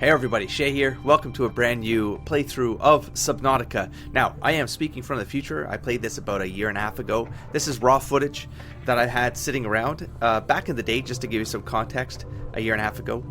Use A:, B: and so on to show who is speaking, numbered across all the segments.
A: Hey everybody, Shay here. Welcome to a brand new playthrough of Subnautica. Now, I am speaking from the future. I played this about a year and a half ago. This is raw footage that I had sitting around back in the day, just to give you some context, a year and a half ago.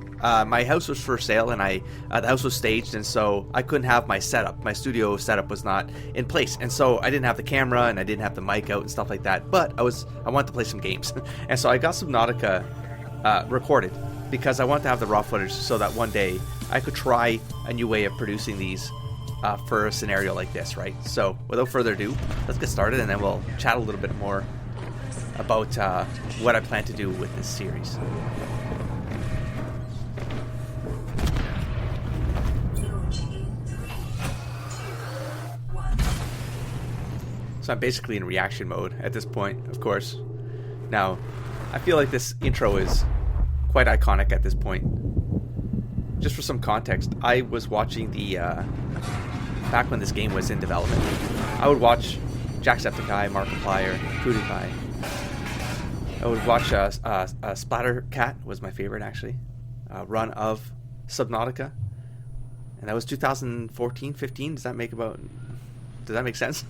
A: My house was for sale and the house was staged, and so I couldn't have my setup. My studio setup was not in place, and so I didn't have the camera and I didn't have the mic out and stuff like that, but I wanted to play some games. And so I got Subnautica recorded because I wanted to have the raw footage so that one day I could try a new way of producing these for a scenario like this, right? So, without further ado, let's get started and then we'll chat a little bit more about what I plan to do with this series. So I'm basically in reaction mode at this point, of course. Now, I feel like this intro is quite iconic at this point. Just for some context, I was watching back when this game was in development, I would watch Jacksepticeye, Markiplier, PewDiePie. I would watch Splattercat was my favorite, actually. Run of Subnautica. And that was 2014, 15? Does that make sense?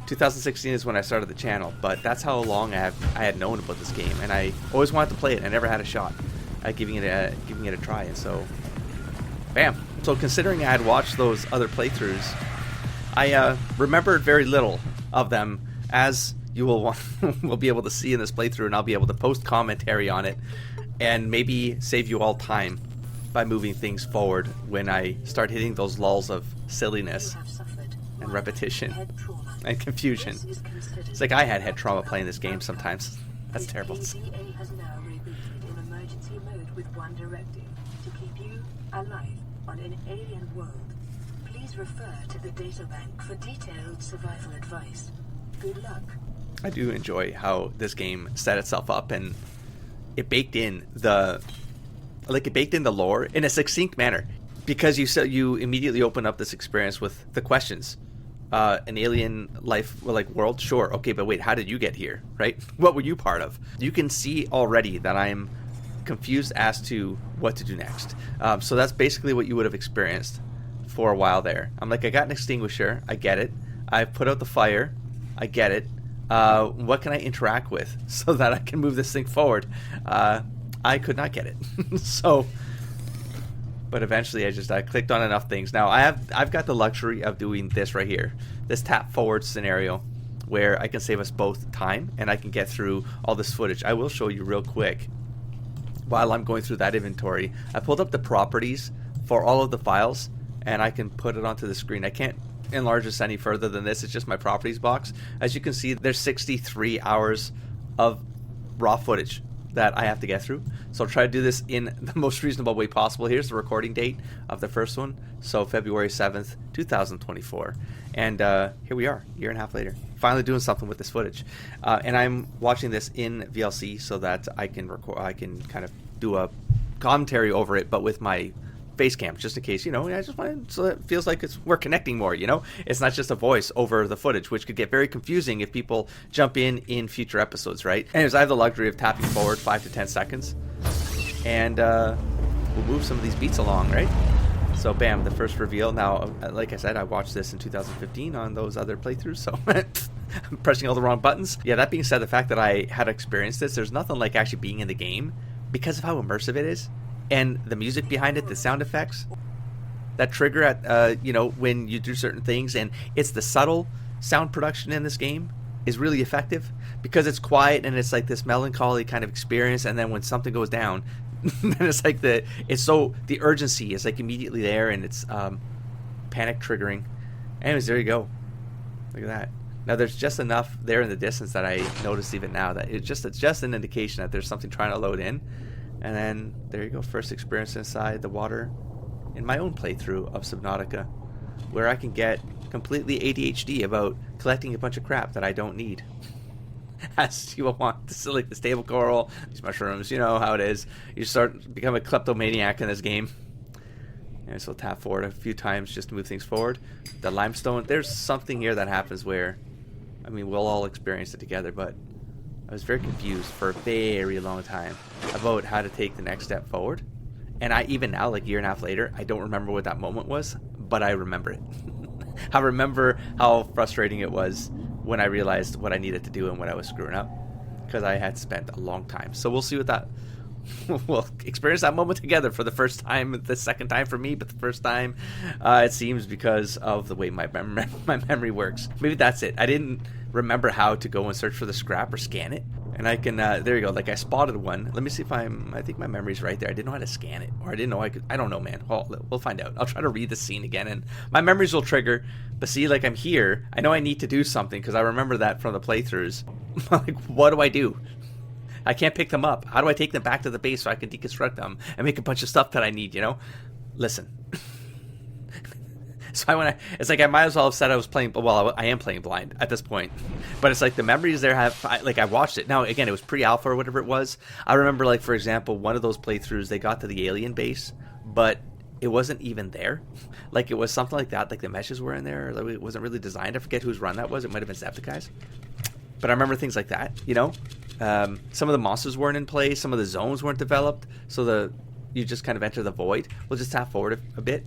A: 2016 is when I started the channel, but that's how long I had known about this game, and I always wanted to play it. I never had a shot at giving it a try, and so bam. So considering I had watched those other playthroughs, I remembered very little of them, as you will be able to see in this playthrough, and I'll be able to post commentary on it and maybe save you all time by moving things forward when I start hitting those lulls of silliness and repetition and confusion. It's like I had head trauma playing this game sometimes. That's terrible.
B: has now rebooted in emergency mode with one directive: to keep you alive on an alien world. Please refer to the databank for detailed survival advice. Good luck.
A: I do enjoy how this game set itself up, and it baked in the lore in a succinct manner, because you immediately open up this experience with the questions. An alien life world, sure, okay, but wait, how did you get here, right? What were you part of? You can see already that I'm confused as to what to do next. So that's basically what you would have experienced for a while there. I'm like, I got an extinguisher, I get it. I put out the fire, I get it. What can I interact with so that I can move this thing forward? I could not get it. But eventually I clicked on enough things. Now I've got the luxury of doing this right here, this tap forward scenario, where I can save us both time and I can get through all this footage. I will show you real quick while I'm going through that inventory. I pulled up the properties for all of the files and I can put it onto the screen. I can't enlarge this any further than this. It's just my properties box. As you can see, there's 63 hours of raw footage that I have to get through. So I'll try to do this in the most reasonable way possible. Here's the recording date of the first one. So February 7th, 2024. And here we are, a year and a half later. Finally doing something with this footage. And I'm watching this in VLC so that I can kind of do a commentary over it, but with my face cam, just in case, I just want so it feels like we're connecting more, It's not just a voice over the footage, which could get very confusing if people jump in future episodes, right? Anyways, I have the luxury of tapping forward 5 to 10 seconds, and we'll move some of these beats along, right? So bam, the first reveal. Now, like I said, I watched this in 2015 on those other playthroughs, so I'm pressing all the wrong buttons. Yeah, that being said, the fact that I had experienced this, there's nothing like actually being in the game because of how immersive it is. And the music behind it, the sound effects that trigger at when you do certain things, and it's the subtle sound production in this game is really effective because it's quiet and it's like this melancholy kind of experience, and then when something goes down, then it's like the urgency is like immediately there, and it's panic triggering. Anyways, there you go. Look at that. Now there's just enough there in the distance that I noticed even now that it's just an indication that there's something trying to load in. And then, there you go, first experience inside the water in my own playthrough of Subnautica, where I can get completely ADHD about collecting a bunch of crap that I don't need. As you will want, this is like the stable coral, these mushrooms, you know how it is. You become a kleptomaniac in this game. And so tap forward a few times just to move things forward. The limestone, there's something here that happens where, we'll all experience it together, but I was very confused for a very long time about how to take the next step forward. And I, even now, like a year and a half later, I don't remember what that moment was, but I remember it. I remember how frustrating it was when I realized what I needed to do and what I was screwing up, because I had spent a long time. So we'll see what that, we'll experience that moment together for the first time, the second time for me, but the first time, it seems, because of the way my memory works. Maybe that's it. I didn't remember how to go and search for the scrap or scan it. And I can, there you go, like I spotted one. Let me see if I think my memory's right there. I didn't know how to scan it, or I didn't know I could, I don't know, man. Well, we'll find out. I'll try to read the scene again, and my memories will trigger. But see, like I'm here, I know I need to do something, because I remember that from the playthroughs. Like, what do I do? I can't pick them up. How do I take them back to the base so I can deconstruct them and make a bunch of stuff that I need, you know? Listen. So it's like I might as well have said I was playing, well, I am playing blind at this point. But it's like the memories there I watched it. Now, again, it was pre-alpha or whatever it was. I remember, like, for example, one of those playthroughs, they got to the alien base, but it wasn't even there. Like, it was something like that, like the meshes were in there, or it wasn't really designed. I forget whose run that was. It might have been Septicai's. But I remember things like that, you know? Some of the monsters weren't in place, some of the zones weren't developed, so you just kind of enter the void. We'll just tap forward a bit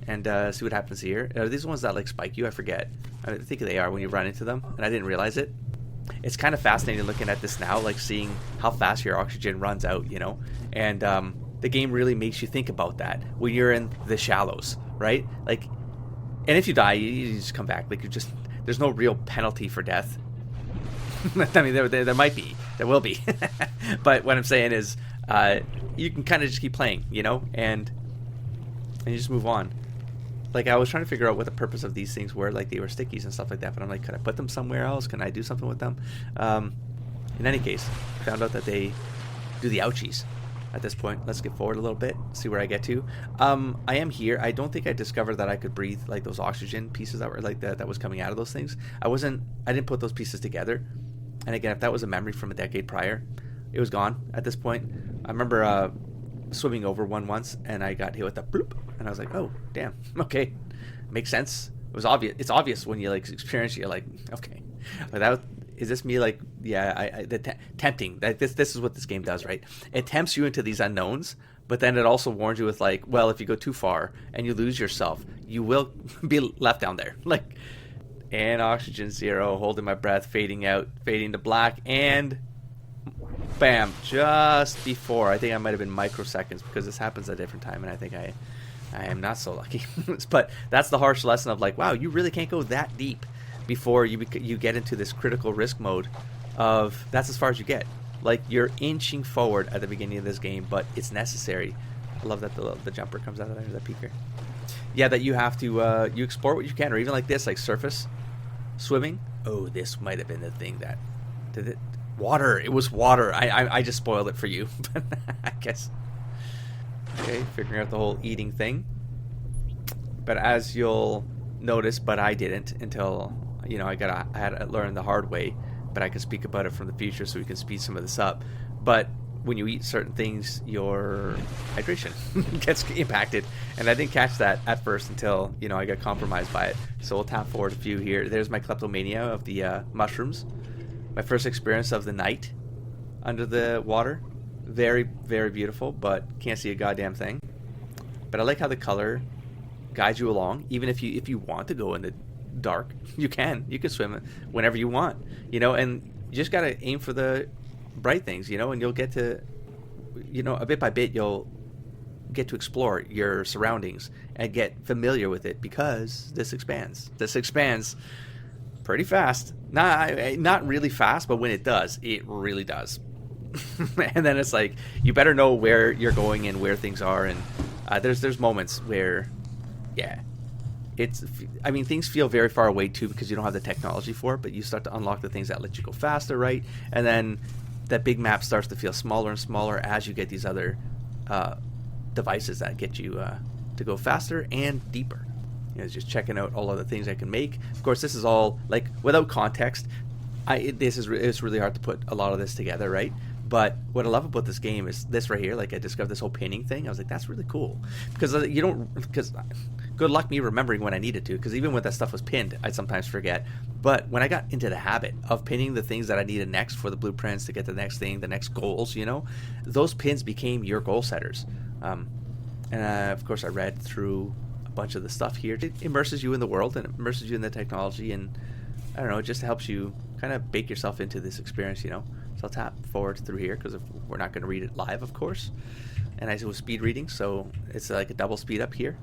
A: and see what happens here. Are these the ones that like spike you? I forget. I think they are when you run into them, and I didn't realize it. It's kind of fascinating looking at this now, like seeing how fast your oxygen runs out, you know? And the game really makes you think about that when you're in the shallows, right? Like, and if you die, you just come back. Like, there's no real penalty for death. I mean, there might be. There will be. But what I'm saying is, you can kind of just keep playing, you know? And you just move on. Like, I was trying to figure out what the purpose of these things were. Like, they were stickies and stuff like that. But I'm like, could I put them somewhere else? Can I do something with them? In any case, I found out that they do the ouchies at this point. Let's get forward a little bit, see where I get to. I am here. I don't think I discovered that I could breathe, like, those oxygen pieces that were, like, that was coming out of those things. I didn't put those pieces together. And again, if that was a memory from a decade prior, it was gone at this point. I remember swimming over one once, and I got hit with a bloop, and I was like, oh, damn, okay, makes sense. It was obvious. It's obvious when you, like, experience it, you're like, okay, like, is this me? Like, yeah, tempting. This is what this game does, right? It tempts you into these unknowns, but then it also warns you with, like, well, if you go too far and you lose yourself, you will be left down there. Like, and oxygen 0, holding my breath, fading out, fading to black, and bam, just before. I think I might have been microseconds, because this happens at a different time, and I think I am not so lucky. But that's the harsh lesson of, like, wow, you really can't go that deep before you get into this critical risk mode of, that's as far as you get. Like, you're inching forward at the beginning of this game, but it's necessary. I love that the jumper comes out of there, that peeker. Yeah, that you have to, you explore what you can, or even like this, like surface swimming. Oh, this might have been the thing that did it. Water. It was water. I just spoiled it for you, but I guess. Okay, figuring out the whole eating thing. But as you'll notice, but I didn't until, you know, I had to learn the hard way. But I can speak about it from the future, so we can speed some of this up. But when you eat certain things, your hydration gets impacted, and I didn't catch that at first until, you know, I got compromised by it. So we'll tap forward a few here. There's my kleptomania of the mushrooms. My first experience of the night under the water. Very, very beautiful, but can't see a goddamn thing. But I like how the color guides you along. Even if you want to go in the dark, you can swim whenever you want, you know. And you just gotta aim for the bright things, you know, and you'll get to, you know, a bit by bit, you'll get to explore your surroundings and get familiar with it, because this expands pretty fast. Not really fast, but when it does, it really does. And then it's like, you better know where you're going and where things are. And there's moments where, yeah, things feel very far away too, because you don't have the technology for it, but you start to unlock the things that let you go faster, right? And then that big map starts to feel smaller and smaller as you get these other devices that get you to go faster and deeper. You know, just checking out all of the things I can make. Of course, this is all, like, without context, it's really hard to put a lot of this together, right? But what I love about this game is this right here. Like, I discovered this whole pinning thing. I was like, that's really cool, because good luck me remembering when I needed to, because even when that stuff was pinned, I'd sometimes forget. But when I got into the habit of pinning the things that I needed next for the blueprints to get the next thing, the next goals, you know, those pins became your goal setters. And of course I read through a bunch of the stuff here. It immerses you in the world and it immerses you in the technology, and I don't know, it just helps you kind of bake yourself into this experience, you know. So I'll tap forward through here because we're not going to read it live, of course. And I do speed reading, so it's like a double speed up here.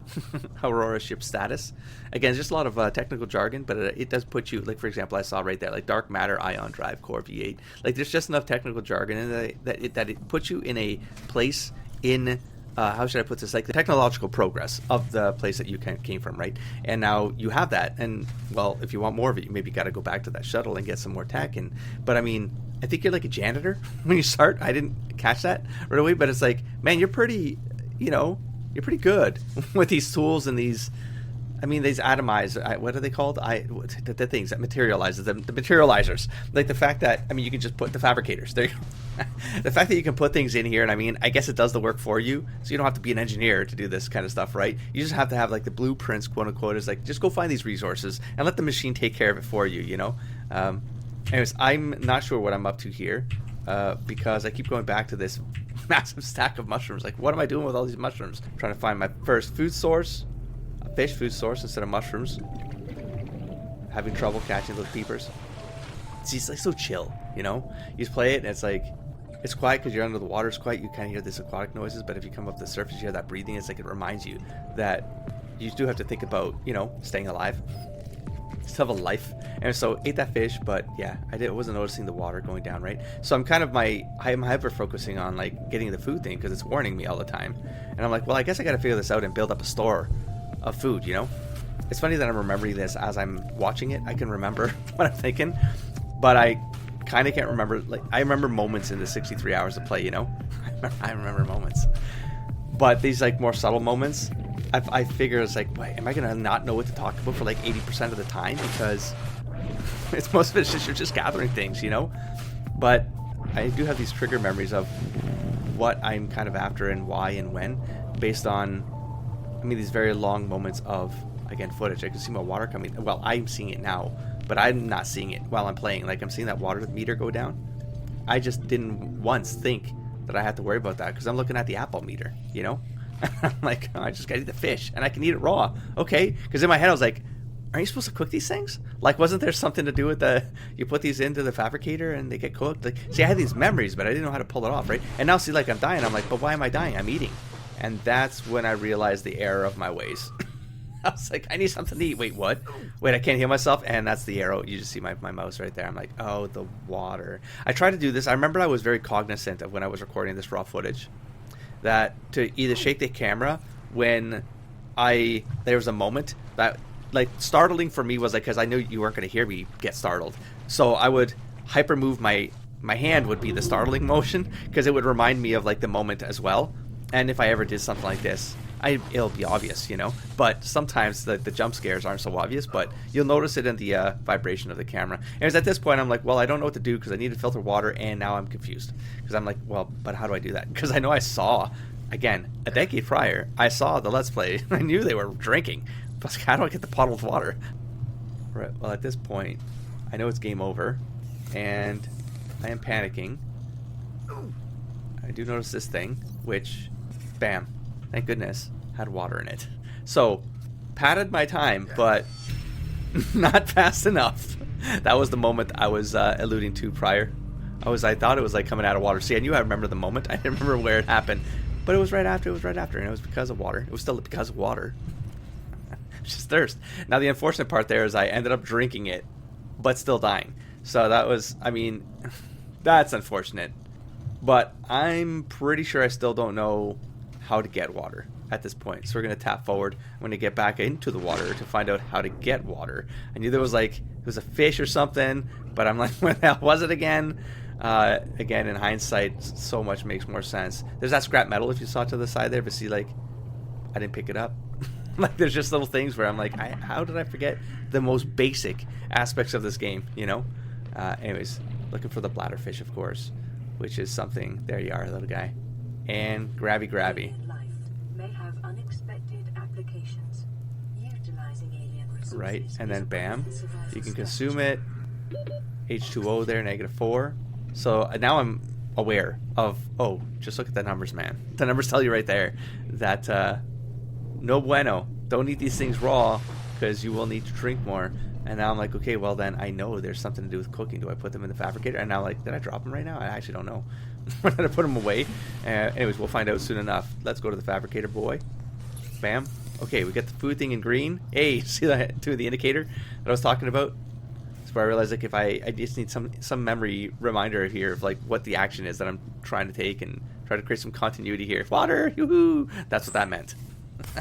A: Aurora ship status. Again, just a lot of technical jargon, but it does put you, like for example, I saw right there, like dark matter, ion drive, core V8. Like there's just enough technical jargon in that it puts you in a place in, how should I put this, like the technological progress of the place that you came from, right? And now you have that, and well, if you want more of it, you maybe got to go back to that shuttle and get some more tech. But I mean, I think you're like a janitor when you start. I didn't catch that right away, but it's like, man, you're pretty, you know, you're pretty good with these tools and these, I mean, these atomized, what are they called? The things that materializes them, the materializers. Like the fact that, I mean, you can just put the fabricators there. The fact that you can put things in here, and I mean, I guess it does the work for you, so you don't have to be an engineer to do this kind of stuff, right? You just have to have like the blueprints, quote unquote, is like, just go find these resources and let the machine take care of it for you, you know? Anyways, I'm not sure what I'm up to here because I keep going back to this massive stack of mushrooms. Like, what am I doing with all these mushrooms? I'm trying to find my first food source, a fish food source instead of mushrooms. Having trouble catching those peepers. It's like so chill, you know? You just play it and it's like, it's quiet because you're under the water. It's quiet. You kind of hear this aquatic noises, but if you come up to the surface, you hear that breathing. It's like it reminds you that you do have to think about, you know, staying alive. Still have a life. And so ate that fish, but yeah, I wasn't noticing the water going down, right? So I'm kind of I'm hyper focusing on like getting the food thing because it's warning me all the time. And I'm like, well, I guess I got to figure this out and build up a store of food, you know? It's funny that I'm remembering this as I'm watching it. I can remember what I'm thinking, but I kind of can't remember. Like, I remember moments in the 63 hours of play, you know? I remember moments. But these like more subtle moments, I figure it's like, wait, am I gonna not know what to talk about for like 80% of the time because it's most of it's just you're just gathering things, you know? But I do have these trigger memories of what I'm kind of after and why and when, based on, I mean, these very long moments of, again, footage. I can see my water coming. Well, I'm seeing it now, but I'm not seeing it while I'm playing. Like, I'm seeing that water meter go down. I just didn't once think that I had to worry about that because I'm looking at the apple meter, you know? I'm like, oh, I just gotta eat the fish and I can eat it raw. Okay. Because in my head I was like, aren't you supposed to cook these things? Like, wasn't there something to do with you put these into the fabricator and they get cooked? Like, see, I had these memories, but I didn't know how to pull it off, right? And now see, like, I'm dying. I'm like, but why am I dying? I'm eating. And that's when I realized the error of my ways. I was like, I need something to eat. Wait, what? Wait, I can't heal myself? And that's the arrow. You just see my mouse right there. I'm like, oh, the water. I tried to do this. I remember I was very cognizant of when I was recording this raw footage that to either shake the camera when there was a moment that, like, startling for me was like, because I knew you weren't going to hear me get startled. So I would hyper move my hand would be the startling motion because it would remind me of like the moment as well. And if I ever did something like this, it'll be obvious, you know. But sometimes the jump scares aren't so obvious, but you'll notice it in the vibration of the camera. And it was at this point I'm like, well, I don't know what to do because I need to filter water, and now I'm confused because I'm like, well, but how do I do that? Because I know I saw, again, a decade prior, I saw the Let's Play. I knew they were drinking. But how do I get the bottled water? Right. Well, at this point, I know it's game over, and I am panicking. I do notice this thing, which, bam. Thank goodness, had water in it. So, padded my time, but not fast enough. That was the moment I was alluding to prior. I thought it was like coming out of water. See, I knew I remember the moment. I didn't remember where it happened. But it was right after, and it was because of water. It was still because of water. It's just thirst. Now, the unfortunate part there is I ended up drinking it, but still dying. So that was, I mean, that's unfortunate. But I'm pretty sure I still don't know how to get water at this point. So we're going to tap forward. I'm going to get back into the water to find out how to get water. I knew there was like, it was a fish or something, but I'm like, what the hell was it again? Again, in hindsight, so much makes more sense. There's that scrap metal if you saw to the side there, but see, like, I didn't pick it up. Like, there's just little things where I'm like, how did I forget the most basic aspects of this game, you know? Anyways, looking for the bladderfish, of course, which is something. There you are, little guy. And grabby.
B: Life may have unexpected applications. Utilizing alien resources,
A: right, and then bam, you can consume it. H2O there, -4. So now I'm aware of, oh, just look at the numbers, man. The numbers tell you right there that no bueno. Don't eat these things raw because you will need to drink more. And now I'm like, okay, well then I know there's something to do with cooking. Do I put them in the fabricator? And now like, did I drop them right now? I actually don't know. I'm gonna put them away. Anyways, we'll find out soon enough. Let's go to the fabricator, boy. Bam. Okay, we got the food thing in green. Hey, see that to the indicator that I was talking about? That's where I realized like if I just need some memory reminder here of like what the action is that I'm trying to take and try to create some continuity here. Water, yoo-hoo! That's what that meant.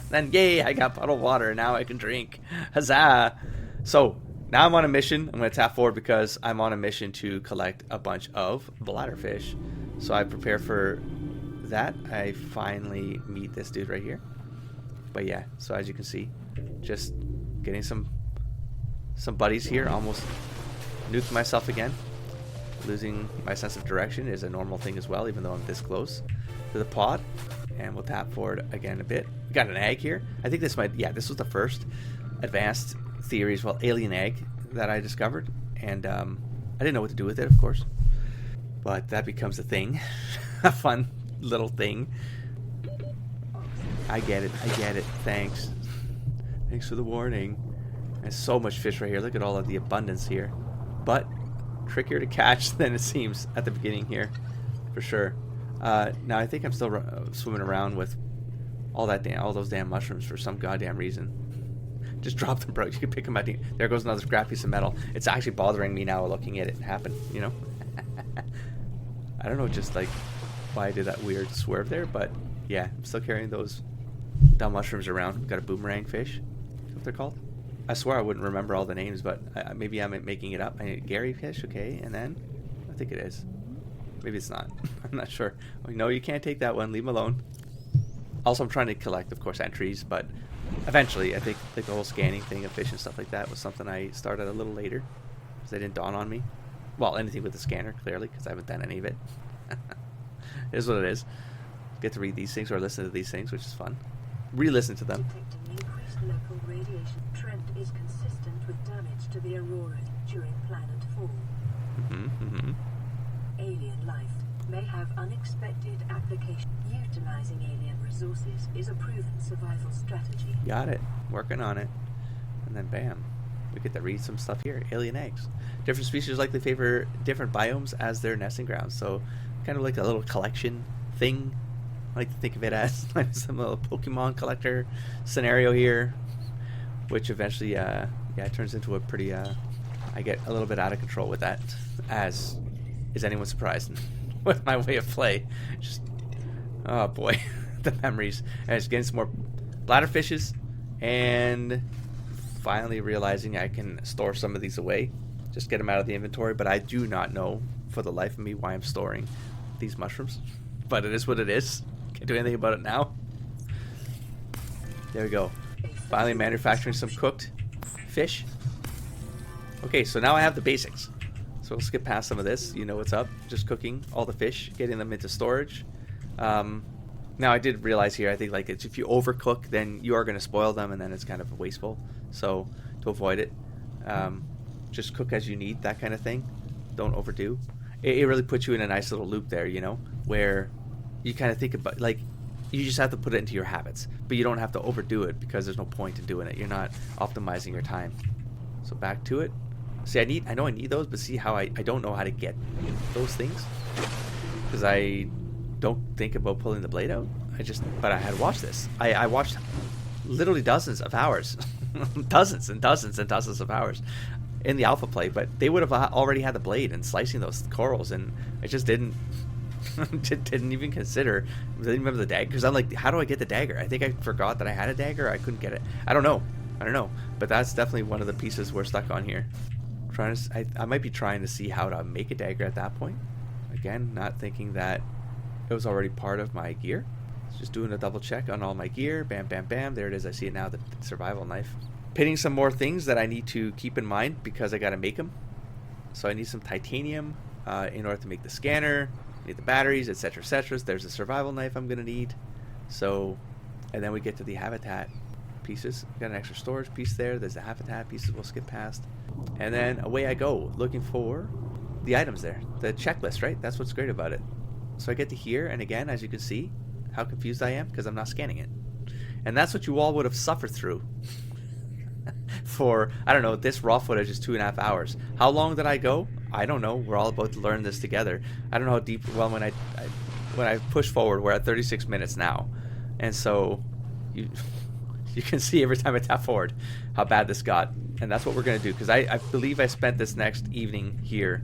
A: Then yay, I got bottled water. Now I can drink. Huzzah! So now I'm on a mission. I'm going to tap forward because I'm on a mission to collect a bunch of bladderfish. So I prepare for that. I finally meet this dude right here. But yeah, so as you can see, just getting some buddies here. Almost nuked myself again. Losing my sense of direction is a normal thing as well, even though I'm this close to the pod. And we'll tap forward again a bit. We got an egg here. I think this was the first advanced theories, well, alien egg that I discovered. And I didn't know what to do with it, of course. But that becomes a thing. A fun little thing. I get it. Thanks. Thanks for the warning. There's so much fish right here. Look at all of the abundance here. But trickier to catch than it seems at the beginning here. For sure. Now I think I'm still swimming around with all those damn mushrooms for some goddamn reason. Just drop them, bro. You can pick them out. There goes another scrap piece of metal. It's actually bothering me now looking at it happen, you know? I don't know just like why I did that weird swerve there, but yeah, I'm still carrying those dumb mushrooms around. We've got a boomerang fish. That's what they're called. I swear I wouldn't remember all the names, but maybe I'm making it up. Gary fish, okay, and then I think it is. Maybe it's not. I'm not sure. Oh, no, you can't take that one. Leave him alone. Also, I'm trying to collect, of course, entries, but eventually, I think like the whole scanning thing of fish and stuff like that was something I started a little later because they didn't dawn on me. Well, anything with the scanner, clearly, because I haven't done any of it. It is what it is. Get to read these things or listen to these things, which is fun. Re-listen to them.
B: Detecting increased local radiation trend is consistent with damage to the aurora during planet fall. Alien life may have unexpected application. Utilizing alien resources is a proven survival strategy.
A: Got it. Working on it. And then bam. We get to read some stuff here. Alien eggs. Different species likely favor different biomes as their nesting grounds. So kind of like a little collection thing. I like to think of it as like some little Pokemon collector scenario here. Which eventually it turns into a pretty I get a little bit out of control with that. As is anyone surprised with my way of play. Just oh boy. The memories. And just getting some more bladderfishes and finally realizing I can store some of these away, just get them out of the inventory. But I do not know for the life of me why I'm storing these mushrooms, but it is what it is. Can't do anything about it now. There we go. Finally manufacturing some cooked fish. Okay, so now I have the basics, so we'll skip past some of this. You know what's up. Just cooking all the fish, getting them into storage. Now I did realize here, I think like if you overcook, then you are going to spoil them, and then it's kind of wasteful. So to avoid it, just cook as you need, that kind of thing. Don't overdo. It really puts you in a nice little loop there, you know, where you kind of think about like you just have to put it into your habits, but you don't have to overdo it because there's no point in doing it. You're not optimizing your time. So back to it. See, I know I need those, but see how I don't know how to get those things because I don't think about pulling the blade out. But I had to watch this. I watched literally dozens of hours, dozens and dozens and dozens of hours in the alpha play, but they would have already had the blade and slicing those corals, and I just didn't even consider. I didn't remember the dagger because I'm like, how do I get the dagger? I think I forgot that I had a dagger. I couldn't get it. I don't know, but that's definitely one of the pieces we're stuck on here. I might be trying to see how to make a dagger at that point. Again, not thinking that it was already part of my gear. Just doing a double check on all my gear. Bam, bam, bam. There it is. I see it now, the survival knife. Pitting some more things that I need to keep in mind because I got to make them. So I need some titanium in order to make the scanner. I need the batteries, etc., etc. There's a survival knife I'm going to need. So, and then we get to the habitat pieces. Got an extra storage piece there. There's the habitat pieces we'll skip past. And then away I go, looking for the items there. The checklist, right? That's what's great about it. So I get to here, and again, as you can see, how confused I am? Because I'm not scanning it. And that's what you all would have suffered through for, I don't know, this raw footage is 2.5 hours. How long did I go? I don't know. We're all about to learn this together. I don't know how deep. Well, when I push forward, we're at 36 minutes now, and so you can see every time I tap forward how bad this got, and that's what we're gonna do. Because I believe I spent this next evening here,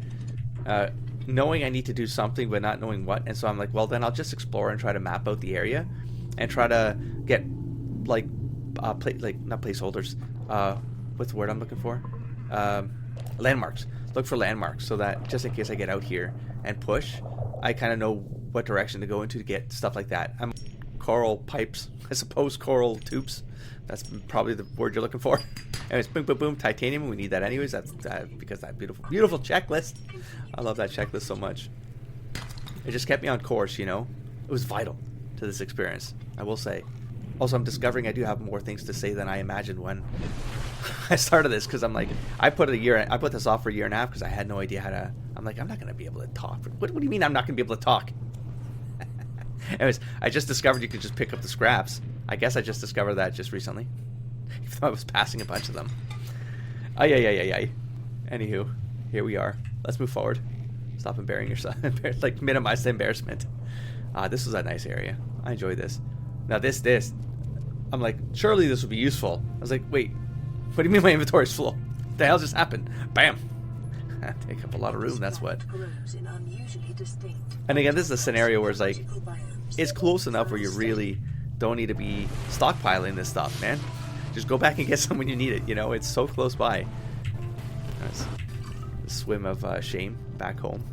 A: knowing I need to do something but not knowing what, and so I'm like, well, then I'll just explore and try to map out the area, and try to get like not placeholders. What's the word I'm looking for? Landmarks. Look for landmarks so that just in case I get out here and push, I kind of know what direction to go into to get stuff like that. Coral pipes, I suppose, coral tubes. That's probably the word you're looking for. Anyways, boom, boom, boom, titanium. We need that anyways. That's because that beautiful, beautiful checklist. I love that checklist so much. It just kept me on course, you know. It was vital to this experience, I will say. Also, I'm discovering I do have more things to say than I imagined when I started this, because I'm like, I put this off for a year and a half because I had no idea how to. I'm like, I'm not gonna be able to talk. What do you mean I'm not gonna be able to talk? Anyways, I just discovered you could just pick up the scraps. I guess I just discovered that just recently, even though I was passing a bunch of them. Ay. Anywho, here we are. Let's move forward. Stop embarrassing yourself. Like, minimize the embarrassment. This was a nice area. I enjoyed this. Now this, I'm like, surely this would be useful. I was like, wait, what do you mean my inventory's full? What the hell just happened? Bam! Take up a lot of room, that's what. And again, this is a scenario where it's like, it's close enough where you really don't need to be stockpiling this stuff, man. Just go back and get some when you need it, you know? It's so close by. That's a swim of shame back home.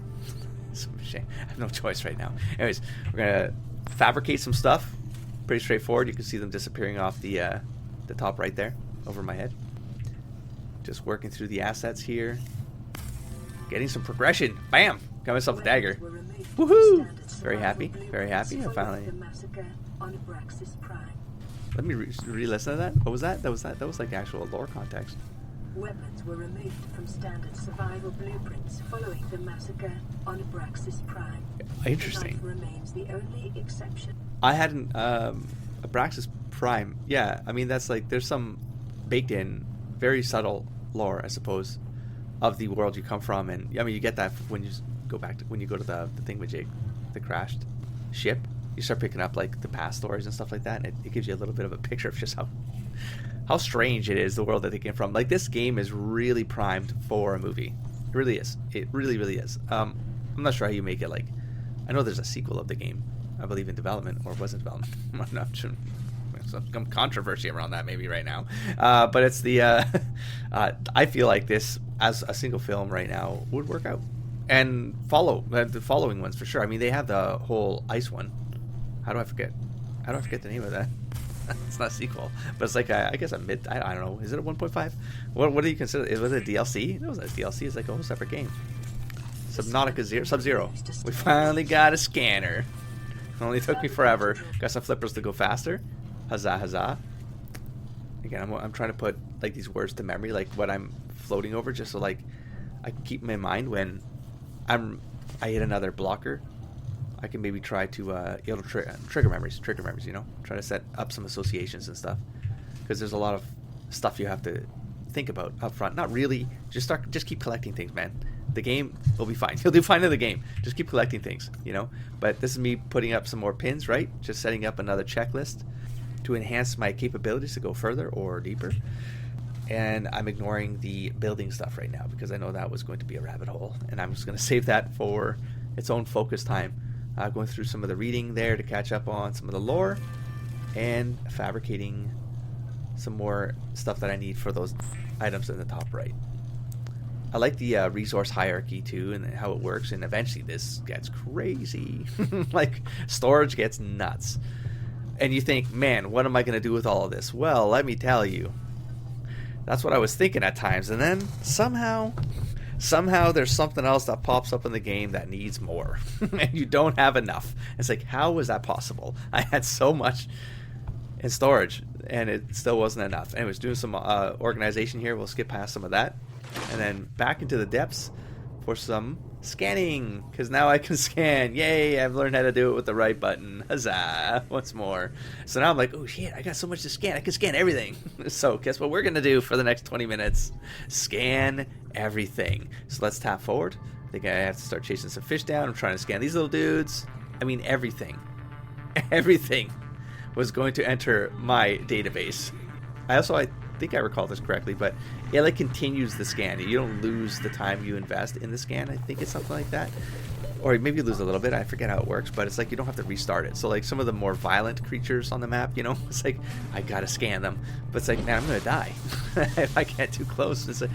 A: Swim of shame. I have no choice right now. Anyways, we're gonna fabricate some stuff. Pretty straightforward. You can see them disappearing off the top right there over my head. Just working through the assets here. Getting some progression. Bam! Got myself a dagger. Woohoo! Very happy. Very happy. I finally. Let me re-listen to that. What was that? That was like actual lore context.
B: Weapons were removed from standard survival blueprints following the massacre on Abraxas Prime.
A: Interesting.
B: The knife remains the only exception.
A: I hadn't Abraxas Prime. Yeah, I mean that's like there's some baked in, very subtle lore, I suppose, of the world you come from, and I mean you get that when you go to the thingamajig, the crashed ship. You start picking up like the past stories and stuff like that, and it gives you a little bit of a picture of just how strange it is, the world that they came from. Like, this game is really primed for a movie. It really is. It really, really is. I'm not sure how you make it, like, I know there's a sequel of the game, I believe, in development, or was in development. I'm not sure. There's some controversy around that maybe right now. But it's the, I feel like this, as a single film right now, would work out. And follow the following ones for sure. I mean, they have the whole ice one. How do I forget the name of that? It's not a sequel, but it's like I guess a mid. I don't know. Is it a 1.5? What do you consider? Was it a DLC? It wasn't a DLC. It's like a whole separate game. Subnautica Sub-Zero. We finally got a scanner. It only took me forever. Got some flippers to go faster. Huzzah, huzzah. Again, I'm trying to put like these words to memory, like what I'm floating over, just so like I can keep them in mind when I hit another blocker. I can maybe try to trigger memories, you know, try to set up some associations and stuff, because there's a lot of stuff you have to think about up front. Not really, just keep collecting things, man. The game will be fine. You'll do fine in the game. Just keep collecting things, you know. But this is me putting up some more pins, right? Just setting up another checklist to enhance my capabilities to go further or deeper. And I'm ignoring the building stuff right now because I know that was going to be a rabbit hole, and I'm just going to save that for its own focus time. Going through some of the reading there to catch up on some of the lore, and fabricating some more stuff that I need for those items in the top right. I like the resource hierarchy too, and how it works, and eventually this gets crazy. Like, storage gets nuts. And you think, man, what am I going to do with all of this? Well, let me tell you. That's what I was thinking at times, and then somehow there's something else that pops up in the game that needs more, and you don't have enough. It's like, how was that possible? I had so much in storage, and it still wasn't enough. Anyways, doing some organization here. We'll skip past some of that, and then back into the depths. for some scanning, because now I can scan. Yay, I've learned how to do it with the right button. Huzzah, once more. So now I'm like, oh shit, I got so much to scan. I can scan everything. So guess what we're going to do for the next 20 minutes? Scan everything. So let's tap forward. I think I have to start chasing some fish down. I'm trying to scan these little dudes. I mean, everything. Everything was going to enter my database. I think I recall this correctly, but it like continues the scan. You don't lose the time you invest in the scan. I think it's something like that, or maybe you lose a little bit. I forget how it works, but it's like you don't have to restart it. So like some of the more violent creatures on the map, you know, it's like I gotta scan them, but it's like, man, I'm gonna die if I get too close. It's like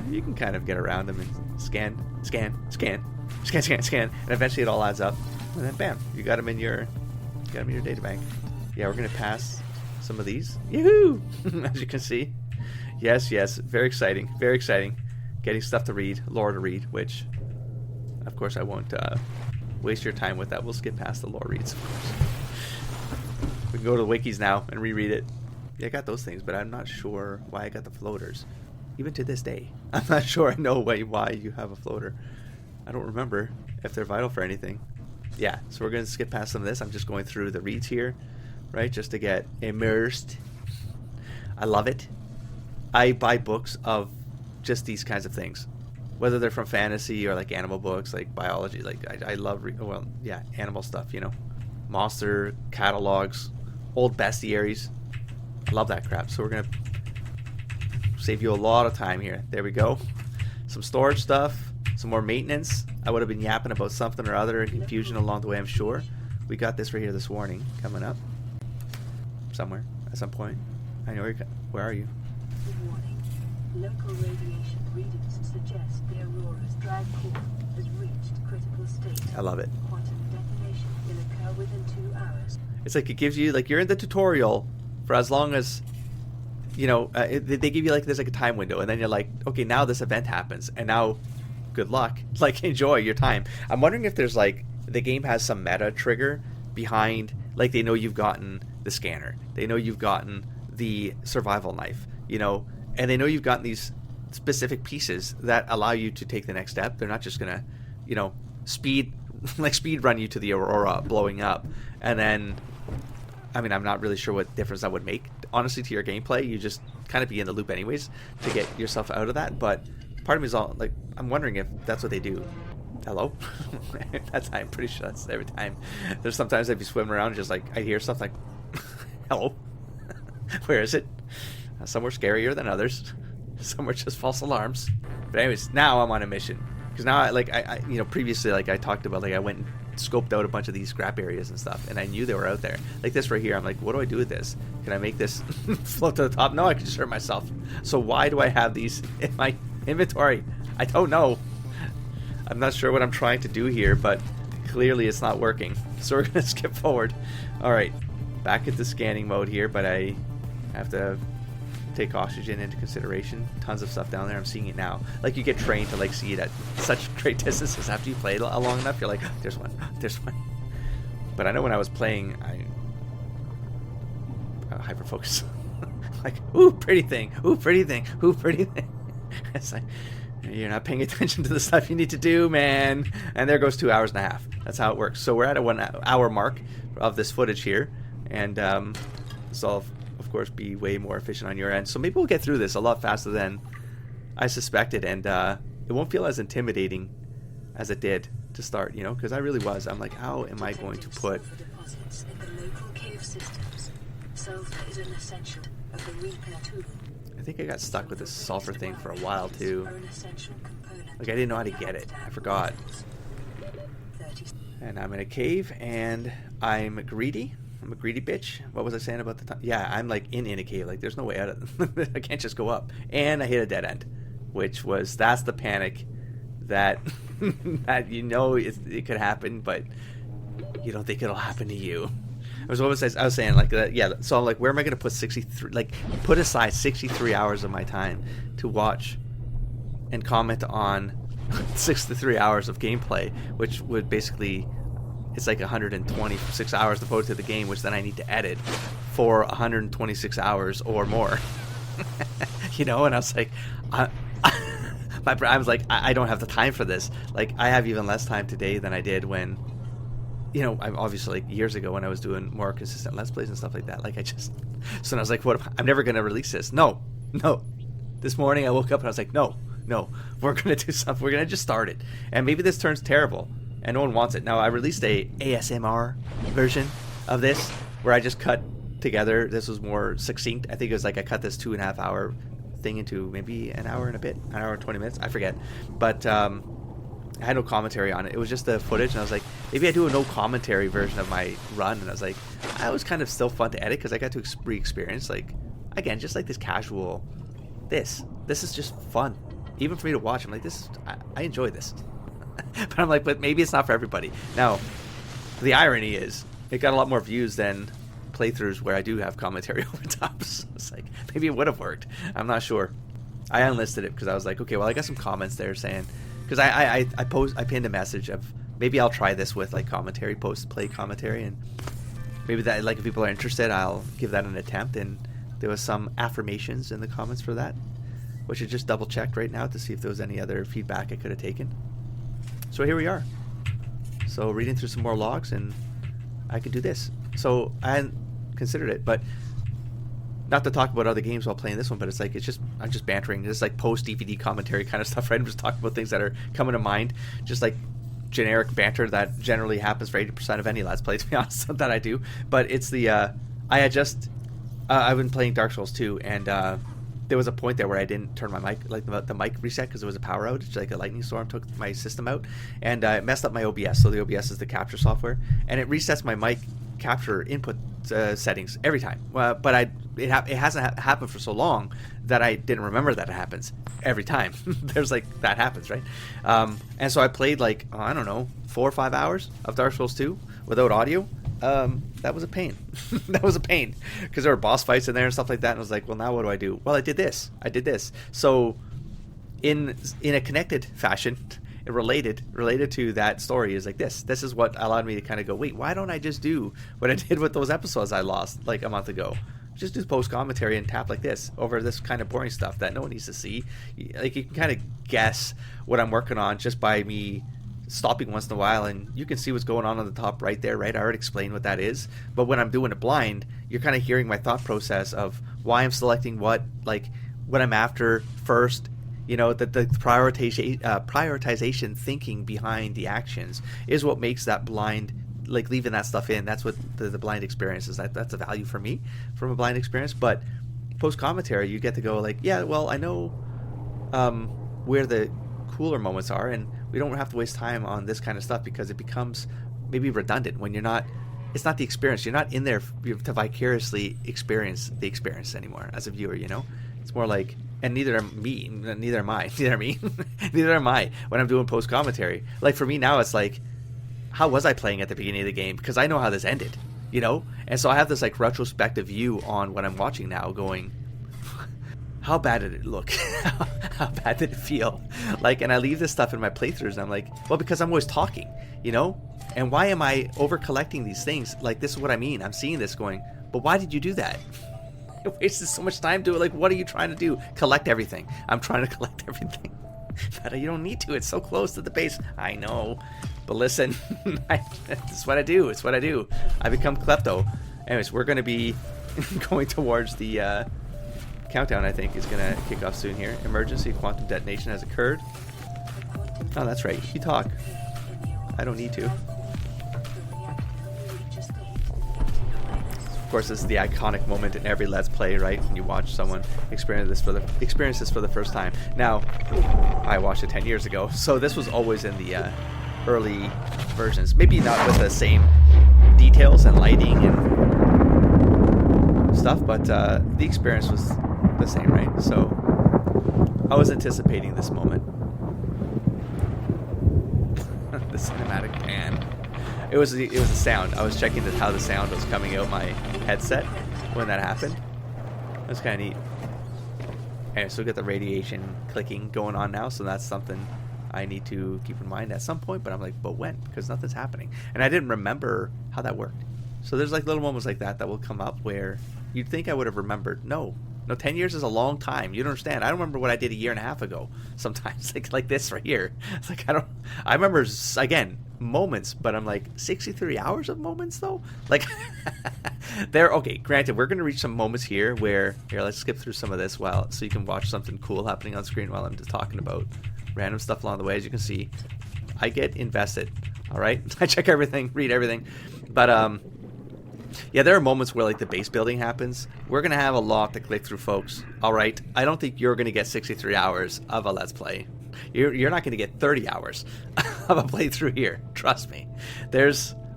A: you can kind of get around them and scan, and eventually it all adds up, and then bam, you got them in your data bank. Yeah, we're gonna pass some of these. Yoo-hoo! As you can see. Yes, very exciting, getting stuff to read, lore to read, which of course I won't waste your time with that. We'll skip past the lore reads, of course. We can go to the wikis now and reread it. Yeah, I got those things, but I'm not sure why I got the floaters. Even to this day, I'm not sure I know why you have a floater. I don't remember if they're vital for anything. Yeah, so we're going to skip past some of this. I'm just going through the reads here, right, just to get immersed. I love it. I buy books of just these kinds of things, whether they're from fantasy or like animal books, like biology. Like I love animal stuff, you know, monster catalogs, old bestiaries. I love that crap. So we're gonna save you a lot of time here. There we go. Some storage stuff, some more maintenance. I would have been yapping about something or other and confusion along the way, I'm sure. We got this right here this warning coming up somewhere at some point. I know where are you?
B: Warning. Local radiation readings suggest the Aurora's drag core has reached critical state.
A: I love it.
B: Quantum detonation will occur within 2 hours.
A: It's like it gives you, like, you're in the tutorial for as long as, you know, they give you like, there's like a time window, and then you're like, okay, now this event happens, and now good luck. Like, enjoy your time. I'm wondering if there's like, the game has some meta trigger behind, like they know you've gotten the scanner, they know you've gotten the survival knife, you know, and they know you've gotten these specific pieces that allow you to take the next step. They're not just gonna, you know, speed run you to the Aurora blowing up, and then, I mean, I'm not really sure what difference that would make, honestly, to your gameplay. You just kind of be in the loop anyways to get yourself out of that. But part of me is all like, I'm wondering if that's what they do. Hello? I'm pretty sure that's every time. There's sometimes I'd be swimming around just like, I hear stuff like, hello? Where is it? Some were scarier than others. Some were just false alarms. But anyways, now I'm on a mission. Because now, I you know, previously, like I talked about, like I went and scoped out a bunch of these scrap areas and stuff, and I knew they were out there. Like this right here, I'm like, what do I do with this? Can I make this float to the top? No, I can just hurt myself. So why do I have these in my inventory? I don't know. I'm not sure what I'm trying to do here, but clearly it's not working. So we're going to skip forward. Alright, back into scanning mode here, but I have to take oxygen into consideration. Tons of stuff down there. I'm seeing it now. Like, you get trained to like see it at such great distances after you play it long enough. You're like, oh, there's one. But I know when I was playing, I hyper focus. Like, ooh, pretty thing. It's like, you're not paying attention to the stuff you need to do, man. And there goes 2 hours and a half. That's how it works. So we're at a 1 hour mark of this footage here, and this will, of course, be way more efficient on your end. So maybe we'll get through this a lot faster than I suspected, and it won't feel as intimidating as it did to start, you know, because I really was. I'm like, how am I going to put...
B: Sulfur is an essential of the repair tool.
A: I think I got stuck with this sulfur thing for a while too. Like, I didn't know how to get it. I forgot. And I'm in a cave, and I'm greedy. I'm a greedy bitch. What was I saying about the time? Yeah, I'm like in a cave. Like, there's no way out of it. I can't just go up. And I hit a dead end, that's the panic that that you know it could happen, but you don't think it'll happen to you. I was saying, like, yeah, so I'm like, where am I going to put 63, like, put aside 63 hours of my time to watch and comment on 63 hours of gameplay, which would basically, it's like 126 hours devoted to the game, which then I need to edit for 126 hours or more. You know, and I was like, I was like, I don't have the time for this. Like, I have even less time today than I did when, you know, I'm obviously like years ago when I was doing more consistent Let's Plays and stuff like that. Like, so I was like, I'm never going to release this. No. This morning I woke up and I was like, no, we're going to do something. We're going to just start it. And maybe this turns terrible and no one wants it. Now, I released a ASMR version of this where I just cut together. This was more succinct. I think it was like I cut this 2.5 hour thing into maybe an hour and a bit, an hour and 20 minutes. I forget. But I had no commentary on it. It was just the footage. And I was like, maybe I do a no commentary version of my run. And I was like, that was kind of still fun to edit because I got to re-experience, like, again, just like this casual, this is just fun. Even for me to watch, I'm like, I enjoy this. But I'm like, but maybe it's not for everybody. Now, the irony is, it got a lot more views than playthroughs where I do have commentary over top. So it's like, maybe it would have worked. I'm not sure. I unlisted it because I was like, okay, well, I got some comments there saying, because I pinned a message of maybe I'll try this with like commentary, post-play commentary, and maybe that, like, if people are interested, I'll give that an attempt. And there was some affirmations in the comments for that, which I just double checked right now to see if there was any other feedback I could have taken. So here we are. So reading through some more logs, and I could do this. So I hadn't considered it, but not to talk about other games while playing this one, but it's like, I'm just bantering. It's like post DVD commentary kind of stuff, right? I'm just talking about things that are coming to mind, just like generic banter that generally happens for 80% of any Let's Play, to be honest, that I do. But it's the I've been playing Dark Souls 2, and there was a point there where I didn't turn my mic, like the mic reset, because there was a power outage, like a lightning storm took my system out, and it messed up my OBS. So the OBS is the capture software, and it resets my mic capture input settings every time. But it hasn't happened for so long that I didn't remember that it happens every time. There's like, that happens, right? And so I played like, I don't know, 4 or 5 hours of Dark Souls 2 without audio. That was a pain. That was a pain because there were boss fights in there and stuff like that. And I was like, well, now what do I do? Well, I did this. So in a connected fashion, related to that story is like this. This is what allowed me to kind of go, wait, why don't I just do what I did with those episodes I lost like a month ago? Just do post commentary and tap like this over this kind of boring stuff that no one needs to see. Like, you can kind of guess what I'm working on just by me stopping once in a while, and you can see what's going on the top right there, right? I already explained what that is. But when I'm doing it blind, you're kind of hearing my thought process of why I'm selecting what I'm after first. You know, the prioritization thinking behind the actions is what makes that blind, like leaving that stuff in. That's what the blind experience is. That's a value for me from a blind experience. But post commentary, you get to go like, yeah, well, I know where the cooler moments are, and we don't have to waste time on this kind of stuff because it becomes maybe redundant when you're not. It's not the experience. You're not in there to vicariously experience the experience anymore as a viewer. You know, it's more like. And neither am I when I'm doing post commentary. Like, for me now, it's like, how was I playing at the beginning of the game? Because I know how this ended, you know? And so I have this like retrospective view on what I'm watching now, going, how bad did it look? How bad did it feel? Like, and I leave this stuff in my playthroughs, and I'm like, well, because I'm always talking, you know? And why am I over collecting these things? Like, this is what I mean. I'm seeing this going, but why did you do that? It wasted so much time doing, like, what are you trying to do? Collect everything. I'm trying to collect everything. But you don't need to. It's so close to the base. I know. But listen, it's what I do. It's what I do. I become klepto. Anyways, we're going to be going towards the countdown, I think, is going to kick off soon here. Emergency quantum detonation has occurred. Oh, that's right. You talk. I don't need to. Of course, this is the iconic moment in every Let's Play, right? When you watch someone experience this for the first time. Now, I watched it 10 years ago, so this was always in the early versions. Maybe not with the same details and lighting and stuff, but the experience was the same, right? So I was anticipating this moment. The cinematic pan. It was the sound. I was checking how the sound was coming out my headset when that happened. It was kind of neat. Anyway, so we got the radiation clicking going on now, so that's something I need to keep in mind at some point. But I'm like, but when? Because nothing's happening, and I didn't remember how that worked. So there's like little moments like that will come up where you'd think I would have remembered. No, No, 10 years is a long time. You don't understand. I don't remember what I did a year and a half ago. Sometimes, like this right here. It's like I remember, again, moments, but I'm like, 63 hours of moments though. Like, okay. Granted, we're gonna reach some moments here where let's skip through some of this so you can watch something cool happening on screen while I'm just talking about random stuff along the way. As you can see, I get invested. All right, I check everything, read everything, but yeah, there are moments where like the base building happens. We're gonna have a lot to click through, folks. All right, I don't think you're gonna get 63 hours of a Let's Play. You're not gonna get 30 hours of a playthrough here. Trust me.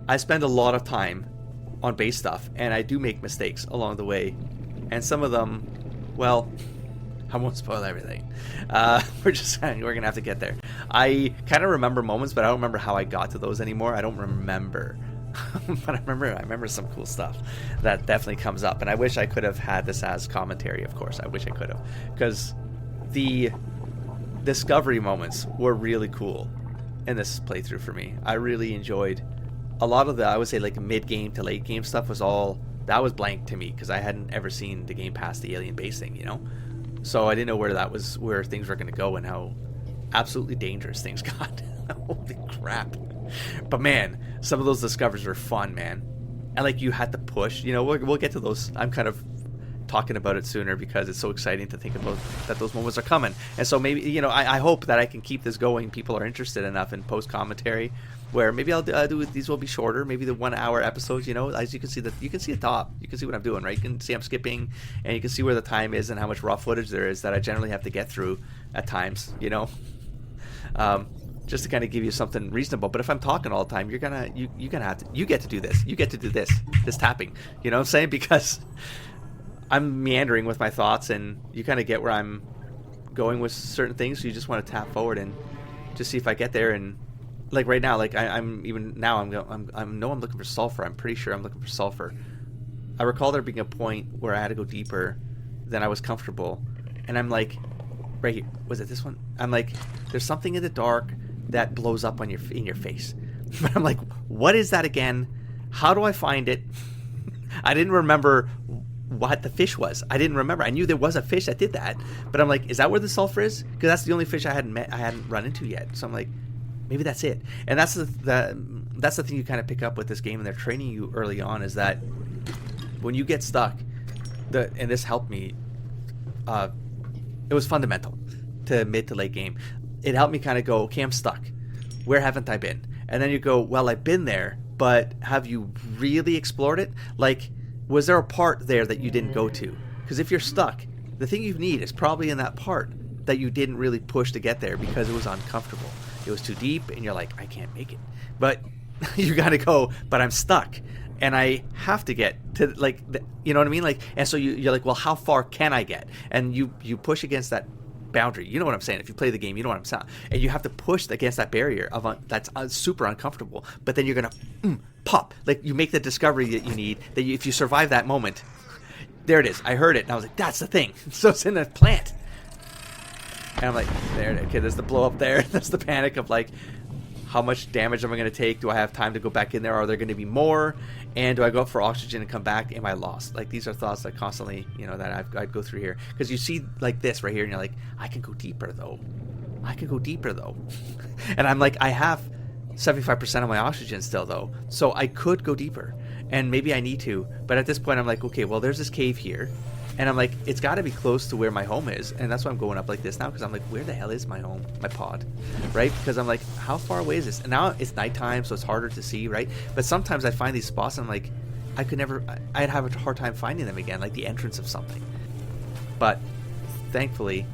A: I spend a lot of time on base stuff, and I do make mistakes along the way, and some of them, well, I won't spoil everything. We're gonna have to get there. I kind of remember moments, but I don't remember how I got to those anymore. I don't remember. But I remember some cool stuff that definitely comes up, and I wish I could have had this as commentary. Of course, I wish I could have, because the discovery moments were really cool in this playthrough for me. I really enjoyed a lot of the, I would say, like mid-game to late game stuff that was blank to me, because I hadn't ever seen the game past the alien base thing, so I didn't know where things were going to go and how absolutely dangerous things got. Holy crap. But man, some of those discoveries were fun, man. And like, you had to push, we'll get to those. I'm kind of talking about it sooner because it's so exciting to think about that those moments are coming. And so maybe, I hope that I can keep this going. People are interested enough in post commentary where maybe I'll do these will be shorter, maybe the 1 hour episodes, as you can see you can see the top, you can see what I'm doing, right? You can see I'm skipping, and you can see where the time is and how much raw footage there is that I generally have to get through at times, just to kind of give you something reasonable. But if I'm talking all the time, you get to do this. You get to do this tapping. You know what I'm saying? Because I'm meandering with my thoughts, and you kind of get where I'm going with certain things. So you just want to tap forward and just see if I get there. And like right now, like I'm looking for sulfur. I'm pretty sure I'm looking for sulfur. I recall there being a point where I had to go deeper than I was comfortable, and I'm like, right here. Was it this one? I'm like, there's something in the dark that blows up in your face. But I'm like, what is that again? How do I find it? I didn't remember what the fish was. I didn't remember. I knew there was a fish that did that, but I'm like, is that where the sulfur is? Because that's the only fish I hadn't run into yet. So I'm like, maybe that's it. And that's the thing you kind of pick up with this game, and they're training you early on, is that when you get stuck, and this helped me. It was fundamental to mid to late game. It helped me kind of go, okay, I'm stuck. Where haven't I been? And then you go, well, I've been there, but have you really explored it? Like, was there a part there that you didn't go to? Because if you're stuck, the thing you need is probably in that part that you didn't really push to get there because it was uncomfortable. It was too deep, and you're like, I can't make it. But you got to go, but I'm stuck. And I have to get to, like, you know what I mean? Like, and so you're like, well, how far can I get? And you push against that boundary. You know what I'm saying? If you play the game, you know what I'm saying. And you have to push against that barrier that's super uncomfortable. But then you're gonna pop. Like, you make the discovery that you need. That if you survive that moment, there it is. I heard it, and I was like, that's the thing. So it's in the plant. And I'm like, there it is. Okay, there's the blow up there. There's the panic of like, how much damage am I going to take? Do I have time to go back in there? Are there going to be more? And do I go up for oxygen and come back? Am I lost? Like, these are thoughts that constantly, that I'd go through here. Because you see, like, this right here, and you're like, I can go deeper, though. And I'm like, I have 75% of my oxygen still, though. So I could go deeper. And maybe I need to. But at this point, I'm like, okay, well, there's this cave here. And I'm like, it's got to be close to where my home is. And that's why I'm going up like this now, because I'm like, where the hell is my home, my pod, right? Because I'm like, how far away is this? And now it's nighttime, so it's harder to see, right? But sometimes I find these spots, and I'm like, I'd have a hard time finding them again, like the entrance of something. But thankfully,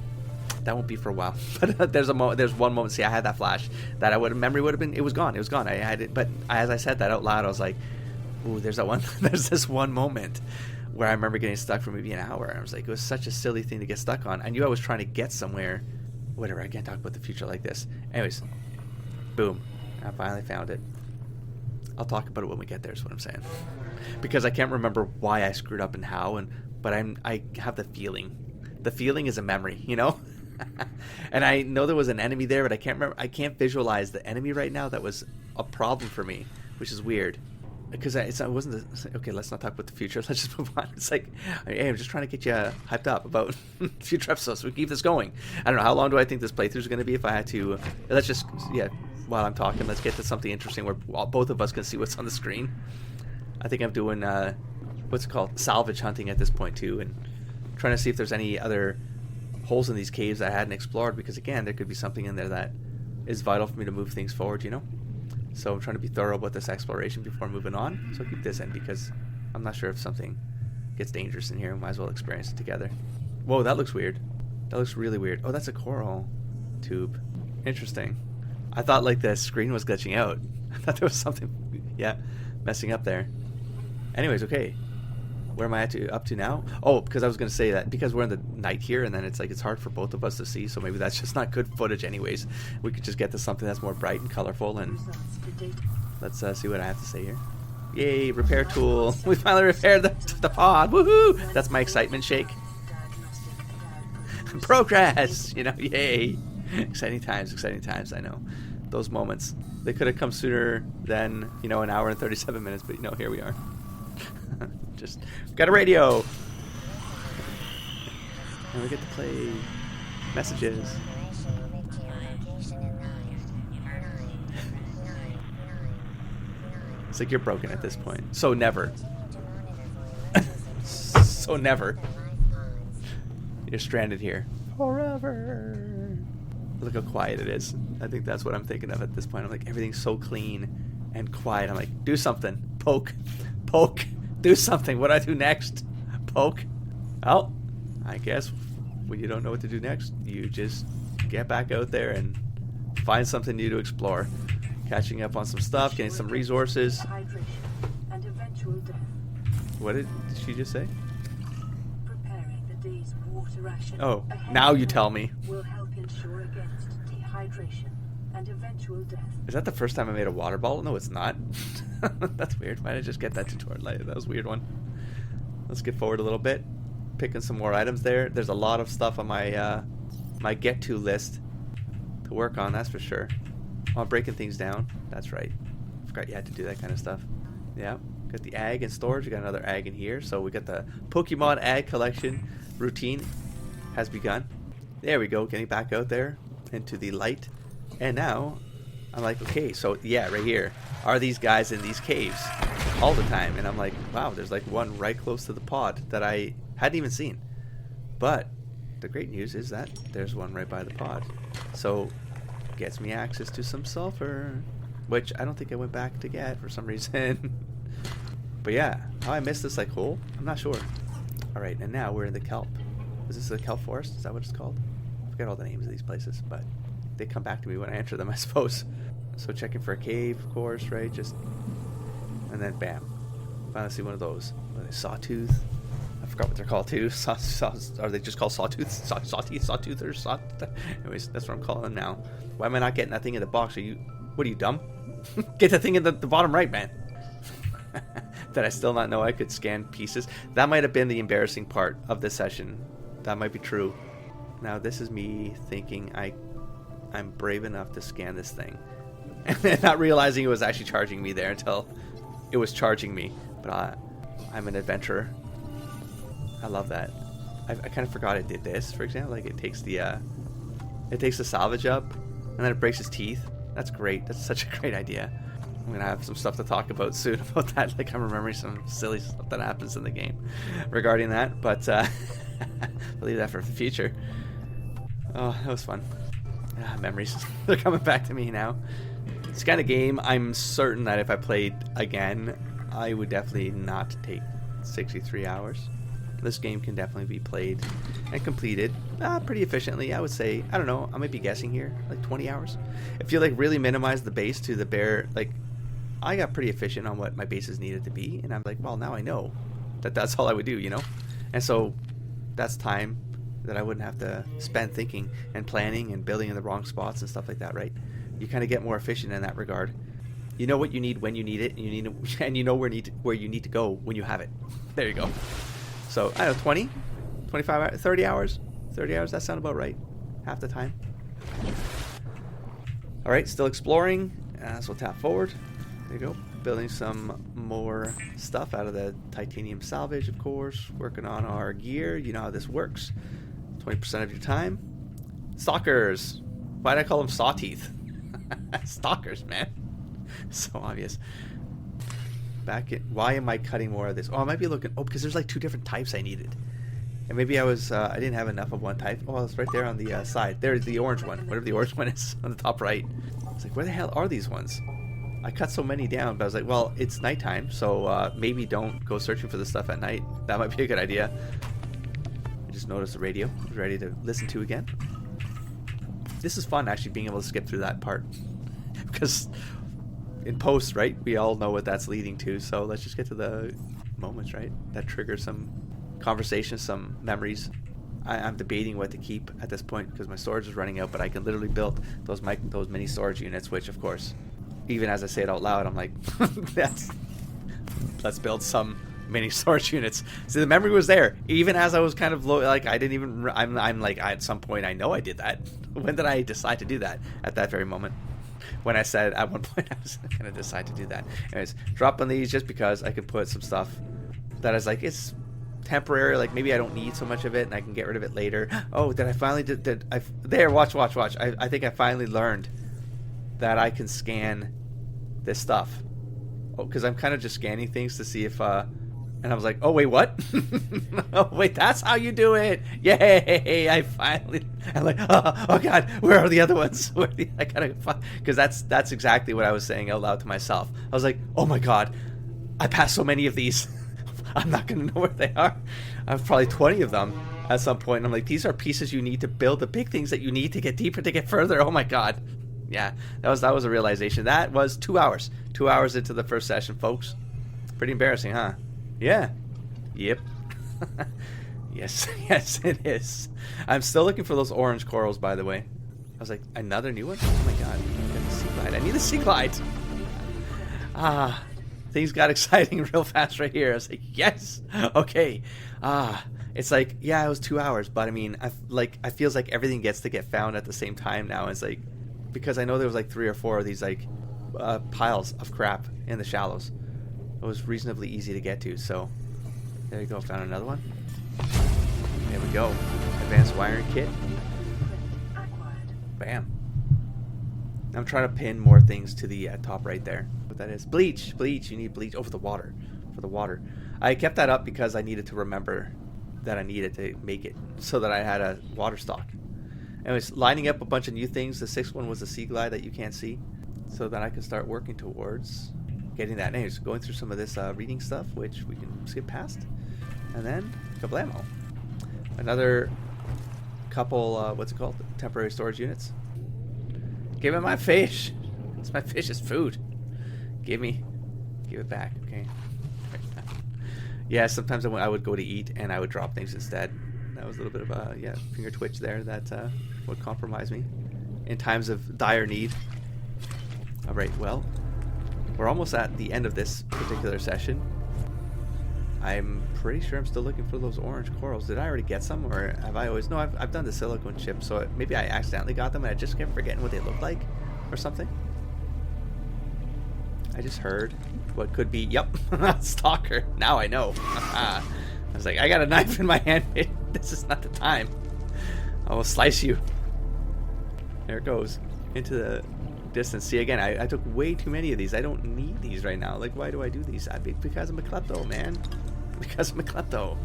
A: that won't be for a while. But there's one moment, see, I had that flash that memory would have been, it was gone. I had it, but as I said that out loud, I was like, ooh, there's this one moment where I remember getting stuck for maybe an hour. I was like, it was such a silly thing to get stuck on. I knew I was trying to get somewhere. Whatever, I can't talk about the future like this. Anyways, boom, I finally found it. I'll talk about it when we get there, is what I'm saying. Because I can't remember why I screwed up and how, but I have the feeling. The feeling is a memory, And I know there was an enemy there, but I can't remember. I can't visualize the enemy right now. That was a problem for me, which is weird. because it wasn't okay. Let's not talk about the future. Let's just move on. It's like, hey, I'm just trying to get you hyped up about future episodes. So we keep this going. I don't know, how long do I think this playthrough is going to be? If I had to, let's just, yeah. While I'm talking, let's get to something interesting where both of us can see what's on the screen. I think I'm doing what's it called, salvage hunting at this point too, and trying to see if there's any other holes in these caves I hadn't explored. Because again, there could be something in there that is vital for me to move things forward. You know. So I'm trying to be thorough about this exploration before moving on. So keep this in because I'm not sure if something gets dangerous in here. We might as well experience it together. Whoa, that looks weird. That looks really weird. Oh, that's a coral tube. Interesting. I thought like the screen was glitching out. I thought there was something, yeah, messing up there. Anyways, okay. Where am I up to now? Oh, because I was going to say that because we're in the night here, and then it's like it's hard for both of us to see, so maybe that's just not good footage anyways. We could just get to something that's more bright and colorful, and let's see what I have to say here. Yay, repair tool. We finally repaired the pod. Woohoo! That's my excitement shake. Progress! You know, yay. Exciting times, I know. Those moments. They could have come sooner than, you know, an hour and 37 minutes, but, you know, here we are. Just got a radio. And we get to play messages. It's like you're broken at this point. So never. So never. You're stranded here. Forever. Look how quiet it is. I think that's what I'm thinking of at this point. I'm like, everything's so clean and quiet. I'm like, do something. Poke. Do something. What do I do next? Poke. Well, I guess when you don't know what to do next, you just get back out there and find something new to explore. Catching up on some stuff, getting some resources.
B: And eventual death.
A: What did she just say?
B: Preparing the day's water ration.
A: Oh, now you tell me.
B: Will help ensure against dehydration and eventual death.
A: Is that the first time I made a water bottle? No, it's not. That's weird. Why did I just get that tutorial? That was a weird one. Let's get forward a little bit. Picking some more items there. There's a lot of stuff on my my get-to list to work on, that's for sure. Oh, I'm breaking things down. That's right. Forgot you had to do that kind of stuff. Yeah. Got the ag in storage. We got another ag in here. So we got the Pokemon ag collection routine has begun. There we go. Getting back out there into the light. And now I'm like, okay, so yeah, right here are these guys in these caves all the time. And I'm like, wow, there's like one right close to the pod that I hadn't even seen. But the great news is that there's one right by the pod. So gets me access to some sulfur, which I don't think I went back to get for some reason. But yeah, how I missed this like hole, I'm not sure. Alright, and now we're in the kelp. Is this the kelp forest? Is that what it's called? I forget all the names of these places, but they come back to me when I enter them, I suppose. So checking for a cave, of course, right? Just, and then bam, finally see one of those. What are they, sawtooth? I forgot what they're called too. Are they just called sawtooth? Sawtoothers? Anyways, that's what I'm calling them now. Why am I not getting that thing in the box? What are you, dumb? Get the thing in the bottom right, man. Did I still not know I could scan pieces? That might have been the embarrassing part of this session. That might be true. Now this is me thinking I'm brave enough to scan this thing. And not realizing it was actually charging me there until it was charging me. But I'm an adventurer. I love that. I kind of forgot it did this, for example. Like it takes the salvage up and then it breaks his teeth. That's great. That's such a great idea. I'm gonna have some stuff to talk about soon about that. Like I'm remembering some silly stuff that happens in the game regarding that, but I'll leave that for the future. Oh, that was fun. Memories. They're coming back to me now. It's the kind of game I'm certain that if I played again, I would definitely not take 63 hours. This game can definitely be played and completed pretty efficiently, I would say. I don't know, I might be guessing here, like 20 hours. If you like really minimize the base to the bare, like I got pretty efficient on what my bases needed to be, and I'm like, well, now I know that that's all I would do, you know? And so that's time that I wouldn't have to spend thinking and planning and building in the wrong spots and stuff like that, right? You kind of get more efficient in that regard. You know what you need when you need it, and you know where you need to go when you have it. There you go. So, I don't know, 20, 25 hours, 30 hours? 30 hours, that sound about right. Half the time. Alright, still exploring. So we'll tap forward. There you go. building some more stuff out of the titanium salvage, of course. Working on our gear. You know how this works. 20% of your time. Stalkers. Why did I call them saw teeth? Stalkers, man. So obvious. Why am I cutting more of this? Oh, I might be looking. Oh, because there's like 2 different types I needed. And maybe I didn't have enough of one type. Oh, it's right there on the side. There's the orange one. Whatever the orange one is on the top right. It's like, where the hell are these ones? I cut so many down, but I was like, well, it's nighttime, so maybe don't go searching for this stuff at night. That might be a good idea. I just noticed the radio. I was ready to listen to again. This is fun, actually, being able to skip through that part. Because in post, right, we all know what that's leading to, so let's just get to the moments, right? That triggers some conversations, some memories. I'm debating what to keep at this point because my storage is running out, but I can literally build those mini storage units, which, of course, even as I say it out loud, I'm like, let's build some mini storage units. See, the memory was there, even as I was kind of like, I didn't even. I'm like, at some point, I know I did that. When did I decide to do that? At that very moment, when I said at one point I was gonna decide to do that. Anyways, dropping these just because I could put some stuff that is like it's temporary. Like maybe I don't need so much of it, and I can get rid of it later. Oh, did I finally there? Watch. I think I finally learned that I can scan this stuff. Oh, because I'm kind of just scanning things to see if and I was like, oh wait, what? Oh wait, that's how you do it. Yay! I'm like, oh god, where are the other ones? I gotta find, because that's exactly what I was saying out loud to myself. I was like, oh my god, I passed so many of these. I'm not gonna know where they are. I have probably 20 of them at some point. And I'm like, these are pieces you need to build the big things that you need to get deeper, to get further. Oh my god. Yeah, that was a realization. That was 2 hours. 2 hours into the first session, folks. Pretty embarrassing, huh? Yeah. Yep. Yes, it is. I'm still looking for those orange corals, by the way. I was like, another new one? Oh my god. I need the sea glide. Things got exciting real fast right here. I was like, yes. Okay. It's like, yeah, it was 2 hours, but I mean, I feels like everything gets to get found at the same time now. It's like, because I know there was like 3 or 4 of these like piles of crap in the shallows. It was reasonably easy to get to, so there you go. Found another one. There we go. Advanced wiring kit. Bam. I'm trying to pin more things to the top right there. What that is? Bleach. You need bleach. Oh, for the water. I kept that up because I needed to remember that I needed to make it so that I had a water stock. Anyways, lining up a bunch of new things. The 6th one was the sea glide that you can't see, so that I can start working towards getting that. Anyways, going through some of this reading stuff, which we can skip past, and then kablamo. Another couple, what's it called? Temporary storage units. Give me my fish. It's my fish's food. Give it back, okay? Yeah, sometimes I would go to eat and I would drop things instead. That was a little bit of a finger twitch there that would compromise me in times of dire need. All right, well, we're almost at the end of this particular session. I'm pretty sure I'm still looking for those orange corals. Did I already get some, or have I always? No, I've done the silicone chips, so maybe I accidentally got them and I just kept forgetting what they look like, or something. I just heard what could be. Yep, stalker. Now I know. I was like, I got a knife in my hand. This is not the time. I will slice you. There it goes into the distance. See, again, I took way too many of these. I don't need these right now. Like, why do I do these? Because I'm a klepto, man. Because I'm a klepto.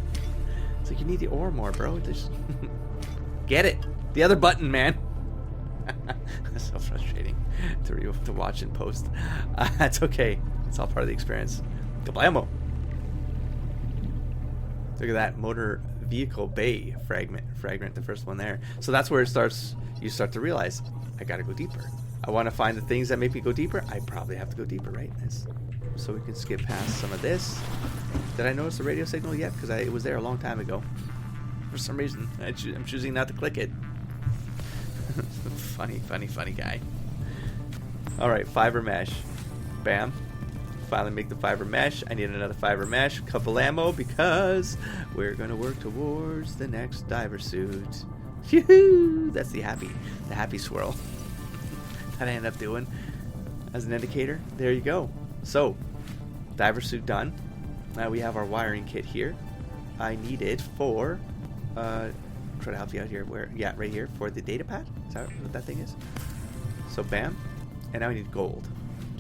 A: It's like, you need the ore more, bro. Just get it. The other button, man. That's so frustrating to watch and post. That's okay. It's all part of the experience. Kablamo. Look at that motor vehicle bay fragment, the first one there. So that's where it starts. You start to realize, I gotta go deeper. I want to find the things that make me go deeper. I probably have to go deeper, right? So we can skip past some of this. Did I notice the radio signal yet? Because it was there a long time ago. For some reason, I'm choosing not to click it. Funny guy. All right, fiber mesh. Bam. Finally make the fiber mesh. I need another fiber mesh. Couple ammo because we're gonna work towards the next diver suit. Yoo-hoo! That's the happy swirl that I end up doing as an indicator. There you go. So Diver suit done. Now we have our wiring kit here. I need it for, try to help you out here. Where? Yeah, right here for the data pad. Is that what that thing is? So bam, and now we need gold,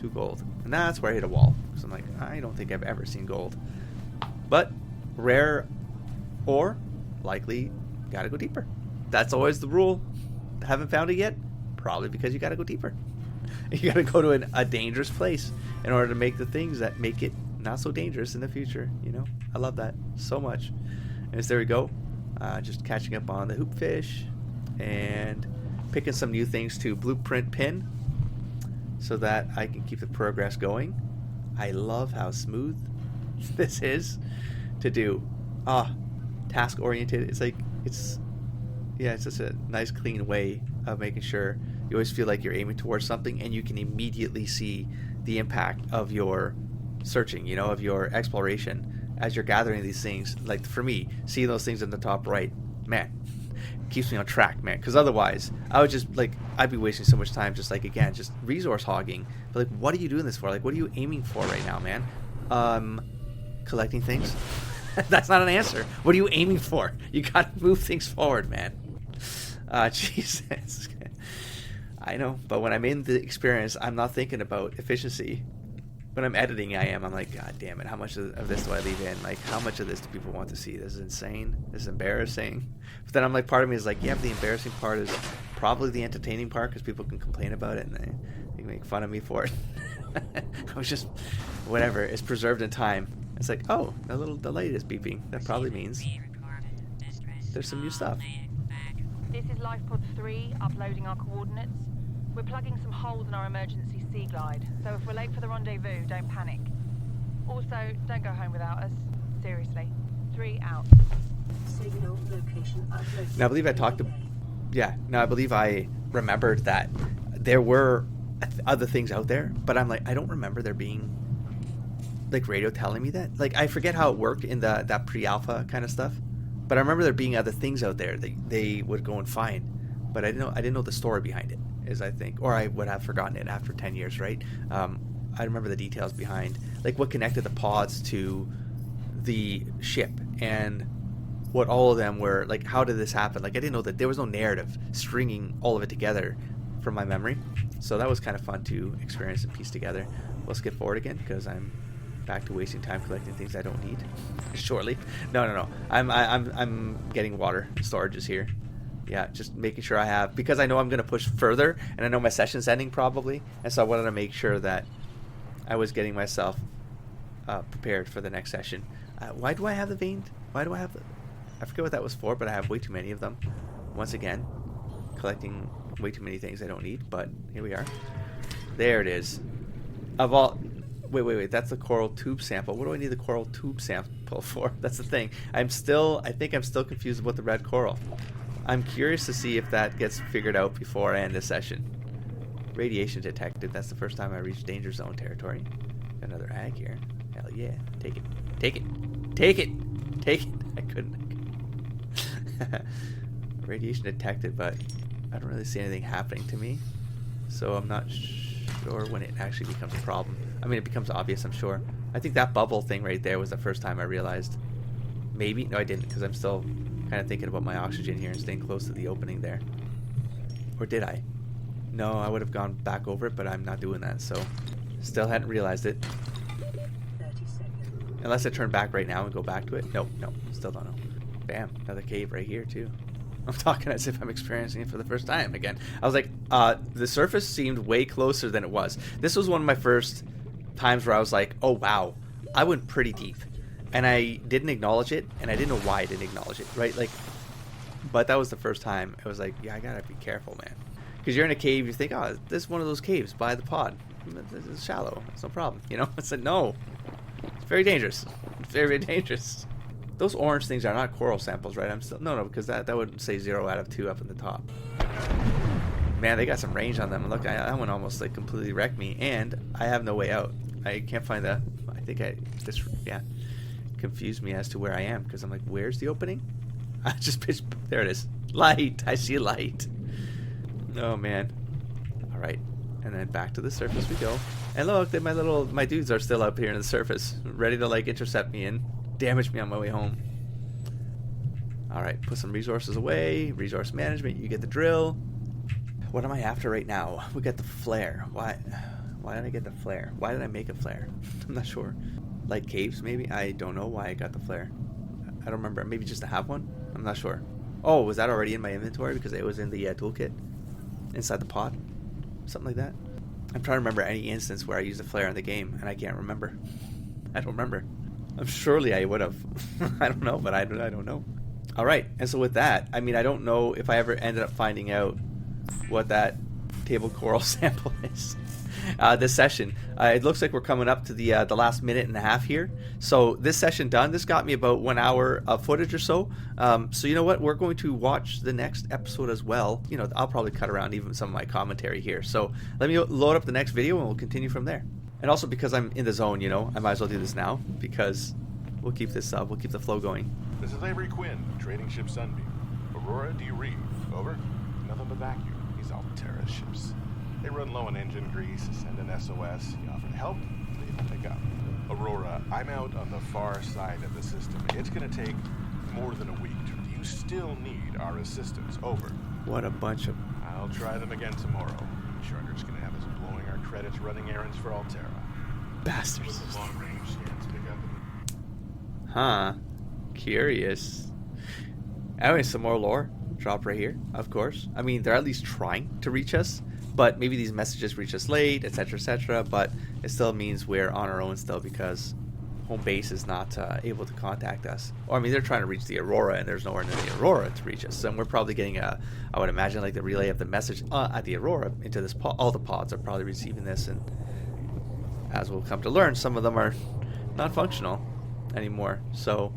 A: 2 gold, and that's where I hit a wall. So I'm like, I don't think I've ever seen gold, but rare ore, likely gotta go deeper. That's always the rule. Haven't found it yet? Probably because you gotta go deeper. You gotta go to a dangerous place in order to make the things that make it not so dangerous in the future. You know, I love that so much. And so there we go. Just catching up on the hoopfish and picking some new things to blueprint pin so that I can keep the progress going. I love how smooth this is to do. Task oriented. It's like it's just a nice clean way of making sure you always feel like you're aiming towards something and you can immediately see the impact of your searching, you know, of your exploration as you're gathering these things. Like for me, seeing those things in the top right, man, keeps me on track, man, because otherwise I would just like I'd be wasting so much time just like again just resource hogging. But like, what are you doing this for? Like, what are you aiming for right now, man? Collecting things. That's not an answer. What are you aiming for? You gotta move things forward, man. Jesus. I know, but when I'm in the experience, I'm not thinking about efficiency. When I'm editing, I'm like, God damn it, how much of this do I leave in? Like, how much of this do people want to see? This is insane. This is embarrassing. But then I'm like, part of me is like, yeah, but the embarrassing part is probably the entertaining part because people can complain about it and they can make fun of me for it. I was just, whatever, it's preserved in time. It's like, oh, the light is beeping. That probably means there's some new stuff.
C: This is Lifepod 3 uploading our coordinates. We're plugging some holes in our emergency sea glide, so if we're late for the rendezvous, don't panic. Also, don't go home without us. Seriously. 3 out.
B: Signal location uploaded.
A: Now, I believe I talked to... Yeah, no, I believe I remembered that there were other things out there, but I'm like, I don't remember there being like radio telling me that. Like, I forget how it worked in that pre-alpha kind of stuff, but I remember there being other things out there that they would go and find, but I didn't know the story behind it, is I think, or I would have forgotten it after 10 years, right? I remember the details behind, like what connected the pods to the ship and what all of them were, like how did this happen? Like I didn't know that there was no narrative stringing all of it together from my memory, so that was kind of fun to experience and piece together. We'll skip forward again because I'm back to wasting time collecting things I don't need. Shortly. No. I'm getting water storages here. Yeah, just making sure I have, because I know I'm going to push further and I know my session's ending probably, and so I wanted to make sure that I was getting myself prepared for the next session. Why do I have the vein? Why do I have the... I forget what that was for, but I have way too many of them. Once again, collecting way too many things I don't need, but here we are. There it is. Of all... Wait, that's the coral tube sample. What do I need the coral tube sample for? That's the thing. I think I'm still confused about the red coral. I'm curious to see if that gets figured out before I end this session. Radiation detected. That's the first time I reached danger zone territory. Got another ag here. Hell yeah. Take it. I couldn't. Radiation detected, but I don't really see anything happening to me. So I'm not sure when it actually becomes a problem. I mean, it becomes obvious, I'm sure. I think that bubble thing right there was the first time I realized. Maybe? No, I didn't, because I'm still kind of thinking about my oxygen here and staying close to the opening there. Or did I? No, I would have gone back over it, but I'm not doing that, so still hadn't realized it.
B: 30 seconds.
A: Unless I turn back right now and go back to it. No, still don't know. Bam, another cave right here too. I'm talking as if I'm experiencing it for the first time again. I was like, the surface seemed way closer than it was. This was one of my first times where I was like, oh wow, I went pretty deep. And I didn't acknowledge it, and I didn't know why I didn't acknowledge it, right? Like, but that was the first time I was like, yeah, I gotta be careful, man. Because you're in a cave, you think, oh, this is one of those caves by the pod. This is shallow, it's no problem, you know? I said, no, it's very dangerous. It's very, very dangerous. Those orange things are not coral samples, right? I'm still, no, because that would say 0 out of 2 up in the top. Man, they got some range on them. Look, that one almost like completely wrecked me, and I have no way out. I can't find the, confused me as to where I am, because I'm like, where's the opening? I just pitched, there it is. Light, I see light. Oh man. Alright, and then back to the surface we go. And look, my dudes are still up here in the surface, ready to like intercept me and damage me on my way home. All right, put some resources away. Resource management, you get the drill. What am I after right now? We got the flare. Why did I get the flare? Why did I make a flare? I'm not sure. Like caves, maybe? I don't know why I got the flare. I don't remember. Maybe just to have one? I'm not sure. Oh, was that already in my inventory because it was in the toolkit? Inside the pod? Something like that? I'm trying to remember any instance where I used a flare in the game, and I can't remember. I don't remember. Surely I would have. I don't know, but I don't know. All right, and so with that, I mean, I don't know if I ever ended up finding out what that table coral sample is. This session, it looks like we're coming up to the last minute and a half here. So this session done, this got me about 1 hour of footage or so. So you know what? We're going to watch the next episode as well. You know, I'll probably cut around even some of my commentary here. So let me load up the next video and we'll continue from there. And also because I'm in the zone, you know, I might as well do this now because we'll keep this up. We'll keep the flow going.
D: This is Avery Quinn, trading ship Sunbeam. Aurora, do you read? Over. Nothing but vacuum. These Alterra ships. They run low on engine grease, send an SOS, you offer help, they don't pick up. Aurora, I'm out on the far side of the system. It's gonna take more than a week. Do you still need our assistance? Over.
A: What a bunch of...
D: I'll try them again tomorrow. Charter's gonna have us blowing our credits running errands for Alterra.
A: bastards.
D: With the long range scans pick up.
A: Huh. Curious. Anyway, some more lore. Drop right here, of course. I mean, they're at least trying to reach us. But maybe these messages reach us late, etc., etc. But it still means we're on our own still because home base is not able to contact us. Or I mean, they're trying to reach the Aurora, and there's nowhere near the Aurora to reach us. And we're probably getting I would imagine, like the relay of the message at the Aurora into this pod. All the pods are probably receiving this, and as we'll come to learn, some of them are not functional anymore. So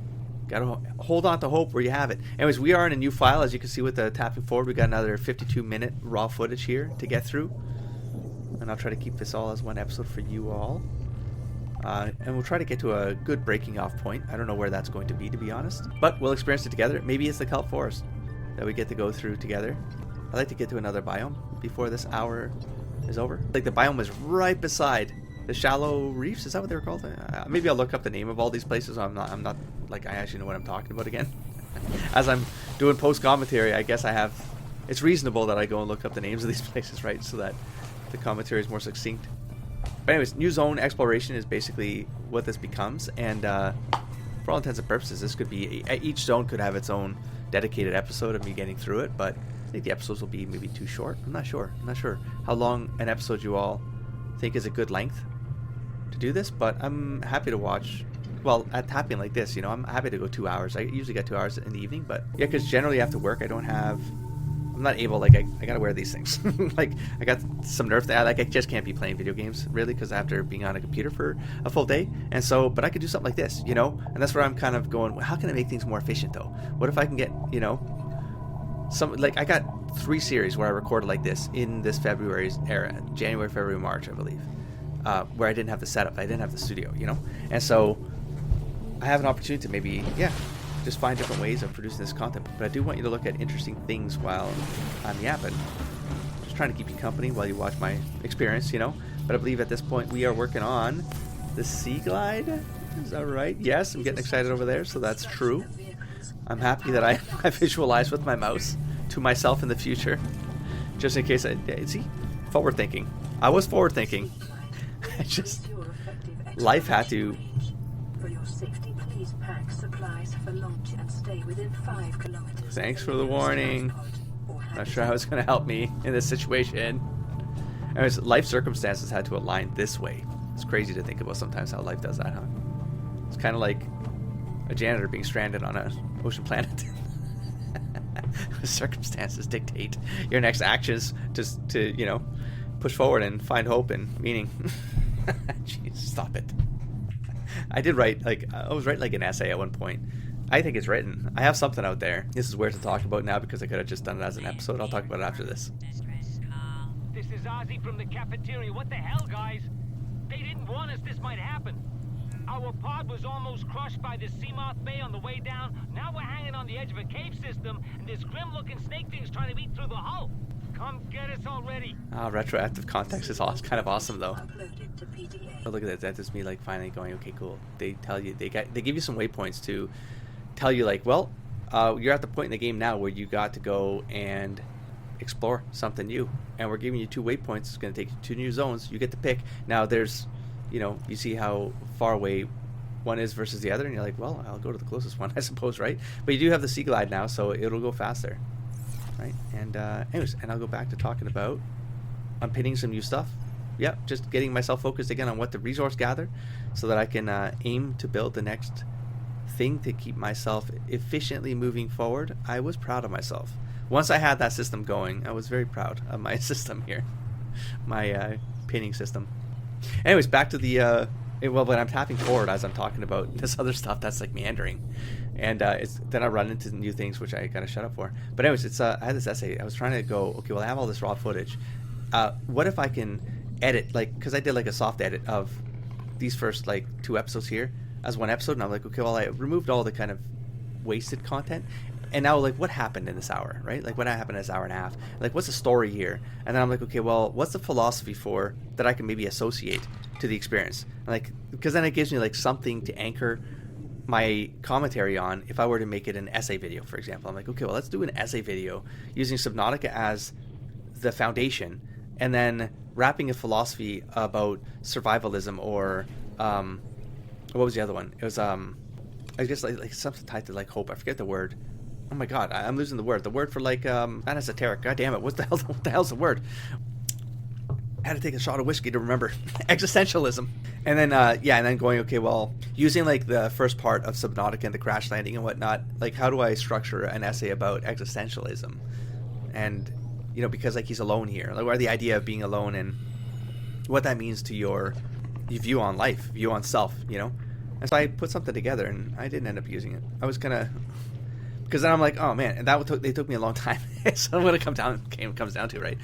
A: gotta hold on to hope where you have it. Anyways, we are in a new file, as you can see with the tapping forward. We got another 52-minute raw footage here to get through, and I'll try to keep this all as one episode for you all. And we'll try to get to a good breaking off point. I don't know where that's going to be honest, but we'll experience it together. Maybe it's the kelp forest that we get to go through together. I'd like to get to another biome before this hour is over. Like the biome was right beside the shallow reefs. Is that what they were called? Maybe I'll look up the name of all these places. I'm not like I actually know what I'm talking about again. As I'm doing post commentary, I guess it's reasonable that I go and look up the names of these places, right? So that the commentary is more succinct. But anyways, new zone exploration is basically what this becomes, and for all intents and purposes, this could be each zone could have its own dedicated episode of me getting through it. But I think the episodes will be maybe too short. I'm not sure how long an episode you all think is a good length to do this, but I'm happy to watch. Well, at tapping like this, you know, I'm happy to go 2 hours. I usually get 2 hours in the evening, but yeah, because generally after work I'm not able, like I gotta wear these things. Like I got some nerf there. Like I just can't be playing video games really, because after being on a computer for a full day, and so but I could do something like this, you know, and that's where I'm kind of going, well, how can I make things more efficient though? What if I can get, you know, some, like I got 3 series where I recorded like this in this February's era, January, February, March, I believe, where I didn't have the setup, I didn't have the studio, you know, and so I have an opportunity to maybe, just find different ways of producing this content. But I do want you to look at interesting things while I'm yapping. Just trying to keep you company while you watch my experience, you know. But I believe at this point we are working on the Sea Glide. Is that right? Yes, I'm getting excited over there, so that's true. I'm happy that I visualize with my mouse to myself in the future, just in case see, forward thinking. I was forward thinking. Life had to.
B: For your safety, please pack supplies for launch and stay within 5 kilometers.
A: Thanks for the warning. Not sure how it's going to help me in this situation. Anyways, life circumstances had to align this way. It's crazy to think about sometimes how life does that, huh? It's kind of like a janitor being stranded on an ocean planet. Circumstances dictate your next actions just to, you know, push forward and find hope and meaning. Jeez, stop it. I was writing like an essay at one point. I think it's written. I have something out there. This is weird to talk about now because I could have just done it as an episode. I'll talk about it after this.
E: This is Ozzy from the cafeteria. What the hell, guys? They didn't warn us this might happen. Our pod was almost crushed by the Seamoth Bay on the way down. Now we're hanging on the edge of a cave system, and this grim-looking snake thing's trying to eat through the hull. Come get us already.
A: Retroactive context is kind of awesome though.
B: Uploaded to PDA.
A: Oh, look at that. That's just me like finally going, okay, cool. They tell you, they give you some waypoints to tell you like, well, you're at the point in the game now where you got to go and explore something new, and we're giving you 2 waypoints. It's going to take you 2 new zones. You get to pick. Now there's, you see how far away one is versus the other, and you're like, well, I'll go to the closest one, I suppose, right? But you do have the Sea Glide now, so it'll go faster, right? And anyways, and I'll go back to talking about unpinning some new stuff. Yep, just getting myself focused again on what to resource gather so that I can aim to build the next thing to keep myself efficiently moving forward. I was proud of myself. Once I had that system going, I was very proud of my system here. My pinning system. Anyways, back to the... when I'm tapping forward as I'm talking about this other stuff that's like meandering. And then I run into new things, which I gotta shut up for. But anyways, I had this essay. I was trying to go, okay, well, I have all this raw footage. What if I can edit, like, because I did like a soft edit of these first like 2 episodes here as one episode, and I'm like, okay, well, I removed all the kind of wasted content, and now like what happened in this hour, right? Like what happened in this hour and a half, like what's the story here? And then I'm like, okay, well, what's the philosophy for that I can maybe associate to the experience, like, because then it gives me like something to anchor my commentary on if I were to make it an essay video, for example. I'm like, okay, well, let's do an essay video using Subnautica as the foundation, and then wrapping a philosophy about survivalism, or what was the other one? It was I guess like something tied to like hope. I forget the word. Oh my god, I'm losing the word. The word for like not esoteric. God damn it! What the hell's the word? I had to take a shot of whiskey to remember. Existentialism. And then and then going, okay, well, using like the first part of Subnautica and the crash landing and whatnot, like how do I structure an essay about existentialism? And because like he's alone here, like, or the idea of being alone and what that means to your view on life, view on self, And so I put something together, and I didn't end up using it. I was gonna, because then I'm like, oh man, and they took me a long time. So what it comes down to, right?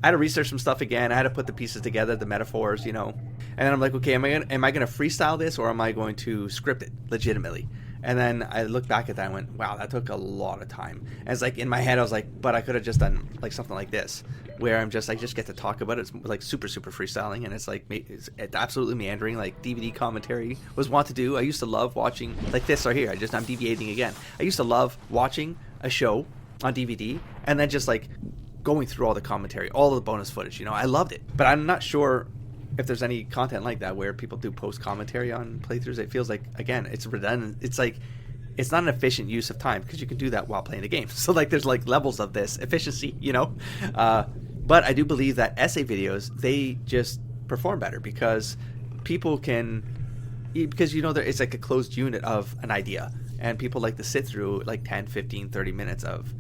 A: I had to research some stuff again. I had to put the pieces together, the metaphors, And then I'm like, okay, am I gonna freestyle this, or am I going to script it legitimately? And then I looked back at that and went, wow, that took a lot of time. And it's like in my head, I was like, but I could have just done like something like this, where I just get to talk about it. It's like super freestyling, and it's like it's absolutely meandering, like DVD commentary was wont to do. I used to love watching like this right here. I'm deviating again. I used to love watching a show on DVD and then just like going through all the commentary, all of the bonus footage. I loved it. But I'm not sure if there's any content like that where people do post commentary on playthroughs. It feels like, again, it's redundant. It's like, it's not an efficient use of time, because you can do that while playing the game. So like there's like levels of this efficiency, but I do believe that essay videos, they just perform better because people can, because it's like a closed unit of an idea, and people like to sit through like 10, 15, 30 minutes of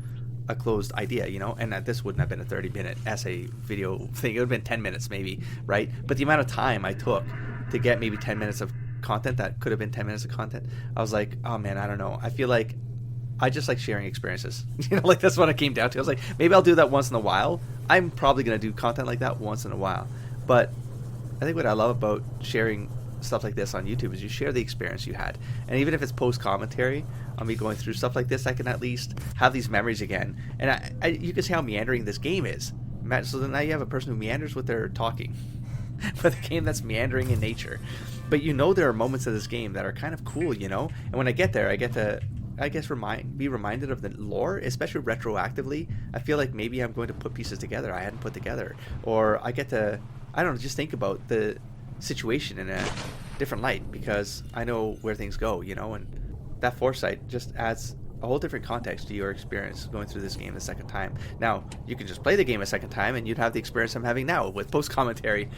A: a closed idea, and that this wouldn't have been a 30-minute essay video thing. It would have been 10 minutes maybe, right? But the amount of time I took to get maybe 10 minutes of content that could have been 10 minutes of content, I was like, oh man, I don't know. I feel like I just like sharing experiences. Like that's what it came down to. I was like, maybe I'll do that once in a while. I'm probably going to do content like that once in a while. But I think what I love about sharing stuff like this on YouTube is you share the experience you had, and even if it's post commentary on me going through stuff like this, I can at least have these memories again. And you can see how meandering this game is. So then now you have a person who meanders with their talking, with a game that's meandering in nature. But there are moments of this game that are kind of cool, And when I get there, I get to, I guess, be reminded of the lore, especially retroactively. I feel like maybe I'm going to put pieces together I hadn't put together, or I get to, I don't know, just think about the situation in a different light, because I know where things go, and that foresight just adds a whole different context to your experience going through this game the second time. Now, you can just play the game a second time and you'd have the experience I'm having now with post commentary.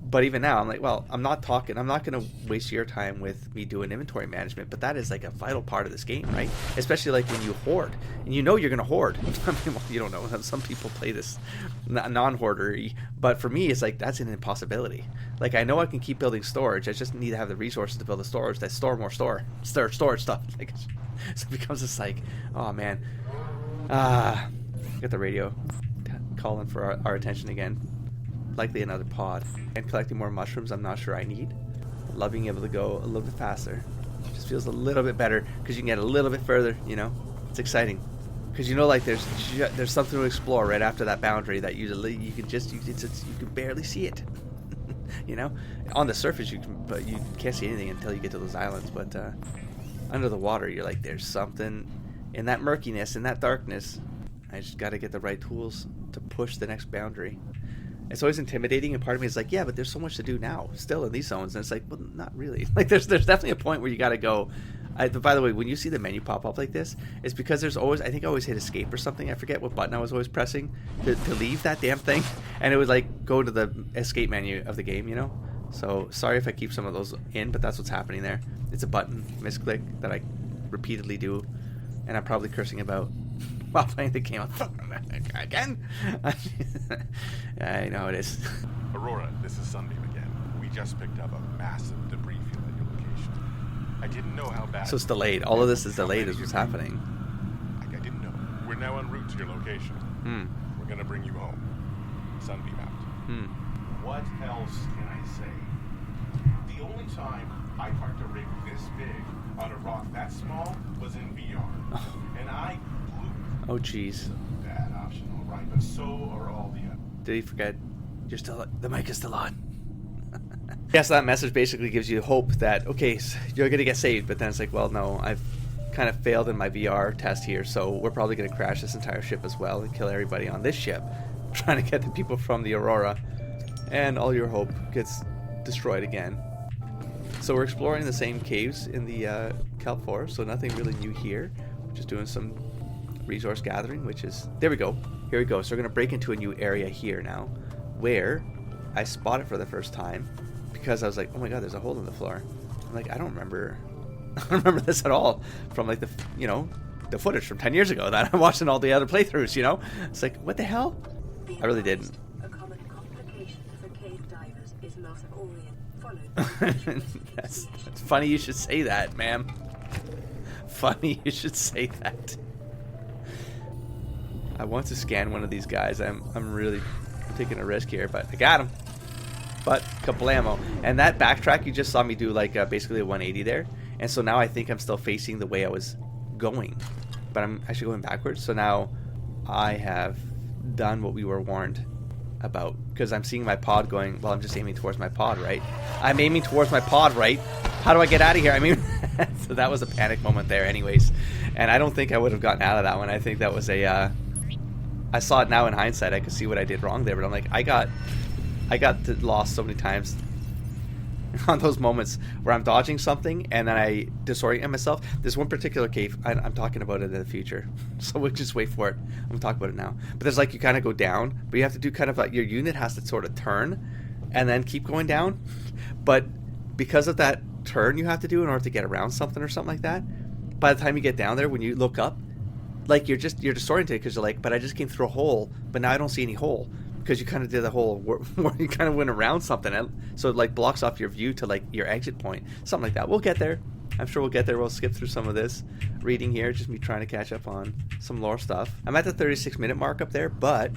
A: But even now, I'm like, well, I'm not going to waste your time with me doing inventory management, but that is like a vital part of this game, right? Especially like when you hoard, and you're going to hoard. I mean, well, you don't know. Some people play this non-hoardery, but for me, it's like, that's an impossibility. Like, I know I can keep building storage. I just need to have the resources to build the storage that store more storage stuff. Like, so it becomes just like, oh man, get the radio calling for our attention again. Likely another pod. And collecting more mushrooms, I'm not sure I need. Love being able to go a little bit faster. Just feels a little bit better because you can get a little bit further, It's exciting. Because you know, like there's something to explore right after that boundary that you can barely see it. You know, on the surface but you can't see anything until you get to those islands. But under the water, you're like, there's something in that murkiness, in that darkness. I just got to get the right tools to push the next boundary. It's always intimidating, and part of me is like, yeah, but there's so much to do now, still in these zones, and it's like, well, not really. Like, there's definitely a point where you got to go. By the way, when you see the menu pop up like this, it's because there's always, I think I always hit escape or something. I forget what button I was always pressing to leave that damn thing, and it would like go to the escape menu of the game, you know. So sorry if I keep some of those in, but that's what's happening there. It's a button misclick that I repeatedly do, and I'm probably cursing about while playing the game. Again? I know it is.
D: Aurora, this is Sunbeam again. We just picked up a massive debris field at your location. I didn't know how bad...
A: So it's delayed. All of this is delayed is what's happening.
D: I didn't know. We're now en route to your location. We're gonna bring you home. Sunbeam out.
F: What else can I say? The only time I parked a rig this big on a rock that small was in VR. And I blew it.
A: Oh, jeez.
F: Bad option, all right, but so are all the others.
A: Did he forget? The mic is still on. Yes, that message basically gives you hope that, okay, so you're going to get saved, but then it's like, well, no, I've kind of failed in my VR test here, so we're probably going to crash this entire ship as well and kill everybody on this ship, trying to get the people from the Aurora, and all your hope gets destroyed again. So we're exploring the same caves in the kelp forest, so nothing really new here. We're just doing some resource gathering, which is... There we go. Here we go. So we're going to break into a new area here now, where I spotted for the first time, because I was like, oh my god, there's a hole in the floor. I'm like, I don't remember this at all from like the footage from 10 years ago that I watched in all the other playthroughs, you know? It's like, what the hell? I really didn't.
B: A common complication for cave divers is loss of orient, followed by
A: That's funny you should say that, ma'am. Funny you should say that. I want to scan one of these guys. I'm really taking a risk here, but I got him. But kablamo. And that backtrack, you just saw me do like basically a 180 there. And so now I think I'm still facing the way I was going, but I'm actually going backwards. So now I have done what we were warned about, because I'm seeing my pod going, well, I'm just aiming towards my pod, right? I'm aiming towards my pod, right? How do I get out of here? I mean, so that was a panic moment there anyways. And I don't think I would have gotten out of that one. I think that was a, I saw it now in hindsight. I could see what I did wrong there, but I'm like, I got lost so many times on those moments where I'm dodging something and then I disorient myself. There's one particular cave, I'm talking about it in the future, so we'll just wait for it. I'm gonna talk about it now. But there's like, you kind of go down, but you have to do kind of like, your unit has to sort of turn and then keep going down. But because of that turn you have to do in order to get around something or something like that, by the time you get down there, when you look up, like you're disoriented because you're like, but I just came through a hole, but now I don't see any hole. Because you kind of did the whole where you kind of went around something, so it like blocks off your view to like your exit point, something like that. We'll get there. I'm sure we'll get there. We'll skip through some of this reading here, just me trying to catch up on some lore stuff. I'm at the 36-minute mark up there, but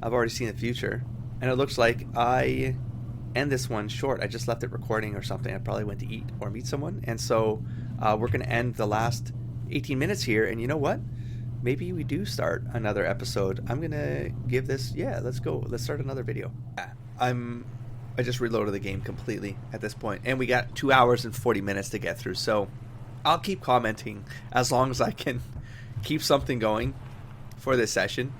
A: I've already seen the future, and it looks like I end this one short. I just left it recording or something. I probably went to eat or meet someone, and so we're going to end the last 18 minutes here. And you know what? Maybe we do start another episode. I'm gonna give this, let's go. Let's start another video. I just reloaded the game completely at this point, and we got 2 hours and 40 minutes to get through. So I'll keep commenting as long as I can keep something going for this session,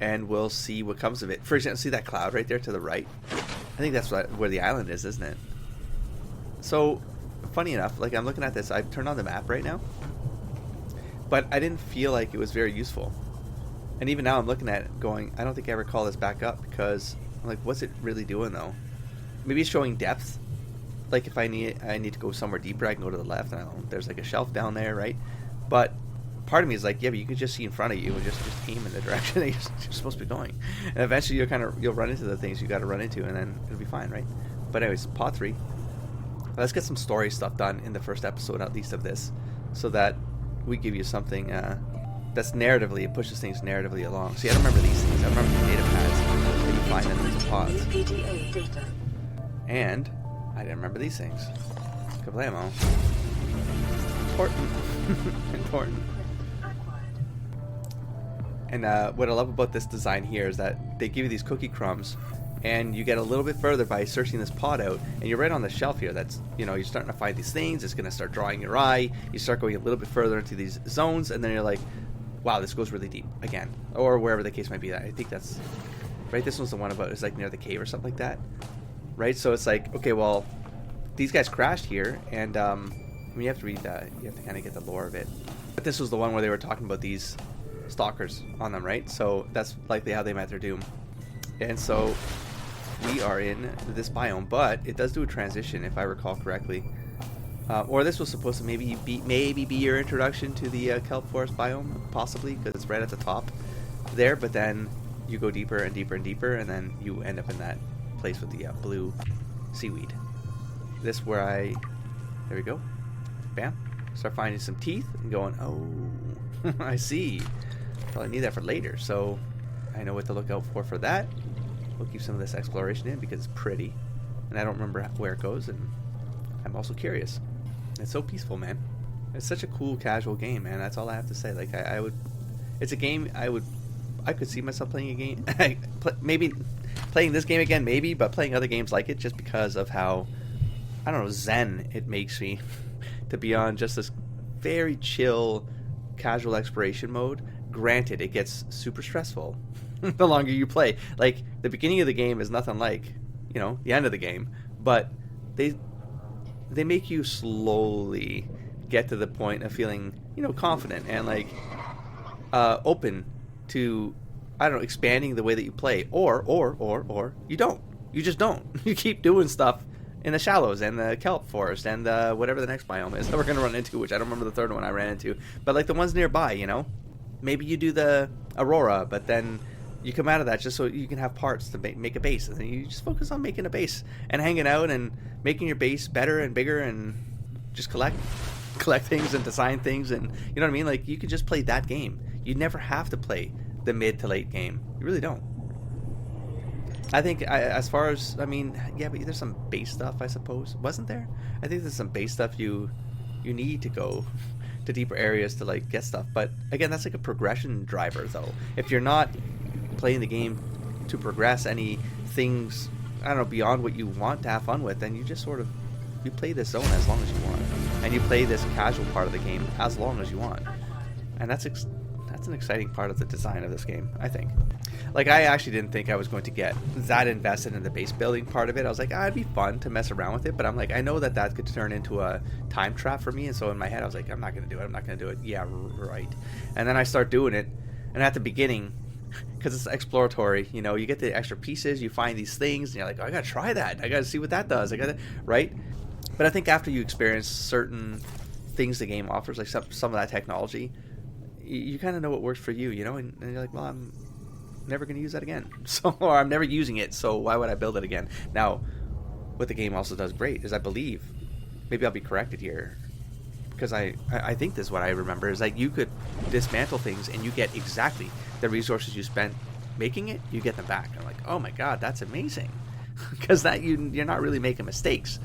A: and we'll see what comes of it. For example, see that cloud right there to the right? I think that's where the island is, isn't it? So funny enough, like I'm looking at this, I've turned on the map right now, but I didn't feel like it was very useful. And even now I'm looking at it going, I don't think I ever call this back up, because I'm like, what's it really doing though? Maybe it's showing depth. Like if I need to go somewhere deeper, I can go to the left, and there's like a shelf down there, right? But part of me is like, yeah, but you can just see in front of you and just aim in the direction that you're supposed to be going. And eventually you'll run into the things you got to run into, and then it'll be fine, right? But anyways, pod 3. Let's get some story stuff done in the first episode, at least of this, so that we give you something that's narratively, it pushes things narratively along. See, I don't remember these things. I remember the data pads that you find in these pods.
B: PDA data.
A: And I didn't remember these things. Kablamo. Important. Important. And what I love about this design here is that they give you these cookie crumbs, and you get a little bit further by searching this pod out, and you're right on the shelf here. That's, you know, you're starting to find these things. It's going to start drawing your eye. You start going a little bit further into these zones, and then you're like, wow, this goes really deep again, or wherever the case might be. I think that's right. This one's the one about, it's like near the cave or something like that, right? So it's like, okay, well, these guys crashed here, and I mean, you have to read that. You have to kind of get the lore of it. But this was the one where they were talking about these stalkers on them, right? So that's likely how they met their doom. And so we are in this biome, but it does do a transition, if I recall correctly. Or this was supposed to maybe be your introduction to the kelp forest biome, possibly, because it's right at the top there. But then you go deeper and deeper and deeper, and then you end up in that place with the blue seaweed. This where there we go, bam. Start finding some teeth and going, oh, I see. Well, I need that for later, so I know what to look out for that. We'll keep some of this exploration in because it's pretty, and I don't remember where it goes, and I'm also curious. It's so peaceful, man. It's such a cool casual game, man. That's all I have to say. Like, it's a game I could see myself playing a game. Maybe playing this game again, maybe, but playing other games like it just because of how, I don't know, zen it makes me to be on just this very chill, casual exploration mode. Granted, it gets super stressful the longer you play. Like, the beginning of the game is nothing like, you know, the end of the game, but they make you slowly get to the point of feeling, you know, confident and like open to, I don't know, expanding the way that you play, or you don't. You just don't. You keep doing stuff in the shallows and the kelp forest and whatever the next biome is that we're going to run into, which I don't remember the third one I ran into, but like the ones nearby, you know. Maybe you do the Aurora, but then you come out of that just so you can have parts to make a base, and then you just focus on making a base and hanging out and making your base better and bigger and just collect things and design things, and you know what I mean? Like, you could just play that game. You never have to play the mid to late game. You really don't. I think as far as, I mean, yeah, but there's some base stuff, I suppose. Wasn't there? I think there's some base stuff you need to go to deeper areas to like get stuff, but again, that's like a progression driver though. If you're not playing the game to progress any things, I don't know, beyond what you want to have fun with, then you just sort of, you play this zone as long as you want, and you play this casual part of the game as long as you want, and that's an exciting part of the design of this game, I think. Like, I actually didn't think I was going to get that invested in the base building part of it. I was like, it'd be fun to mess around with it, but I'm like, I know that could turn into a time trap for me, and so in my head I was like, I'm not going to do it. Yeah, right. And then I start doing it, and at the beginning, because it's exploratory, you know, you get the extra pieces, you find these things, and you're like, oh, I gotta try that, I gotta see what that does, right? But I think after you experience certain things the game offers, like some of that technology, you kind of know what works for you, you know, and you're like, well, I'm never going to use that again, or I'm never using it, so why would I build it again? Now, what the game also does great is, I believe, maybe I'll be corrected here, because I think this is what I remember, is like, you could dismantle things and you get exactly the resources you spent making it, you get them back. I'm like, oh my god, that's amazing, because that you're not really making mistakes.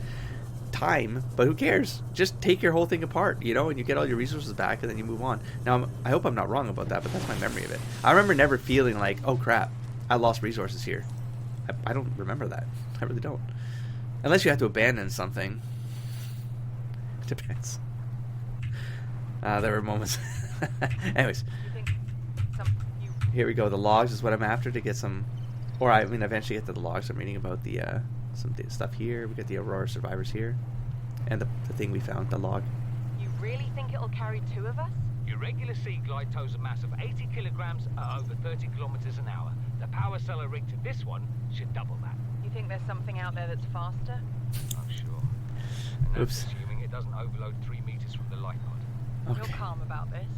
A: Time, but who cares? Just take your whole thing apart, you know, and you get all your resources back, and then you move on. Now, I hope I'm not wrong about that, but that's my memory of it. I remember never feeling like, oh crap, I lost resources here. I don't remember that. I really don't. Unless you have to abandon something. It depends. There were moments. Anyways, here we go. The logs is what I'm after to get some, or I mean, eventually get to the logs. I'm reading about the some stuff here. We got the Aurora survivors here, and the thing we found, the log.
C: You really think it'll carry two of us?
E: Your regular sea glide tows a mass of 80 kilograms at over 30 kilometers an hour. The power cellar rig to this one should double that.
C: You think there's something out there that's faster?
E: I'm sure. And that's assuming it doesn't overload 3 meters from the light pod.
C: Okay. You're calm about this?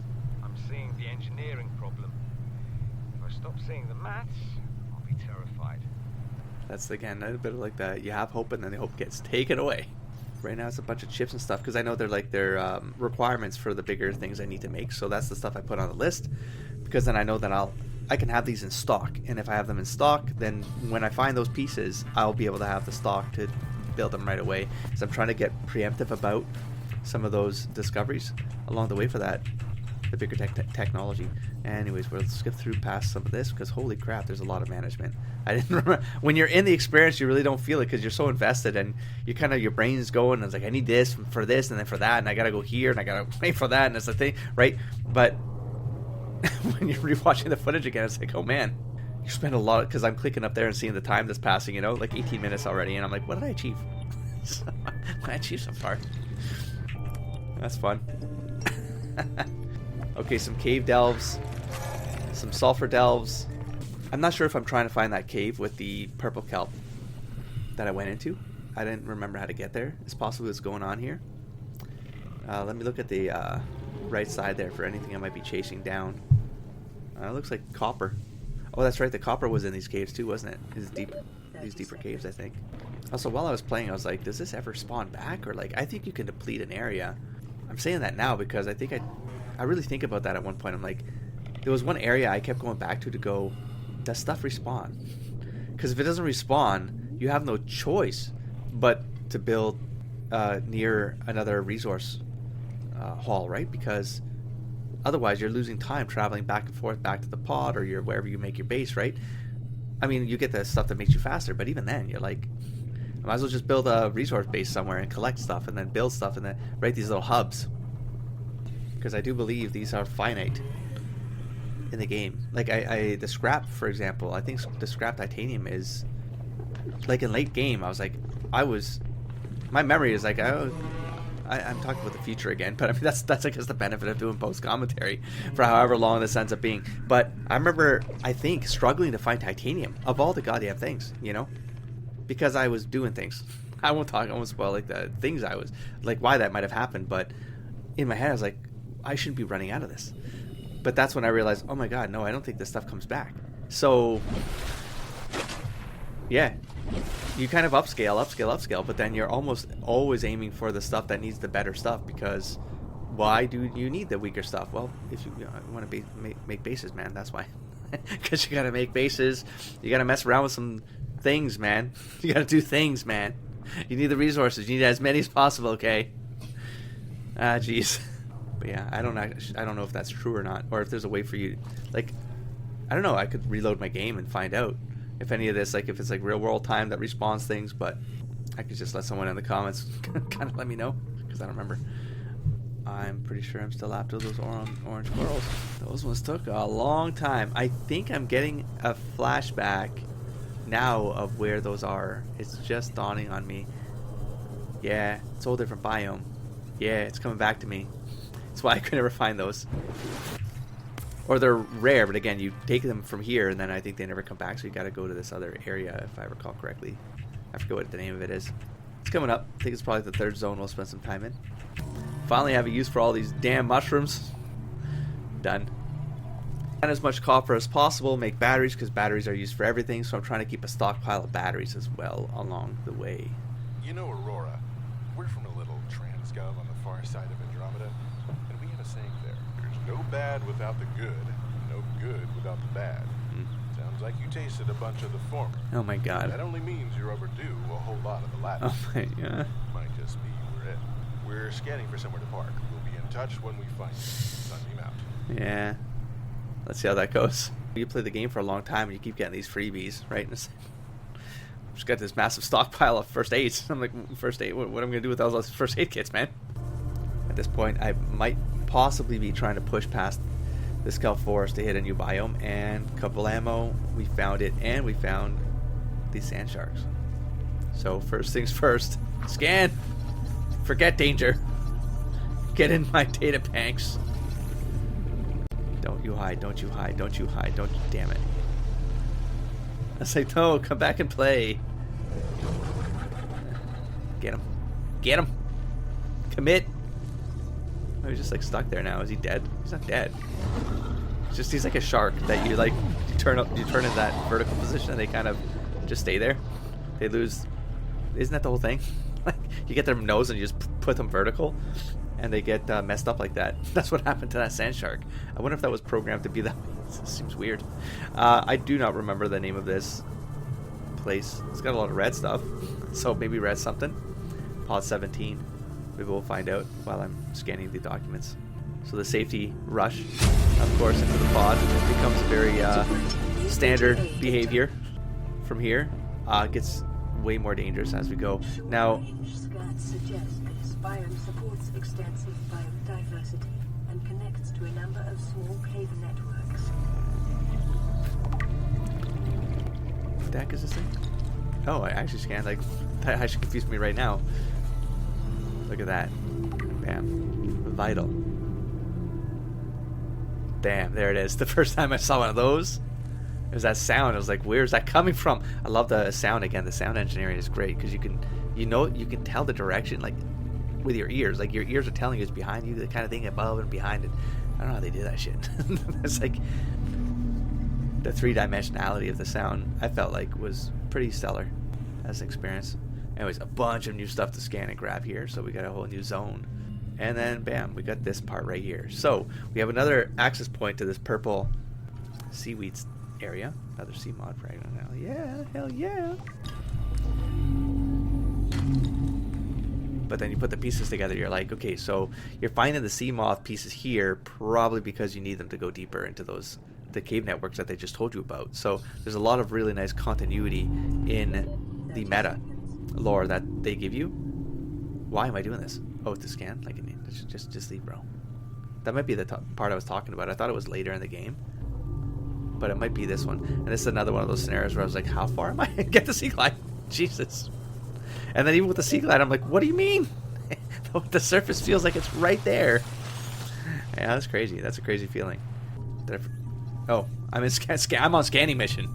E: I'm seeing the engineering problem. If I stop seeing the maths, I'll be terrified.
A: That's, again, a bit like that. You have hope, and then the hope gets taken away. Right now it's a bunch of chips and stuff, because I know they're like their requirements for the bigger things I need to make. So that's the stuff I put on the list, because then I know that I can have these in stock, and if I have them in stock, then when I find those pieces, I'll be able to have the stock to build them right away. So I'm trying to get preemptive about some of those discoveries along the way for that. the bigger technology. Anyways, we'll skip through past some of this because holy crap, there's a lot of management. I didn't remember. When you're in the experience, you really don't feel it because you're so invested and you kind of, your brain's going and it's like, I need this for this and then for that and I gotta go here and I gotta wait for that and it's the thing, right? But when you're rewatching the footage again, it's like, oh man, you spend a lot, because I'm clicking up there and seeing the time that's passing, you know, like 18 minutes already, and I'm like, what did I achieve? What did I achieve so far? That's fun. Okay, some cave delves, some sulfur delves. I'm not sure if I'm trying to find that cave with the purple kelp that I went into. I didn't remember how to get there. It's possible what's going on here. Let me look at the right side there for anything I might be chasing down. It looks like copper. Oh, that's right. The copper was in these caves too, wasn't it? These deeper caves, I think. Also, while I was playing, I was like, does this ever spawn back? Or like, I think you can deplete an area. I'm saying that now because I think I really think about that at one point. I'm like, there was one area I kept going back to go, does stuff respawn? Because if it doesn't respawn, you have no choice but to build near another resource hall, right? Because otherwise you're losing time traveling back and forth back to the pod or you're wherever you make your base, right? I mean, you get the stuff that makes you faster, but even then you're like, I might as well just build a resource base somewhere and collect stuff and then build stuff and then write these little hubs, because I do believe these are finite in the game. Like the scrap, for example, I think the scrap titanium is like in late game. I was like, my memory is like, I'm talking about the future again, but I mean that's I guess the benefit of doing post commentary for however long this ends up being. But I remember, I think, struggling to find titanium of all the goddamn things, you know, because I was doing things. I won't spoil like the things I was like, why that might have happened, but in my head I was like, I shouldn't be running out of this. But that's when I realized, oh my god, no, I don't think this stuff comes back. So yeah, you kind of upscale, but then you're almost always aiming for the stuff that needs the better stuff, because why do you need the weaker stuff? Well, if you want to make bases, man, that's why. Because you gotta make bases, you gotta mess around with some things, man. You gotta do things, man. You need the resources, you need as many as possible, okay? Jeez. But yeah, I don't know if that's true or not, or if there's a way for you, like, I don't know, I could reload my game and find out if any of this, like if it's like real world time that respawns things, but I could just let someone in the comments kind of let me know, because I don't remember. I'm pretty sure I'm still after those orange corals. Those ones took a long time. I think I'm getting a flashback now of where those are. It's just dawning on me. Yeah, it's a whole different biome. Yeah, it's coming back to me. That's why I could never find those. Or they're rare, but again, you take them from here, and then I think they never come back, so you gotta go to this other area, if I recall correctly. I forget what the name of it is. It's coming up. I think it's probably the third zone we'll spend some time in. Finally have a use for all these damn mushrooms. Done. And as much copper as possible, make batteries, because batteries are used for everything, so I'm trying to keep a stockpile of batteries as well along the way.
D: You know, Aurora, we're from a little transgov on the far side of Andromeda, and we have a saying there. There's no bad without the good, no good without the bad. Sounds like you tasted a bunch of the former.
A: Oh my god.
D: That only means you're overdue a whole lot of the latter.
A: Oh my god.
D: Might just be we're it. We're scanning for somewhere to park. We'll be in touch when we find you. Sunbeam out.
A: Yeah. Let's see how that goes. You play the game for a long time and you keep getting these freebies, right? And I've just got this massive stockpile of first aids. I'm like, first aid? What am I going to do with all those first aid kits, man? At this point, I might possibly be trying to push past the Kelp Forest to hit a new biome, and couple ammo, we found it, and we found these sand sharks. So first things first, scan. Forget danger. Get in my data banks. Don't you hide, don't you hide, don't you hide, don't you, damn it. I say, no, come back and play. Get him. Get him. Commit. Oh, he's just like stuck there now. Is he dead? He's not dead. It's just he's like a shark that you like you turn in that vertical position and they kind of just stay there. They lose. Isn't that the whole thing? Like you get their nose and you just put them vertical, and they get messed up like that. That's what happened to that sand shark. I wonder if that was programmed to be that way. It seems weird. I do not remember the name of this place. It's got a lot of red stuff, so maybe red something. Pod 17. Maybe we'll find out while I'm scanning the documents. So the safety rush, of course, into the pod becomes very standard behavior from here. It gets way more dangerous as we go. Now,
B: Short-range scans suggest this biome supports extensive biodiversity and connects to a number of small cave networks.
A: what the heck is this thing? Oh, I actually scanned, like, that actually confused me right now. Look at that. Bam. Vital. Damn, there it is. The first time I saw one of those, it was that sound. I was like, where's that coming from? I love the sound again. The sound engineering is great because you can tell the direction, like, with your ears. Like, your ears are telling you it's behind you, the kind of thing above and behind it. I don't know how they do that shit. It's like the three-dimensionality of the sound, I felt like, was pretty stellar as an experience. Anyways, a bunch of new stuff to scan and grab here. So we got a whole new zone. And then, bam, we got this part right here. So we have another access point to this purple seaweeds area. Another sea mod fragment now. Yeah, hell yeah. But then you put the pieces together, you're like, okay, so you're finding the sea moth pieces here probably because you need them to go deeper into the cave networks that they just told you about. So there's a lot of really nice continuity in the meta lore that they give you. Why am I doing this? Oh, to scan? Like, just leave, bro. That might be the part I was talking about. I thought it was later in the game, but it might be this one. And this is another one of those scenarios where I was like, how far am I? Get the sea glide. Jesus. And then even with the sea glide, I'm like, what do you mean? The surface feels like it's right there. Yeah, that's crazy. That's a crazy feeling. Oh, I'm on scanning mission.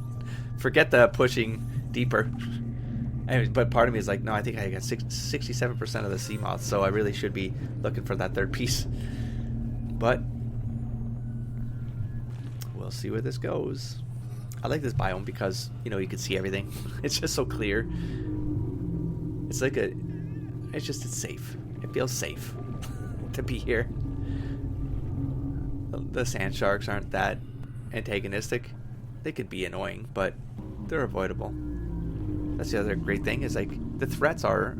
A: Forget the pushing deeper. Anyways, but part of me is like, no, I think I got 67% of the sea moths, so I really should be looking for that third piece. But we'll see where this goes. I like this biome because, you know, you can see everything. It's just so clear. It's like it's safe. It feels safe to be here. The sand sharks aren't that antagonistic. They could be annoying, but they're avoidable. That's the other great thing, is like the threats are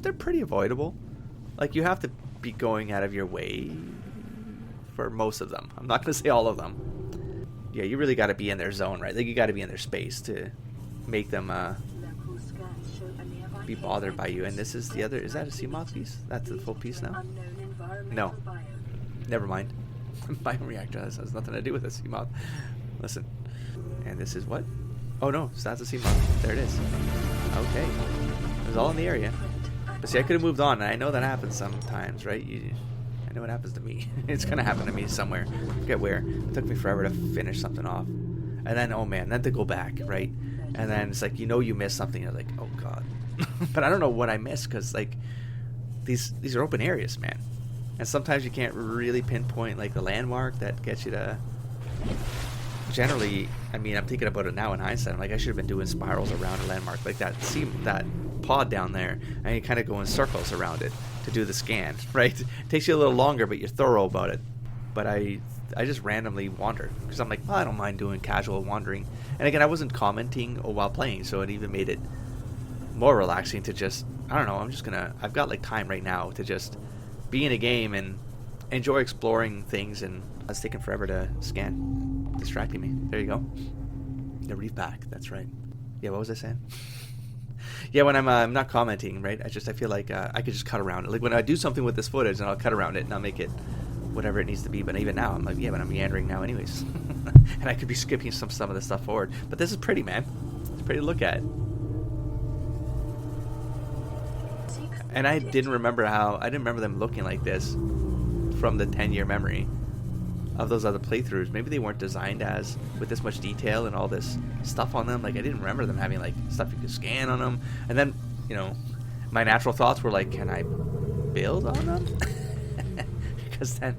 A: they're pretty avoidable. Like, you have to be going out of your way for most of them. I'm not gonna say all of them. Yeah, you really got to be in their zone, right? Like, you got to be in their space to make them be bothered by you. And this is the other. Is that a sea moth piece? That's the full piece now. No, never mind. Bioreactor has nothing to do with a sea moth. Listen, and this is what? Oh no, so that's a sea moth. There it is. Okay, it was all in the area. But see, I could have moved on, and I know that happens sometimes, right? I know it happens to me. It's gonna happen to me somewhere. I forget where. It took me forever to finish something off, and then, oh man, then to go back, right? And then it's like, you know, you missed something. You're like, oh god. But I don't know what I missed, because like these are open areas, man, and sometimes you can't really pinpoint like the landmark that gets you to. Generally, I mean, I'm thinking about it now in hindsight. I'm like, I should have been doing spirals around a landmark like that. See that pod down there, and you kind of go in circles around it to do the scan, right? It takes you a little longer, but you're thorough about it. But I just randomly wander because I'm like, well, I don't mind doing casual wandering. And again, I wasn't commenting while playing, so it even made it more relaxing to just, I don't know, I've got like time right now to just be in a game and enjoy exploring things. And it's taking forever to scan, distracting me. There you go. The reef pack, that's right. Yeah, what was I saying? Yeah, when I'm not commenting, right? I feel like I could just cut around it. Like when I do something with this footage, and I'll cut around it and I'll make it whatever it needs to be. But even now, I'm like, yeah, but I'm meandering now anyways. And I could be skipping some of this stuff forward. But this is pretty, man. It's pretty to look at. And I didn't remember them looking like this from the 10-year memory of those other playthroughs. Maybe they weren't designed as with this much detail and all this stuff on them. Like, I didn't remember them having like stuff you could scan on them. And then, you know, my natural thoughts were like, can I build on them? Because then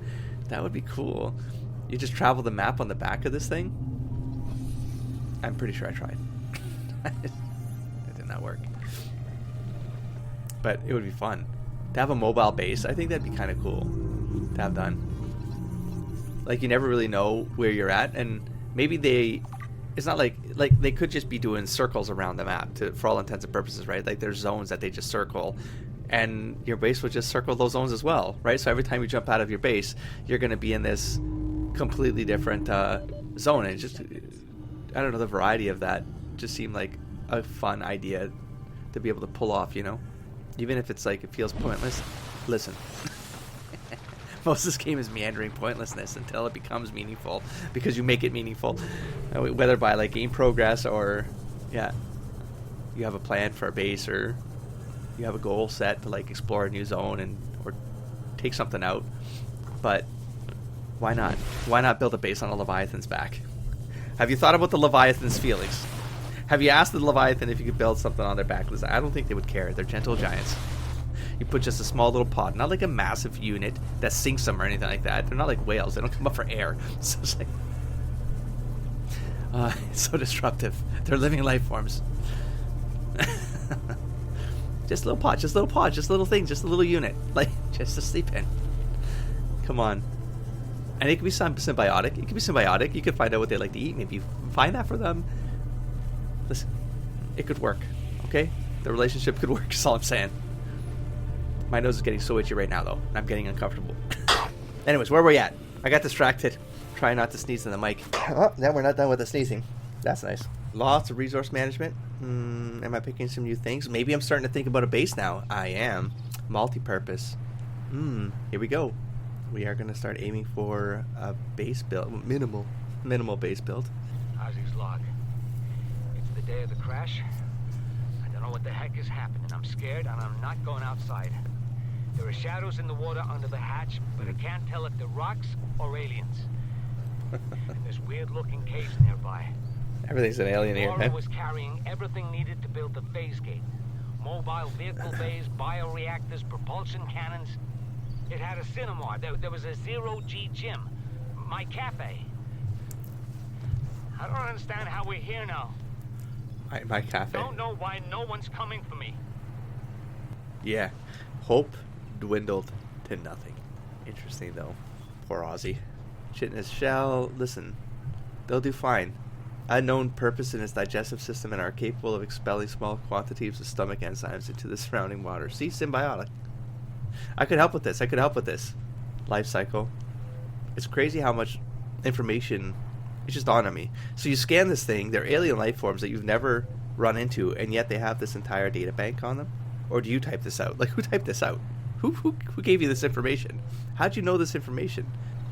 A: that would be cool. You just travel the map on the back of this thing. I'm pretty sure I tried. It did not work. But it would be fun to have a mobile base. I think that'd be kind of cool to have done. Like, you never really know where you're at, and maybe it's not like they could just be doing circles around the map for all intents and purposes, right? Like, there's zones that they just circle, and your base will just circle those zones as well, right? So every time you jump out of your base, you're going to be in this completely different zone. And just, I don't know, the variety of that just seemed like a fun idea to be able to pull off, you know? Even if it's like, it feels pointless. Listen. Most of this game is meandering pointlessness until it becomes meaningful, because you make it meaningful, whether by like game progress or, yeah, you have a plan for a base, or you have a goal set to like explore a new zone and or take something out. But why not? Why not build a base on a Leviathan's back? Have you thought about the Leviathan's feelings? Have you asked the Leviathan if you could build something on their back? Listen, I don't think they would care. They're gentle giants. You put just a small little pod, not like a massive unit that sinks them or anything like that. They're not like whales. They don't come up for air. So it's like, it's so disruptive. They're living life forms. Just a little pod, just a little pod, just a little thing, just a little unit, like just to sleep in. Come on. And it could be symbiotic. It could be symbiotic. You could find out what they like to eat. Maybe you find that for them. Listen, it could work. Okay, the relationship could work. That's all I'm saying. My nose is getting so itchy right now, though. And I'm getting uncomfortable. Anyways, where are we at? I got distracted. Trying not to sneeze in the mic. Oh, now we're not done with the sneezing. That's nice. Lots of resource management. Am I picking some new things? Maybe I'm starting to think about a base now. I am. Multi-purpose. Here we go. We are going to start aiming for a base build. Minimal base build.
E: Ozzy's log. It's the day of the crash. I don't know what the heck is happening. I'm scared and I'm not going outside. There are shadows in the water under the hatch, but I can't tell if they're rocks or aliens. And there's weird-looking caves nearby.
A: Everything's an alien here,
E: Laura
A: man.
E: was carrying everything needed to build the phase gate. Mobile vehicle bays, bioreactors, propulsion cannons. It had a cinema. There was a zero-G gym. My cafe. I don't understand how we're here now.
A: My cafe.
E: Don't know why no one's coming for me.
A: Yeah. Hope dwindled to nothing. Interesting, though. Poor Ozzy. Shit in his shell. Listen, they'll do fine. Unknown purpose in its digestive system and are capable of expelling small quantities of stomach enzymes into the surrounding water. See, symbiotic. I could help with this. Life cycle. It's crazy how much information it just dawned on me. So you scan this thing, they're alien life forms that you've never run into, and yet they have this entire data bank on them? Or do you type this out? Like, who typed this out? Who gave you this information? How'd you know this information?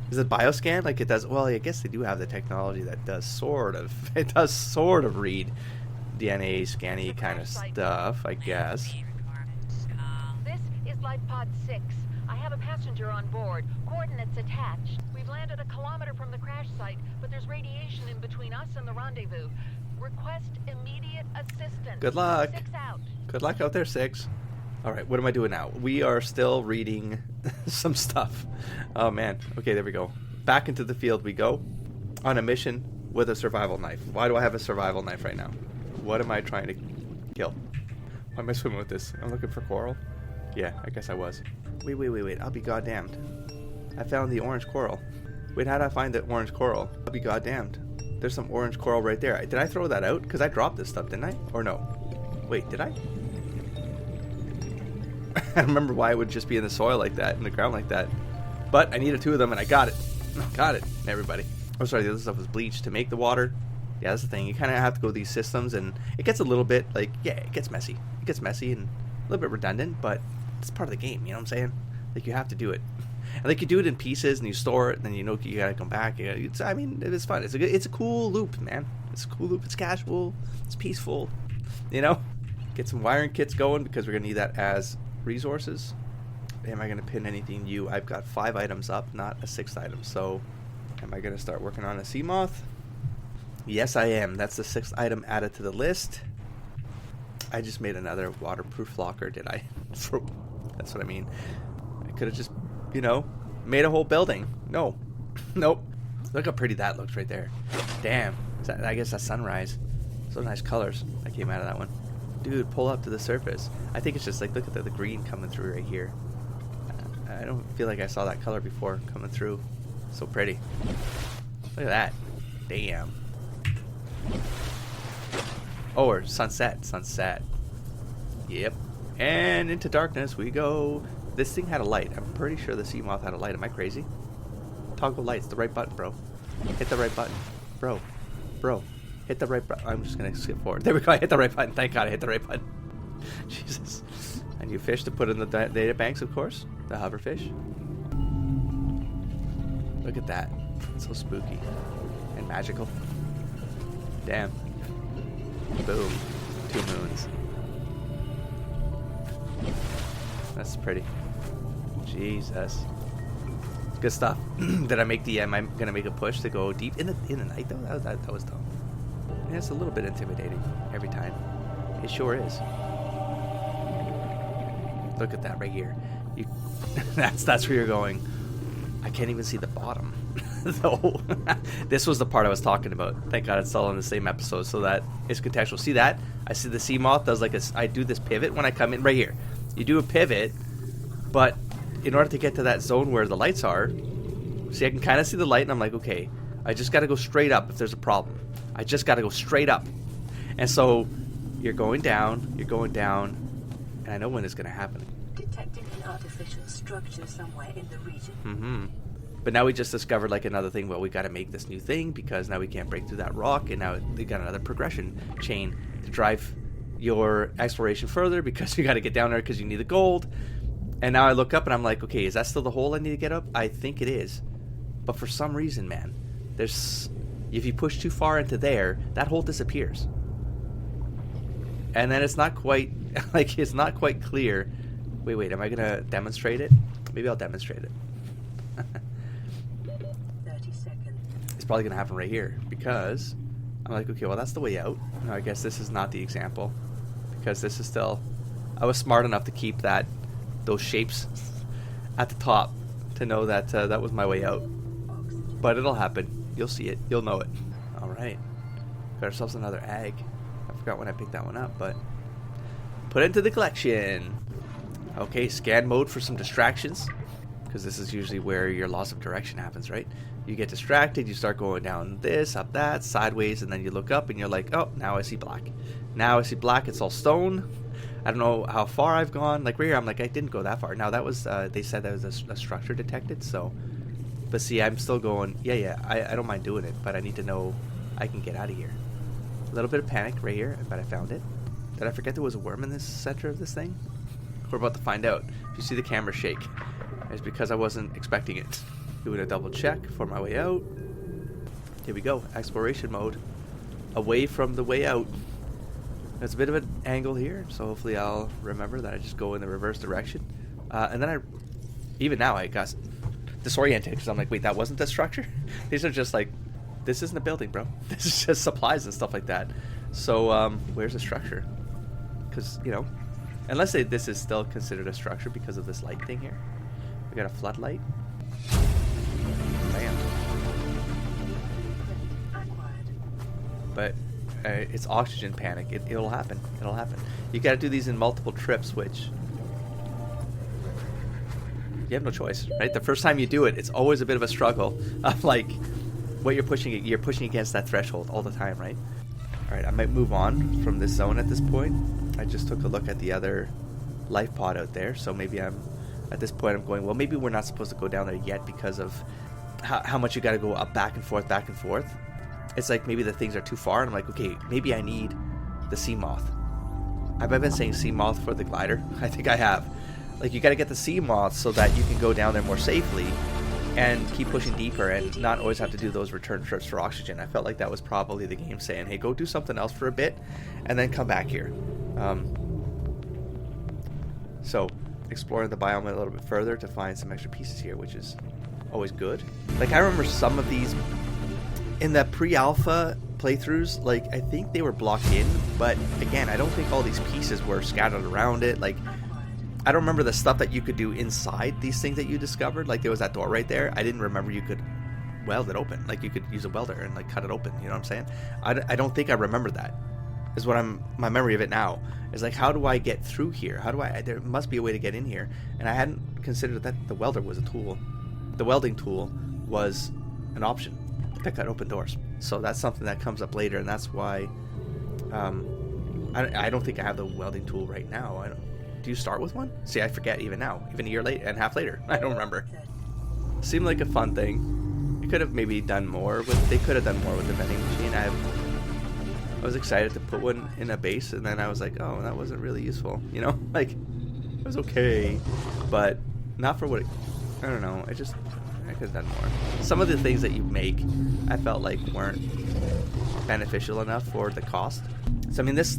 A: Is it bioscan? Like it does? Well, I guess they do have the technology that does sort of read DNA scanny kind of stuff, I guess.
C: This is Life Pod 6. I have a passenger on board. Coordinates attached. We've landed a kilometer from the crash site, but there's radiation in between us and the rendezvous. Request immediate assistance.
A: Good luck.
C: 6 out.
A: Good luck out there, 6. All right, what am I doing now? We are still reading some stuff. Oh, man. Okay, there we go. Back into the field we go on a mission with a survival knife. Why do I have a survival knife right now? What am I trying to kill? Why am I swimming with this? I'm looking for coral? Yeah, I guess I was. Wait. I'll be goddamned. I found the orange coral. Wait, how did I find the orange coral? I'll be goddamned. There's some orange coral right there. Did I throw that out? Because I dropped this stuff, didn't I? Or no? Wait, did I? I don't remember why it would just be in the soil like that, in the ground like that. But I needed 2 of them, and I got it. Got it, everybody. Oh, sorry, the other stuff was bleached to make the water. Yeah, that's the thing. You kind of have to go these systems, and it gets a little bit, like, yeah, it gets messy. It gets messy and a little bit redundant, but it's part of the game, you know what I'm saying? Like, you have to do it. And, like, you do it in pieces, and you store it, and then you know you gotta come back. It's fun. It's a cool loop, man. It's a cool loop. It's casual. It's peaceful. You know? Get some wiring kits going, because we're gonna need that as resources. Am I going to pin anything new? I've got 5 items up, not a 6th item. So am I going to start working on a sea moth? Yes, I am. That's the 6th item added to the list. I just made another waterproof locker, did I? That's what I mean. I could have just, made a whole building. No. Nope. Look how pretty that looks right there. Damn. I guess that's sunrise. So nice colors that came out of that one. Dude, pull up to the surface. I think it's just like, look at the green coming through right here. I don't feel like I saw that color before coming through. So pretty. Look at that. Damn. Oh, or sunset. Yep. And into darkness we go. This thing had a light. I'm pretty sure the sea moth had a light. Am I crazy? Toggle lights. The right button, bro. Hit the right button. Bro. Hit the right button. I'm just going to skip forward. There we go. I hit the right button. Thank God I hit the right button. Jesus. A new fish to put in the data banks, of course. The hoverfish. Look at that. It's so spooky. And magical. Damn. Boom. 2 moons. That's pretty. Jesus. Good stuff. Did I make the? Am I gonna make a push to go deep in the night though? That was dumb. Yeah, it's a little bit intimidating every time. It sure is. Look at that right here. You. that's where you're going. I can't even see the bottom. So this was the part I was talking about. Thank God it's all in the same episode, so that it's contextual. See that? I see the sea moth does like a. I do this pivot when I come in right here. You do a pivot, but in order to get to that zone where the lights are, see, I can kind of see the light, and I'm like, okay, I just got to go straight up if there's a problem. I just got to go straight up. And so you're going down, and I know when it's going to happen.
B: Detecting an artificial structure somewhere in the region.
A: But now we just discovered like another thing. Well, we got to make this new thing because now we can't break through that rock, and now they got another progression chain to drive your exploration further because you got to get down there because you need the gold. And now I look up and I'm like, okay, is that still the hole I need to get up? I think it is. But for some reason, man, if you push too far into there, that hole disappears. And then it's not quite, like, it's not quite clear. Wait, am I going to demonstrate it? Maybe I'll demonstrate it.
B: 30 seconds.
A: It's probably going to happen right here because I'm like, okay, well, that's the way out. No, I guess this is not the example because this is still, I was smart enough to keep those shapes at the top to know that that was my way out. But it'll happen. You'll see it. You'll know it. All right. Got ourselves another egg. I forgot when I picked that one up, but put it into the collection. Okay, scan mode for some distractions because this is usually where your loss of direction happens, right? You get distracted, you start going down this, up that, sideways, and then you look up and you're like, oh, now I see black. Now I see black. It's all stone. I don't know how far I've gone. Like right here, I'm like, I didn't go that far. Now that was, they said that was a structure detected. So, but see, I'm still going. Yeah. I don't mind doing it, but I need to know I can get out of here. A little bit of panic right here, but I found it. Did I forget there was a worm in this center of this thing? We're about to find out. If you see the camera shake, it's because I wasn't expecting it. Doing a double check for my way out. Here we go. Exploration mode. Away from the way out. There's a bit of an angle here, so hopefully I'll remember that I just go in the reverse direction. And then even now I got disoriented because I'm like, wait, that wasn't the structure? These are just like, this isn't a building, bro. This is just supplies and stuff like that. So where's the structure? Because, you know, unless this is still considered a structure because of this light thing here. We got a floodlight. Bam. But it's oxygen panic. It'll happen. It'll happen. You got to do these in multiple trips, which you have no choice, right? The first time you do it, it's always a bit of a struggle of like what you're pushing against that threshold all the time, right? All right, I might move on from this zone at this point. I just took a look at the other life pod out there, so maybe at this point I'm going, well, maybe we're not supposed to go down there yet because of how much you got to go up back and forth. It's like maybe the things are too far, and I'm like, okay, maybe I need the sea moth. Have I been saying sea moth for the glider? I think I have. Like, you got to get the sea moth so that you can go down there more safely and keep pushing deeper and not always have to do those return trips for oxygen. I felt like that was probably the game saying, hey, go do something else for a bit and then come back here. So exploring the biome a little bit further to find some extra pieces here, which is always good. Like, I remember some of these in the pre-alpha playthroughs, like, I think they were blocked in, but again, I don't think all these pieces were scattered around it. Like, I don't remember the stuff that you could do inside these things that you discovered. Like, there was that door right there. I didn't remember you could weld it open. Like, you could use a welder and like cut it open. You know what I'm saying? I don't think I remember that. Is what my memory of it now is like, how do I get through here? How do I? There must be a way to get in here, and I hadn't considered that the welder was a tool. The welding tool was an option to cut open doors. So that's something that comes up later, and that's why I don't think I have the welding tool right now. do you start with one? See, I forget even now, even a year late and half later. I don't remember. Seemed like a fun thing. It could have maybe done more with. They could have done more with the vending machine. I was excited to put one in a base, and then I was like, oh, that wasn't really useful. You know, like it was okay, but not for what. I don't know. I could have done more. Some of the things that you make, I felt like weren't beneficial enough for the cost. So I mean, this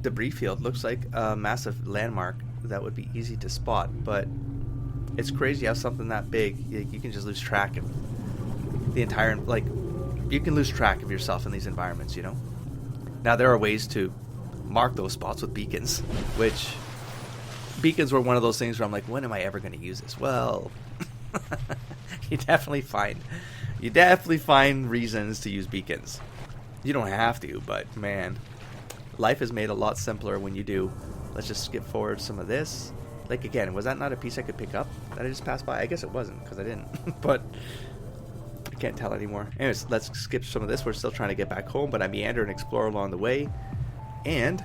A: debris field looks like a massive landmark that would be easy to spot, but it's crazy how something that big, you can just lose track of the entire, like, you can lose track of yourself in these environments, you know? Now, there are ways to mark those spots with beacons, which beacons were one of those things where I'm like, when am I ever going to use this? Well, you definitely find reasons to use beacons. You don't have to, but man, life is made a lot simpler when you do. Let's just skip forward some of this. Like, again, was that not a piece I could pick up that I just passed by? I guess it wasn't, because I didn't. But I can't tell anymore. Anyways, let's skip some of this. We're still trying to get back home, but I meander and explore along the way. And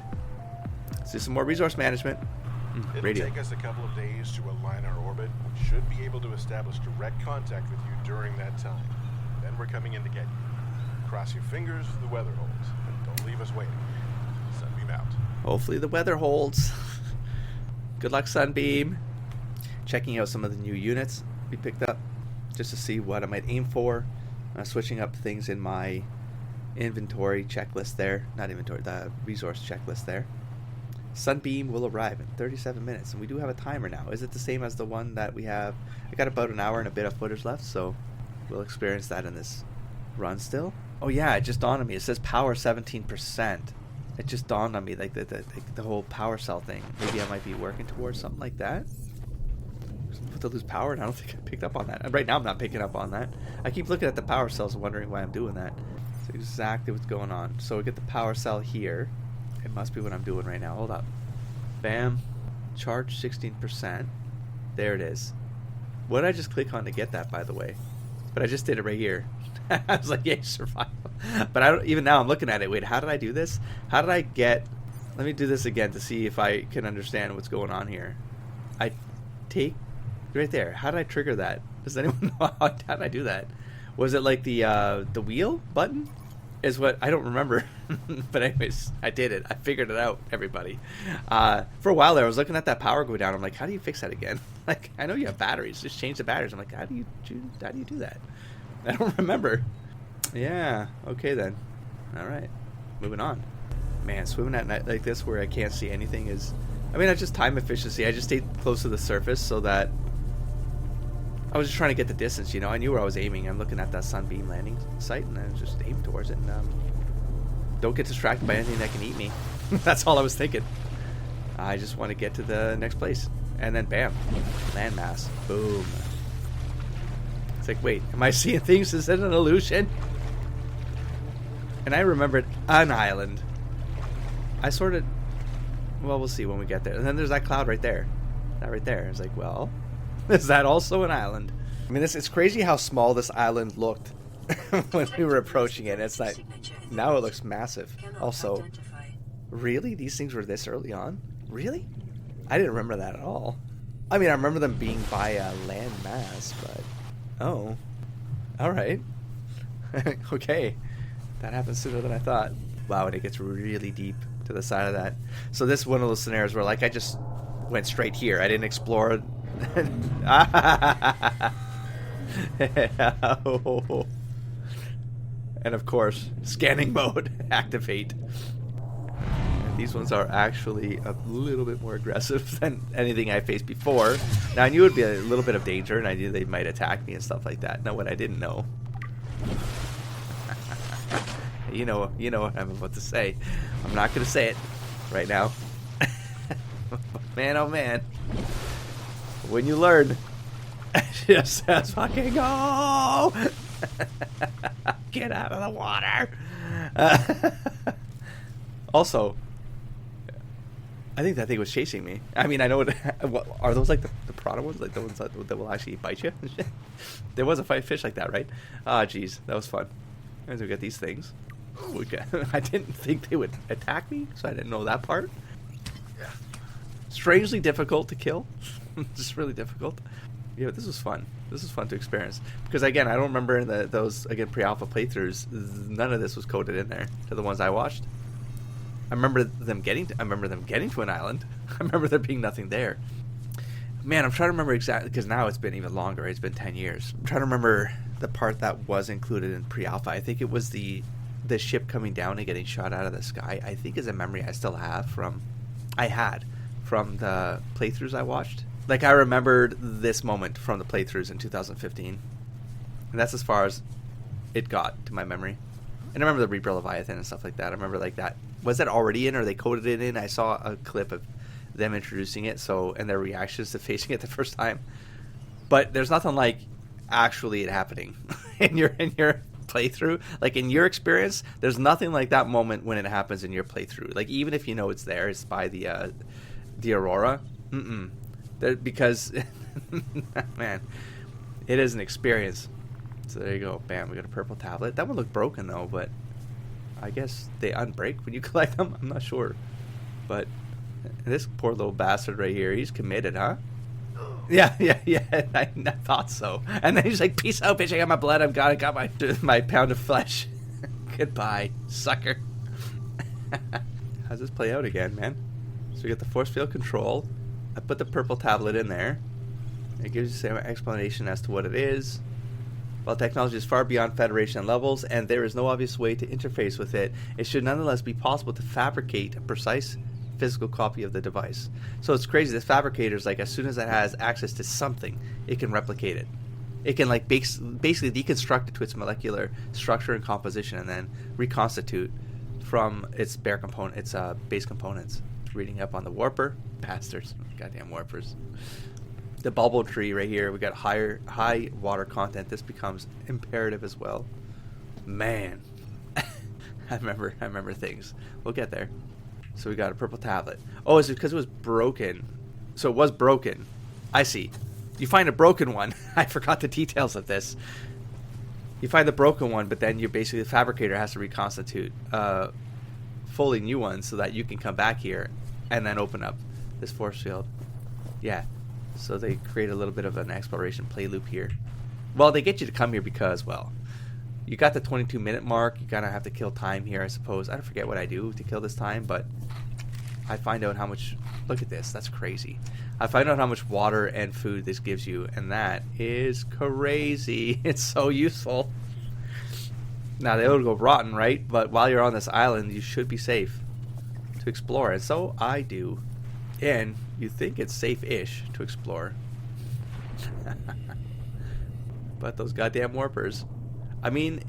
A: let's do some more resource management.
D: It'll take us a couple of days to align our orbit. We should be able to establish direct contact with you during that time. Then we're coming in to get you. Cross your fingers, the weather holds. Don't leave us waiting. Sunbeam out.
A: Hopefully the weather holds. Good luck, Sunbeam. Checking out some of the new units we picked up just to see what I might aim for. Switching up things in my inventory checklist there. Not inventory, the resource checklist there. Sunbeam will arrive in 37 minutes, and we do have a timer now. Is it the same as the one that we have? I got about an hour and a bit of footage left, so we'll experience that in this run still. Oh yeah, it just dawned on me. It says power 17%. It just dawned on me, like the whole power cell thing. Maybe I might be working towards something like that. I'm about to lose power, and I don't think I picked up on that. And right now, I'm not picking up on that. I keep looking at the power cells and wondering why I'm doing that. That's exactly what's going on. So we get the power cell here. It must be what I'm doing right now. Hold up. Bam. Charge 16%. There it is. What did I just click on to get that, by the way? But I just did it right here. I was like, yeah, survival. But I don't, even now I'm looking at it. Wait, how did I do this? How did I get... Let me do this again to see if I can understand what's going on here. I take... Right there. How did I trigger that? Does anyone know how did I do that? Was it like the wheel button? Is what... I don't remember. But anyways, I did it. I figured it out, everybody. For a while there, I was looking at that power go down. I'm like, how do you fix that again? Like, I know you have batteries. Just change the batteries. I'm like, how do you do that? I don't remember. Yeah, okay then. Alright, moving on. Man, swimming at night like this where I can't see anything is... I mean, that's just time efficiency. I just stayed close to the surface so that... I was just trying to get the distance, you know. I knew where I was aiming. I'm looking at that Sunbeam landing site, and I was just aiming towards it. And don't get distracted by anything that can eat me. That's all I was thinking. I just want to get to the next place. And then, bam, landmass. Boom. It's like, wait, am I seeing things? Is it an illusion? And I remembered an island. I sort of... Well, we'll see when we get there. And then there's that cloud right there. That right there. It's like, well, is that also an island? I mean, it's crazy how small this island looked when we were approaching it. It's like, now it looks massive. Also, really? These things were this early on? Really? I didn't remember that at all. I mean, I remember them being by a land mass, but... Oh. Alright. Okay. That happened sooner than I thought. Wow, and it gets really deep to the side of that. So this is one of those scenarios where, like, I just went straight here. I didn't explore... And of course, scanning mode. Activate. These ones are actually a little bit more aggressive than anything I faced before. Now, I knew it would be a little bit of danger, and I knew they might attack me and stuff like that. Now, what I didn't know... you know what I'm about to say. I'm not going to say it right now. Man, oh man. When you learn, just says fucking go! Get out of the water! Also... I think that thing was chasing me. I mean, I know it. What, are those like the Prada ones? Like the ones that will actually bite you? There was a fish like that, right? Ah, jeez. That was fun. As we get these things. I didn't think they would attack me, so I didn't know that part. strangely difficult to kill. Just really difficult. Yeah, this was fun. This was fun to experience because again, I don't remember in those pre-alpha playthroughs. None of this was coded in there to the ones I watched. I remember them getting to an island. I remember there being nothing there. Man, I'm trying to remember exactly because now it's been even longer. It's been 10 years. I'm trying to remember the part that was included in pre-alpha. I think it was the ship coming down and getting shot out of the sky. I think is a memory I still have from the playthroughs I watched. Like, I remembered this moment from the playthroughs in 2015. And that's as far as it got to my memory. And I remember the Reaper Leviathan and stuff like that. I remember, like, that. Was that already in, or they coded it in? I saw a clip of them introducing it, and their reactions to facing it the first time. But there's nothing like actually it happening in your playthrough. Like, in your experience, there's nothing like that moment when it happens in your playthrough. Like, even if you know it's there, it's by the Aurora. Because, man, it is an experience. So there you go. Bam, we got a purple tablet. That one looked broken, though, but I guess they unbreak when you collect them. I'm not sure. But this poor little bastard right here, he's committed, huh? Yeah. I thought so. And then he's like, peace out, bitch. I got my blood. I got my pound of flesh. Goodbye, sucker. How's this play out again, man? So we got the force field control. I put the purple tablet in there. It gives you some explanation as to what it is. While technology is far beyond Federation levels and there is no obvious way to interface with it, it should nonetheless be possible to fabricate a precise physical copy of the device. So it's crazy. This fabricator's like, as soon as it has access to something, it can replicate it. It can like basically deconstruct it to its molecular structure and composition and then reconstitute from its base components. Reading up on the warper. Bastards. Goddamn warpers. The bubble tree right here. We got high water content. This becomes imperative as well. Man. I remember things. We'll get there. So we got a purple tablet. Oh, is it because it was broken? So it was broken. I see. You find a broken one. I forgot the details of this. You find the broken one, but then the fabricator has to reconstitute fully new ones so that you can come back here and then open up this force field. Yeah. So they create a little bit of an exploration play loop here. Well, they get you to come here because, well, you got the 22-minute mark. You kind of have to kill time here, I suppose. I don't forget what I do to kill this time, but I find out how much... Look at this. That's crazy. I find out how much water and food this gives you, and that is crazy. It's so useful. Now, they would go rotten, right? But while you're on this island, you should be safe to explore. And so I do. And you think it's safe-ish to explore. But those goddamn warpers. I mean,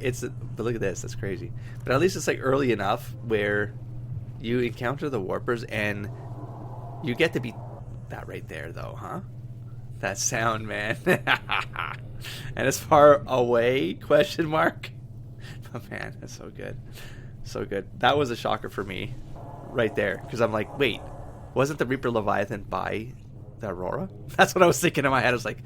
A: but look at this. That's crazy. But at least it's like early enough where you encounter the warpers and you get to be that right there, though, huh? That sound, man. And it's far away, question mark. Oh, man, that's so good. So good. That was a shocker for me right there. Because I'm like, wait, wasn't the Reaper Leviathan by the Aurora? That's what I was thinking in my head. I was like,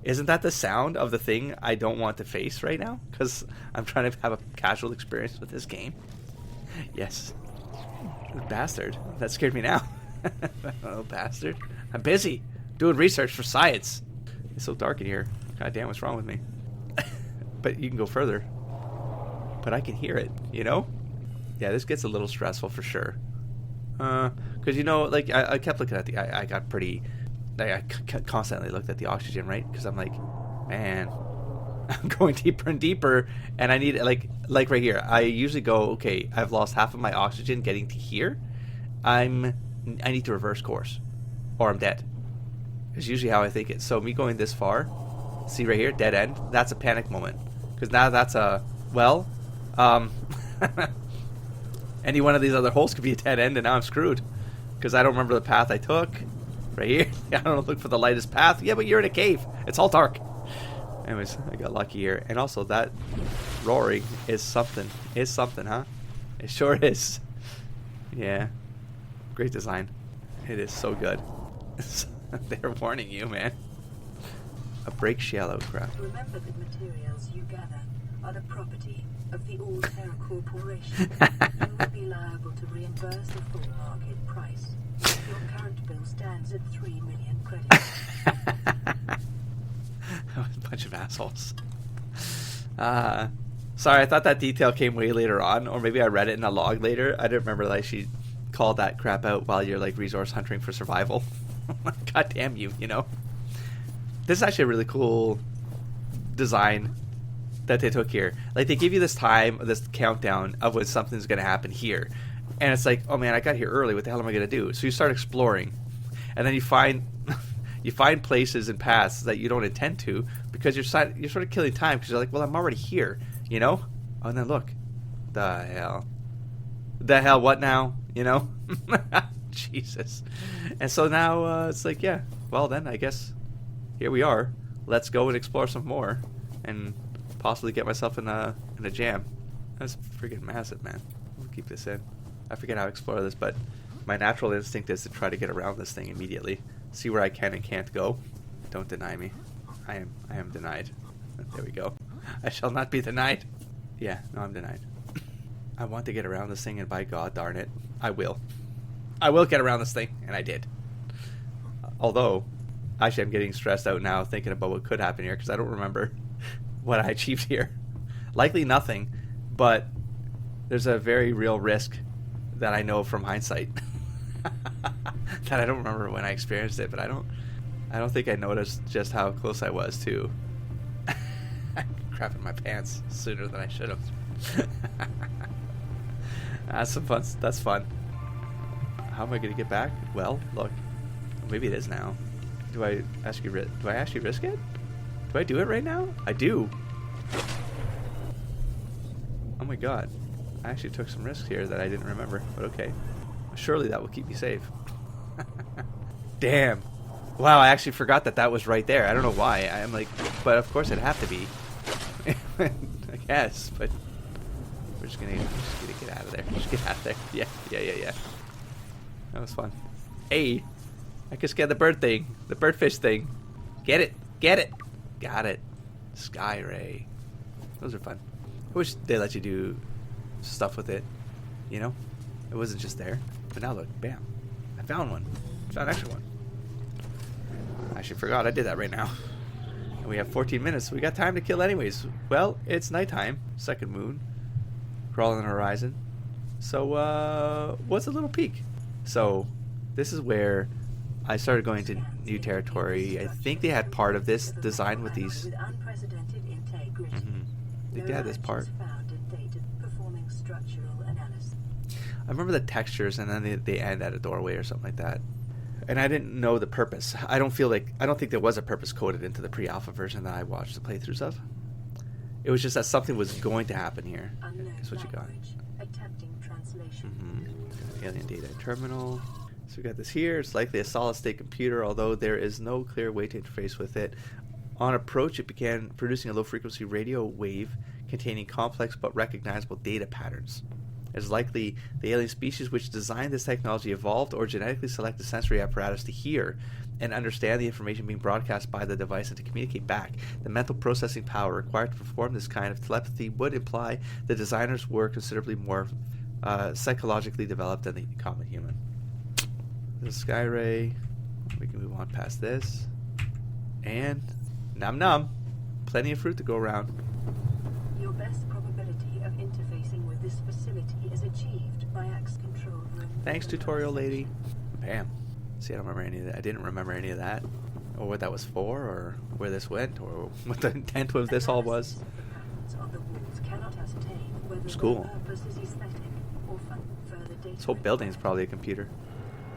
A: isn't that the sound of the thing I don't want to face right now? Because I'm trying to have a casual experience with this game. Yes. Bastard. That scared me now. Oh, bastard. I'm busy doing research for science. It's so dark in here. God damn, what's wrong with me? But you can go further. But I can hear it, you know? Yeah, this gets a little stressful for sure. Because, you know, like, I kept looking at I got pretty... I constantly looked at the oxygen, right? Because I'm like, man, I'm going deeper and deeper, and I need, like right here, I usually go, okay, I've lost half of my oxygen getting to here. I need to reverse course, or I'm dead. It's usually how I think it. So me going this far, see right here, dead end, that's a panic moment. Because now that's a, well, any one of these other holes could be a dead end, and now I'm screwed. Because I don't remember the path I took. Right here. I don't look for the lightest path. Yeah, but you're in a cave. It's all dark. Anyways, I got lucky here. And also, that roaring is something. Is something, huh? It sure is. Yeah. Great design. It is so good. They're warning you, man. A break shallow crap.
B: Remember the materials you gather are the property of the All-Terra Corporation. You will be liable to reimburse the full market price. Your current bill stands at 3 million credits.
A: A bunch of assholes. Sorry, I thought that detail came way later on, or maybe I read it in a log later. I didn't remember that she called that crap out while you're like resource hunting for survival. God damn you, you know. This is actually a really cool design that they took here. Like, they give you this time, this countdown of when something's going to happen here. And it's like, oh man, I got here early. What the hell am I going to do? So you start exploring. And then you find you find places and paths that you don't intend to, because you're sort of killing time, because you're like, well, I'm already here, you know? Oh, and then look. The hell, what now? You know? Jesus. And so now it's like, yeah, well then, I guess here we are. Let's go and explore some more and possibly get myself in a jam. That's freaking massive, man. We'll keep this in. I forget how to explore this, but my natural instinct is to try to get around this thing immediately. See where I can and can't go. Don't deny me. I am denied. There we go. I shall not be denied. Yeah, no, I'm denied. I want to get around this thing, and by God darn it, I will. I will get around this thing, and I did. Although, actually, I'm getting stressed out now thinking about what could happen here, because I don't remember what I achieved here. Likely nothing, but there's a very real risk that I know from hindsight that I don't remember when I experienced it, but I don't think I noticed just how close I was to crapping my pants sooner than I should have. That's some fun. That's fun. How am I going to get back? Well, look, maybe it is now. Do I actually risk it? Do I do it right now? I do. Oh my God. I actually took some risks here that I didn't remember, but okay. Surely that will keep me safe. Damn. Wow, I actually forgot that was right there. I don't know why. I'm like, but of course it'd have to be. I guess, but we're just gonna get out of there. Just get out of there. Yeah. That was fun. Hey, I just got the bird thing. The birdfish thing. Get it. Got it. Sky ray. Those are fun. I wish they let you do stuff with it, you know? It wasn't just there. But now look, bam. I found one. Found an extra one. I actually forgot I did that right now. And we have 14 minutes, so we got time to kill anyways. Well, it's nighttime. Second moon. Crawling on the horizon. So, what's a little peek? So, this is where I started going to new territory. I think they had part of this design with these. They had this part. I remember the textures, and then they end at a doorway or something like that. And I didn't know the purpose. I don't think there was a purpose coded into the pre-alpha version that I watched the playthroughs of. It was just that something was going to happen here. That's what you got. Alien data terminal. So we got this here. It's likely a solid-state computer, although there is no clear way to interface with it. On approach, it began producing a low-frequency radio wave containing complex but recognizable data patterns. It is likely the alien species which designed this technology evolved or genetically selected sensory apparatus to hear and understand the information being broadcast by the device and to communicate back. The mental processing power required to perform this kind of telepathy would imply the designers were considerably more psychologically developed than the common human. The sky ray. We can move on past this. And nom nom. Plenty of fruit to go around.
B: Your best probability of interfacing with this facility is achieved by access control room.
A: Thanks, tutorial lady. Bam. See, I don't remember any of that. I didn't remember any of that, or what that was for, or where this went, or what the intent of this all was. It's cool. This whole building is probably a computer,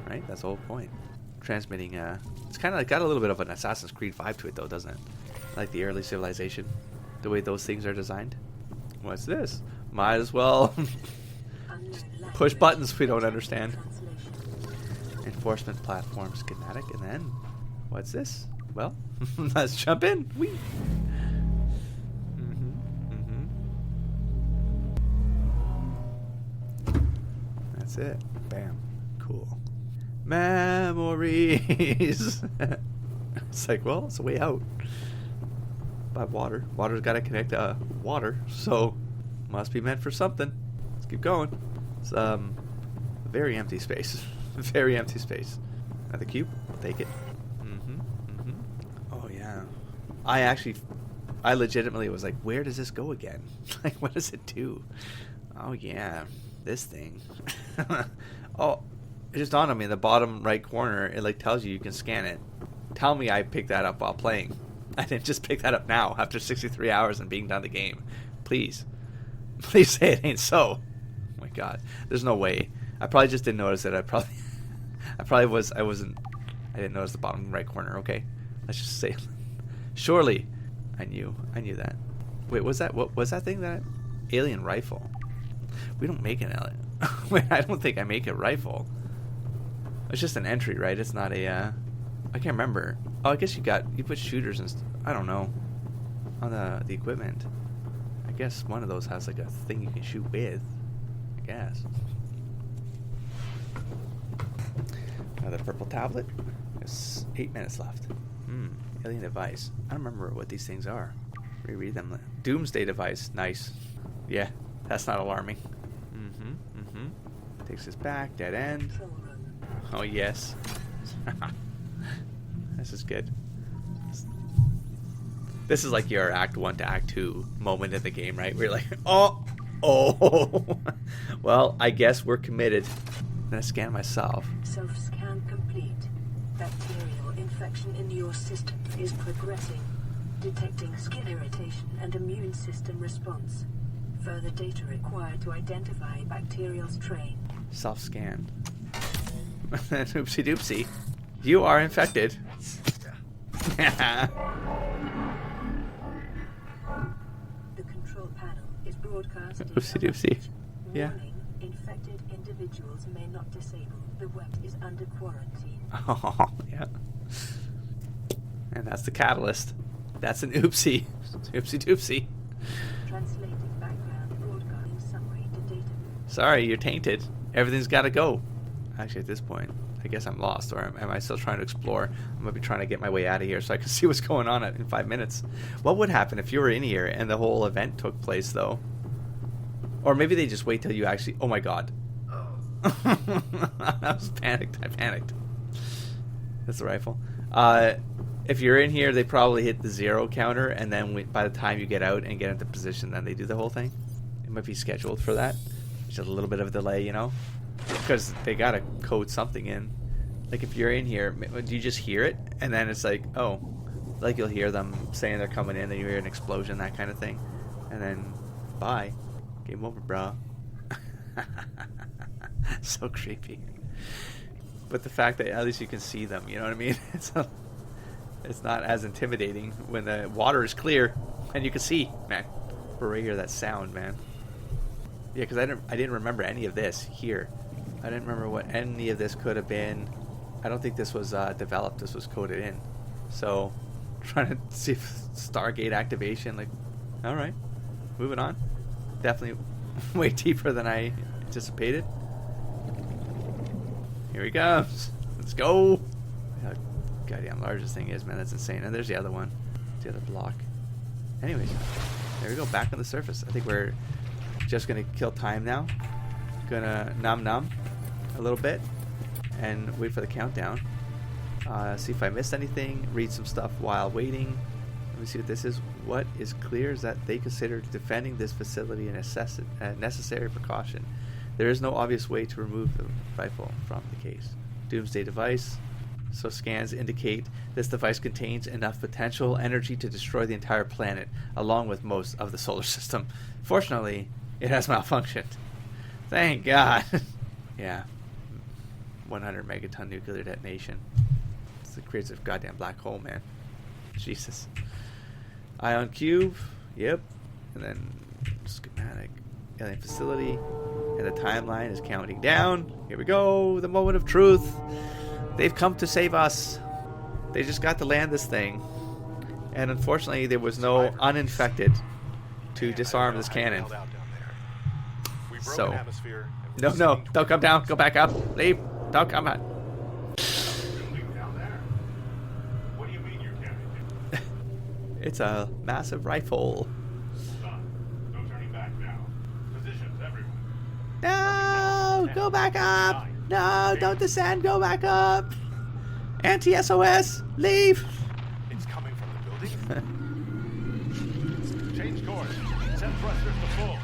A: right? That's the whole point. Transmitting. It's kind of like got a little bit of an Assassin's Creed vibe to it, though, doesn't it? Like the early civilization, the way those things are designed. What's this? Might as well push buttons if we don't understand. Enforcement platform schematic, and then what's this? Well, let's jump in. Whee! That's it. Bam. Cool. Memories. It's like, well, it's a way out. by water. Water's got to connect to water, so must be meant for something. Let's keep going. It's very empty space. Very empty space. Another cube. I'll take it. Oh yeah. I legitimately was like, where does this go again? Like, what does it do? Oh yeah, this thing. Oh, it just dawned on me in the bottom right corner. It like tells you can scan it. Tell me I picked that up while playing. I didn't just pick that up now after 63 hours and being done the game. Please. Please say it ain't so. Oh my god. There's no way. I probably just didn't notice it. I didn't notice the bottom right corner. Okay. Let's just say surely I knew that. Wait, what was that thing? That alien rifle? We don't make an alien. Wait, I don't think I make a rifle. It's just an entry, right? It's not a I can't remember. Oh, I guess you put shooters and I don't know on the equipment. I guess one of those has like a thing you can shoot with. I guess. Another purple tablet. There's 8 minutes left. Alien device. I don't remember what these things are. Reread them. Doomsday device. Nice. Yeah, that's not alarming. Takes us back. Dead end. Oh yes. This is good. This is like your Act 1 to Act 2 moment in the game, right? Where you're like, oh. Well, I guess we're committed. I'm gonna scan myself.
B: Self-scan complete. Bacterial infection in your system is progressing. Detecting skin irritation and immune system response. Further data required to identify bacterial strain.
A: Self-scan. Oopsie doopsie. You are infected.
B: The control panel is broadcasting.
A: Oopsie doopsie. Yeah.
B: Warning, infected individuals may not disable. The web is under quarantine.
A: Oh, yeah. And that's the catalyst. That's an oopsie. Oopsie doopsie.
B: Translating background broadcasting summary to data.
A: Sorry, you're tainted. Everything's got to go. Actually, at this point, I guess I'm lost, or am I still trying to explore? I'm going to be trying to get my way out of here so I can see what's going on in 5 minutes. What would happen if you were in here and the whole event took place, though? Or maybe they just wait till you actually... Oh, my God. I was panicked. I panicked. That's the rifle. If you're in here, they probably hit the 0 counter, and then by the time you get out and get into position, then they do the whole thing. It might be scheduled for that. Just a little bit of a delay, you know? Because they gotta code something in. Like if you're in here, do you just hear it? And then it's like, oh, like you'll hear them saying they're coming in, then you hear an explosion, that kind of thing. And then, bye. Game over, bro. So creepy. But the fact that at least you can see them, you know what I mean? It's not as intimidating when the water is clear and you can see, man. We're right here, that sound, man. Yeah, because I didn't remember any of this here. I didn't remember what any of this could have been. I don't think this was developed. This was coded in. So, trying to see if Stargate activation, like, all right, moving on. Definitely way deeper than I anticipated. Here he comes. Let's go. How goddamn large this thing is, man. That's insane. And there's the other one. The other block. Anyways, there we go. Back on the surface. I think we're just going to kill time now. Gonna nom a little bit and wait for the countdown. See if I missed anything. Read some stuff while waiting. Let me see what this is. What is clear is that they consider defending this facility a necessary precaution. There is no obvious way to remove the rifle from the case. Doomsday device. So scans indicate this device contains enough potential energy to destroy the entire planet, along with most of the solar system. Fortunately, it has malfunctioned. Thank God. Yeah. 100 megaton nuclear detonation. It creates a goddamn black hole, man. Jesus. Ion cube. Yep. And then schematic. Alien facility. And the timeline is counting down. Here we go. The moment of truth. They've come to save us. They just got to land this thing. And unfortunately, there was no uninfected to disarm this cannon. So, no, don't come down. Go back up. Leave. Don't come out. It's a massive rifle.
F: No turning back now. Positions, everyone.
A: No! Go back up! No, don't descend. Go back up. Anti-SOS. Leave.
F: It's coming from the building. Change course. Set thrusters to full.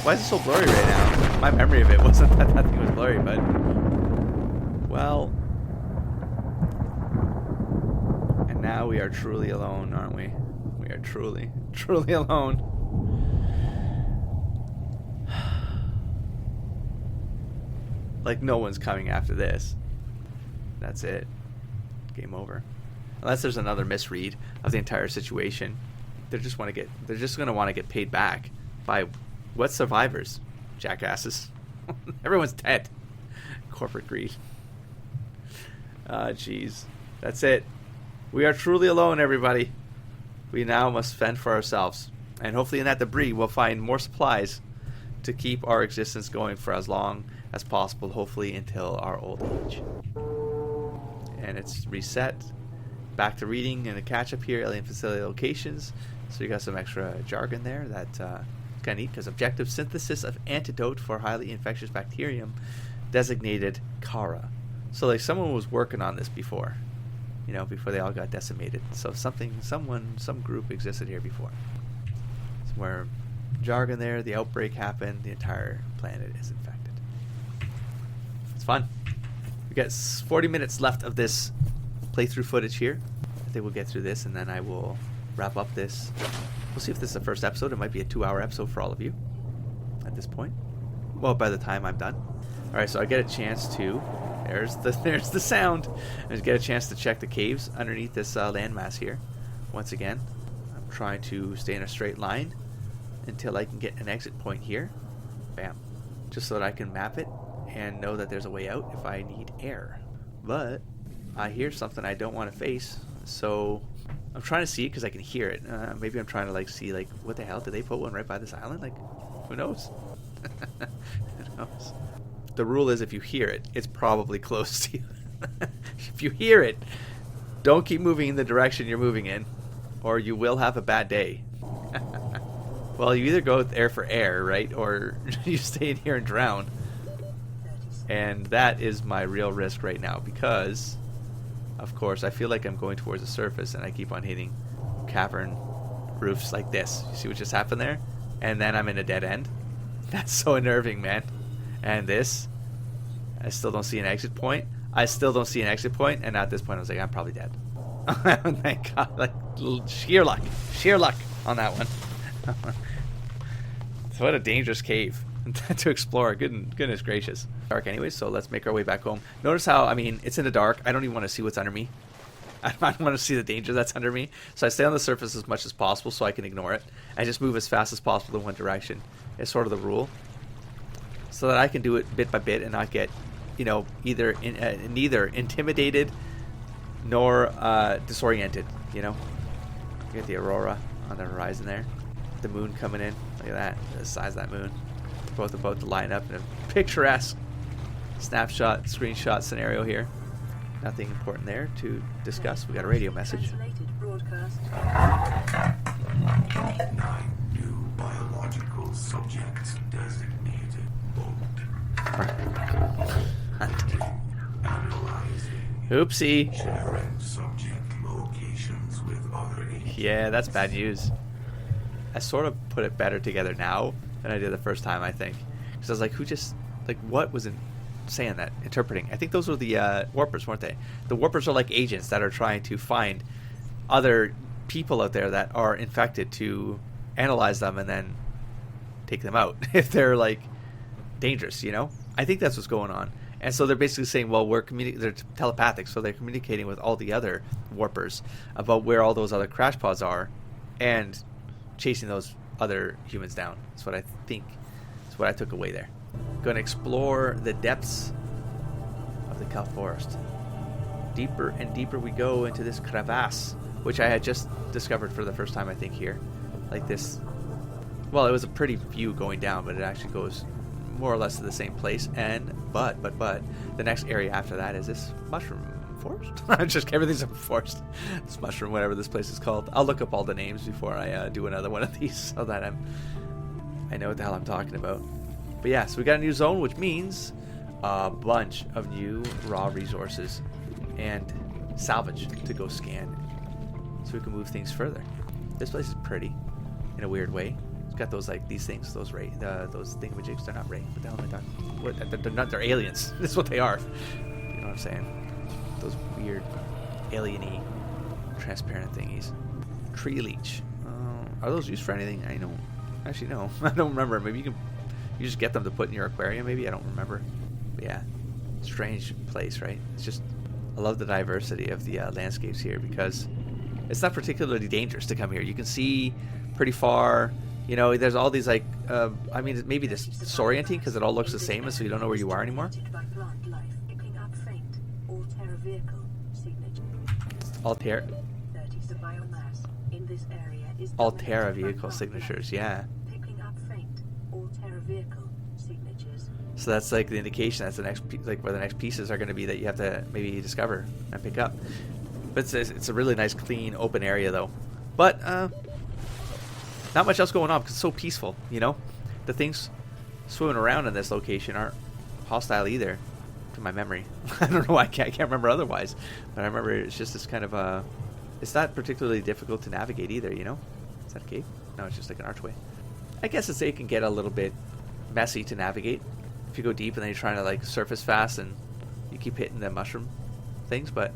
A: Why is it so blurry right now? My memory of it wasn't that thing was blurry, but... Well... And now we are truly alone, aren't we? We are truly, truly alone. Like, no one's coming after this. That's it. Game over. Unless there's another misread of the entire situation. They're just going to want to get paid back by what survivors? Jackasses. Everyone's dead. Corporate greed. Jeez. That's it. We are truly alone, everybody. We now must fend for ourselves. And hopefully in that debris we'll find more supplies to keep our existence going for as long as possible, hopefully until our old age. And it's reset. Back to reading and a catch-up here, alien facility locations. So you got some extra jargon there that's kind of neat, because objective synthesis of antidote for highly infectious bacterium designated Kara. So like someone was working on this before, you know, before they all got decimated. So some group existed here before. Somewhere jargon there, the outbreak happened, the entire planet is infected. It's fun. We got 40 minutes left of this playthrough footage here. I think we'll get through this and then I will wrap up this. We'll see if this is the first episode. It might be a 2-hour episode for all of you at this point. Well, by the time I'm done. Alright, so I get a chance to... There's the sound. I get a chance to check the caves underneath this landmass here. Once again, I'm trying to stay in a straight line until I can get an exit point here. Bam. Just so that I can map it and know that there's a way out if I need air. But I hear something I don't want to face, so I'm trying to see it because I can hear it. Maybe I'm trying to like see like what the hell, did they put one right by this island? Like, who knows? Who knows? The rule is if you hear it, it's probably close to you. If you hear it, don't keep moving in the direction you're moving in, or you will have a bad day. Well, you either go there for air, right, or you stay in here and drown. And that is my real risk right now because, of course, I feel like I'm going towards the surface and I keep on hitting cavern roofs like this. You see what just happened there? And then I'm in a dead end. That's so unnerving, man. And this, I still don't see an exit point. I still don't see an exit point, and at this point I was like, I'm probably dead. Thank God. Like, sheer luck on that one. So what a dangerous cave to explore. Goodness gracious. Dark anyway, so let's make our way back home. Notice how, I mean, it's in the dark. I don't even want to see what's under me. I don't want to see the danger that's under me. So I stay on the surface as much as possible so I can ignore it. I just move as fast as possible in one direction. It's sort of the rule. So that I can do it bit by bit and not get, you know, neither intimidated nor disoriented, you know. You get the aurora on the horizon there. The moon coming in. Look at that. The size of that moon. They're both about to line up in a picturesque snapshot, screenshot scenario here. Nothing important there to discuss. We got a radio message.
B: Translated broadcast.
G: 9 new biological subjects designated.
A: Oopsie.
G: Sharing subject locations with other agents.
A: Yeah, that's bad news. I sort of put it better together now than I did the first time, I think. Because I was like, what was saying that, interpreting? I think those were the warpers, weren't they? The warpers are like agents that are trying to find other people out there that are infected to analyze them and then take them out if they're like dangerous, you know. I think that's what's going on. And so they're basically saying, well, they're telepathic, so they're communicating with all the other warpers about where all those other crash pods are and chasing those other humans down. That's what I think. That's what I took away there. Going to explore the depths of the kelp forest. Deeper and deeper we go into this crevasse, which I had just discovered for the first time, I think, here. Like this. Well, it was a pretty view going down, but it actually goes more or less to the same place. And but the next area after that is this mushroom Forest? Just everything's unforced. This mushroom, whatever this place is called. I'll look up all the names before I do another one of these so that I know what the hell I'm talking about. But yeah, so we got a new zone, which means a bunch of new raw resources and salvage to go scan, so we can move things further. This place is pretty, in a weird way. It's got those like these things, those thingamajigs. They're not ray. What the hell am I talking? What? They're not. They're aliens. This is what they are. You know what I'm saying? Those weird, alien-y, transparent thingies. Tree leech. Are those used for anything? I don't. Actually, no. I don't remember. Maybe you just get them to put in your aquarium. Maybe I don't remember. But yeah, strange place, right? It's just. I love the diversity of the landscapes here because it's not particularly dangerous to come here. You can see pretty far. You know, there's all these like. I mean, maybe this disorienting because it all looks the same, and so you don't know where you are anymore. Altera vehicle signatures, yeah. So that's like the indication that's the next, like where the next pieces are going to be that you have to maybe discover and pick up. But it's a really nice, clean, open area though. But not much else going on because it's so peaceful. You know, the things swimming around in this location aren't hostile either, to my memory. I don't know why I can't remember otherwise, but I remember it's just this kind of it's not particularly difficult to navigate either. You know, is that a cave? No, it's just like an archway. I guess it can get a little bit messy to navigate if you go deep and then you're trying to like surface fast and you keep hitting the mushroom things. But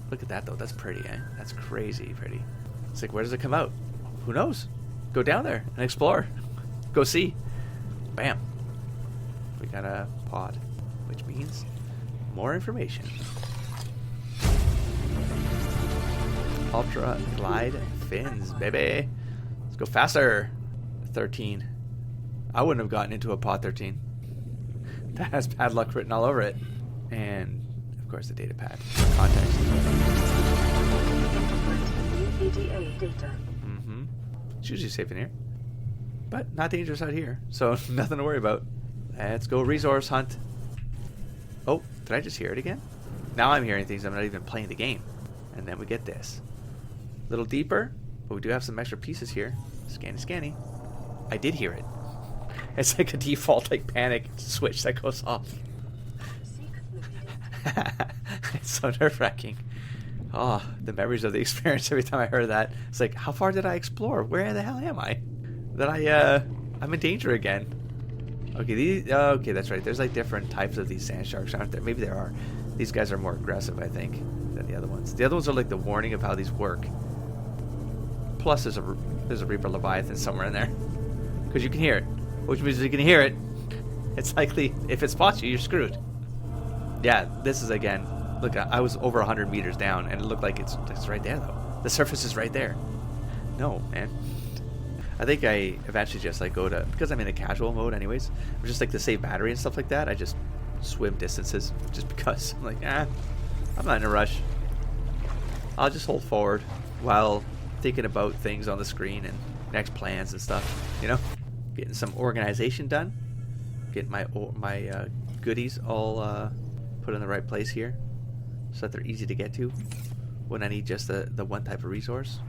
A: look at that though, that's pretty, eh? That's crazy pretty. It's like, where does it come out? Who knows? Go down there and explore. Go see. Bam. We got a pod, which means more information. Ultra glide fins, baby. Let's go faster. 13. I wouldn't have gotten into a pod 13. That has bad luck written all over it. And, of course, the data pad. Context. Mm-hmm. It's usually safe in here. But not dangerous out here. So, nothing to worry about. Let's go resource hunt. Oh, did I just hear it again? Now I'm hearing things I'm not even playing the game. And then we get this. A little deeper, but we do have some extra pieces here. Scanny, scanny. I did hear it. It's like a default like panic switch that goes off. It's so nerve-wracking. Oh, the memories of the experience every time I heard that. It's like, how far did I explore? Where the hell am I? That I'm in danger again. Okay, okay, that's right. There's like different types of these sand sharks, aren't there? Maybe there are. These guys are more aggressive, I think, than the other ones. The other ones are like the warning of how these work. Plus, there's a Reaper Leviathan somewhere in there. Because you can hear it. Which means you can hear it. It's likely, if it spots you, you're screwed. Yeah, this is again, look, I was over 100 meters down, and it looked like it's right there, though. The surface is right there. No, man. I think I eventually just like go to, because I'm in a casual mode anyways, just like to save battery and stuff like that, I just swim distances, just because. I'm like, I'm not in a rush. I'll just hold forward while thinking about things on the screen and next plans and stuff, you know? Getting some organization done. Getting my goodies all put in the right place here so that they're easy to get to when I need just the one type of resource.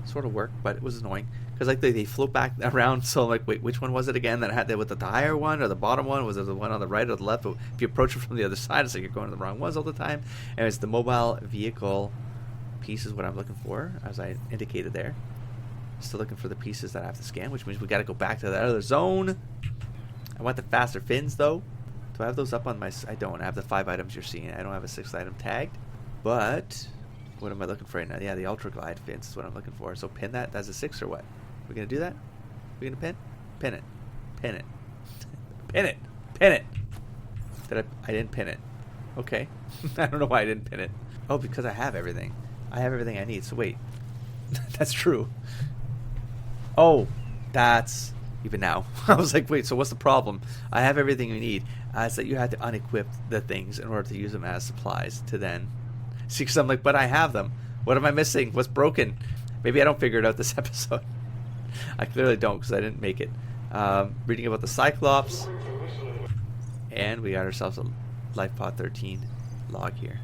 A: Sort of worked, but it was annoying because like they float back around, so like, wait, which one was it again that I had with the higher one or the bottom one? Was it the one on the right or the left? But if you approach it from the other side, it's like you're going to the wrong ones all the time. And it's the mobile vehicle piece is what I'm looking for, as I indicated there. Still looking for the pieces that I have to scan, which means we got to go back to that other zone. I want the faster fins though. Do I have those up on my? I don't. I have the 5 items you're seeing. I don't have a 6th item tagged. But what am I looking for right now? Yeah, the ultra glide fins is what I'm looking for. So pin that. That's a 6 or what? We're gonna do that? We're gonna pin? Pin it. Pin it. Pin it. Pin it. I didn't pin it. Okay. I don't know why I didn't pin it. Oh, because I have everything. I have everything I need. So wait. That's true. Oh, that's even now. I was like, wait, so what's the problem? I have everything you need. It's that you had to unequip the things in order to use them as supplies to then see, because I'm like, but I have them. What am I missing? What's broken? Maybe I don't figure it out this episode. I clearly don't because I didn't make it. Reading about the Cyclops. And we got ourselves a Life Pod 13 log here.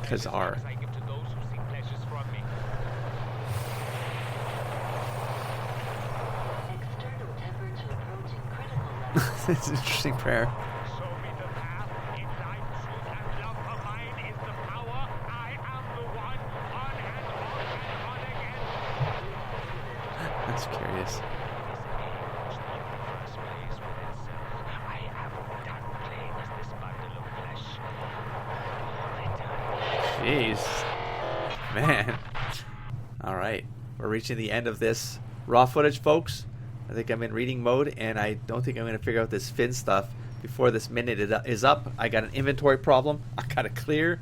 A: 'Cause R.
E: I give to those who seek pleasures from me.
B: External temperature approaching critical level.
A: It's an interesting prayer.
E: Show me the path. In life, truth, and love for mine is the power. I am the one. On and on again.
A: That's curious.
E: I have done playing as this bundle of flesh.
A: Jeez. Man. Alright. We're reaching the end of this raw footage, folks. I think I'm in reading mode, and I don't think I'm going to figure out this fin stuff before this minute is up. I got an inventory problem. I got to clear.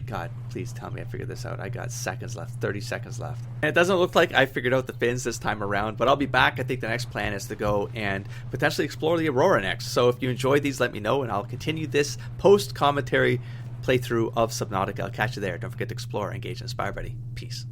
A: God, please tell me I figured this out. I got seconds left, 30 seconds left. And it doesn't look like I figured out the fins this time around, but I'll be back. I think the next plan is to go and potentially explore the Aurora next. So if you enjoyed these, let me know, and I'll continue this post-commentary playthrough of Subnautica. I'll catch you there. Don't forget to explore, engage, and inspire, buddy. Peace.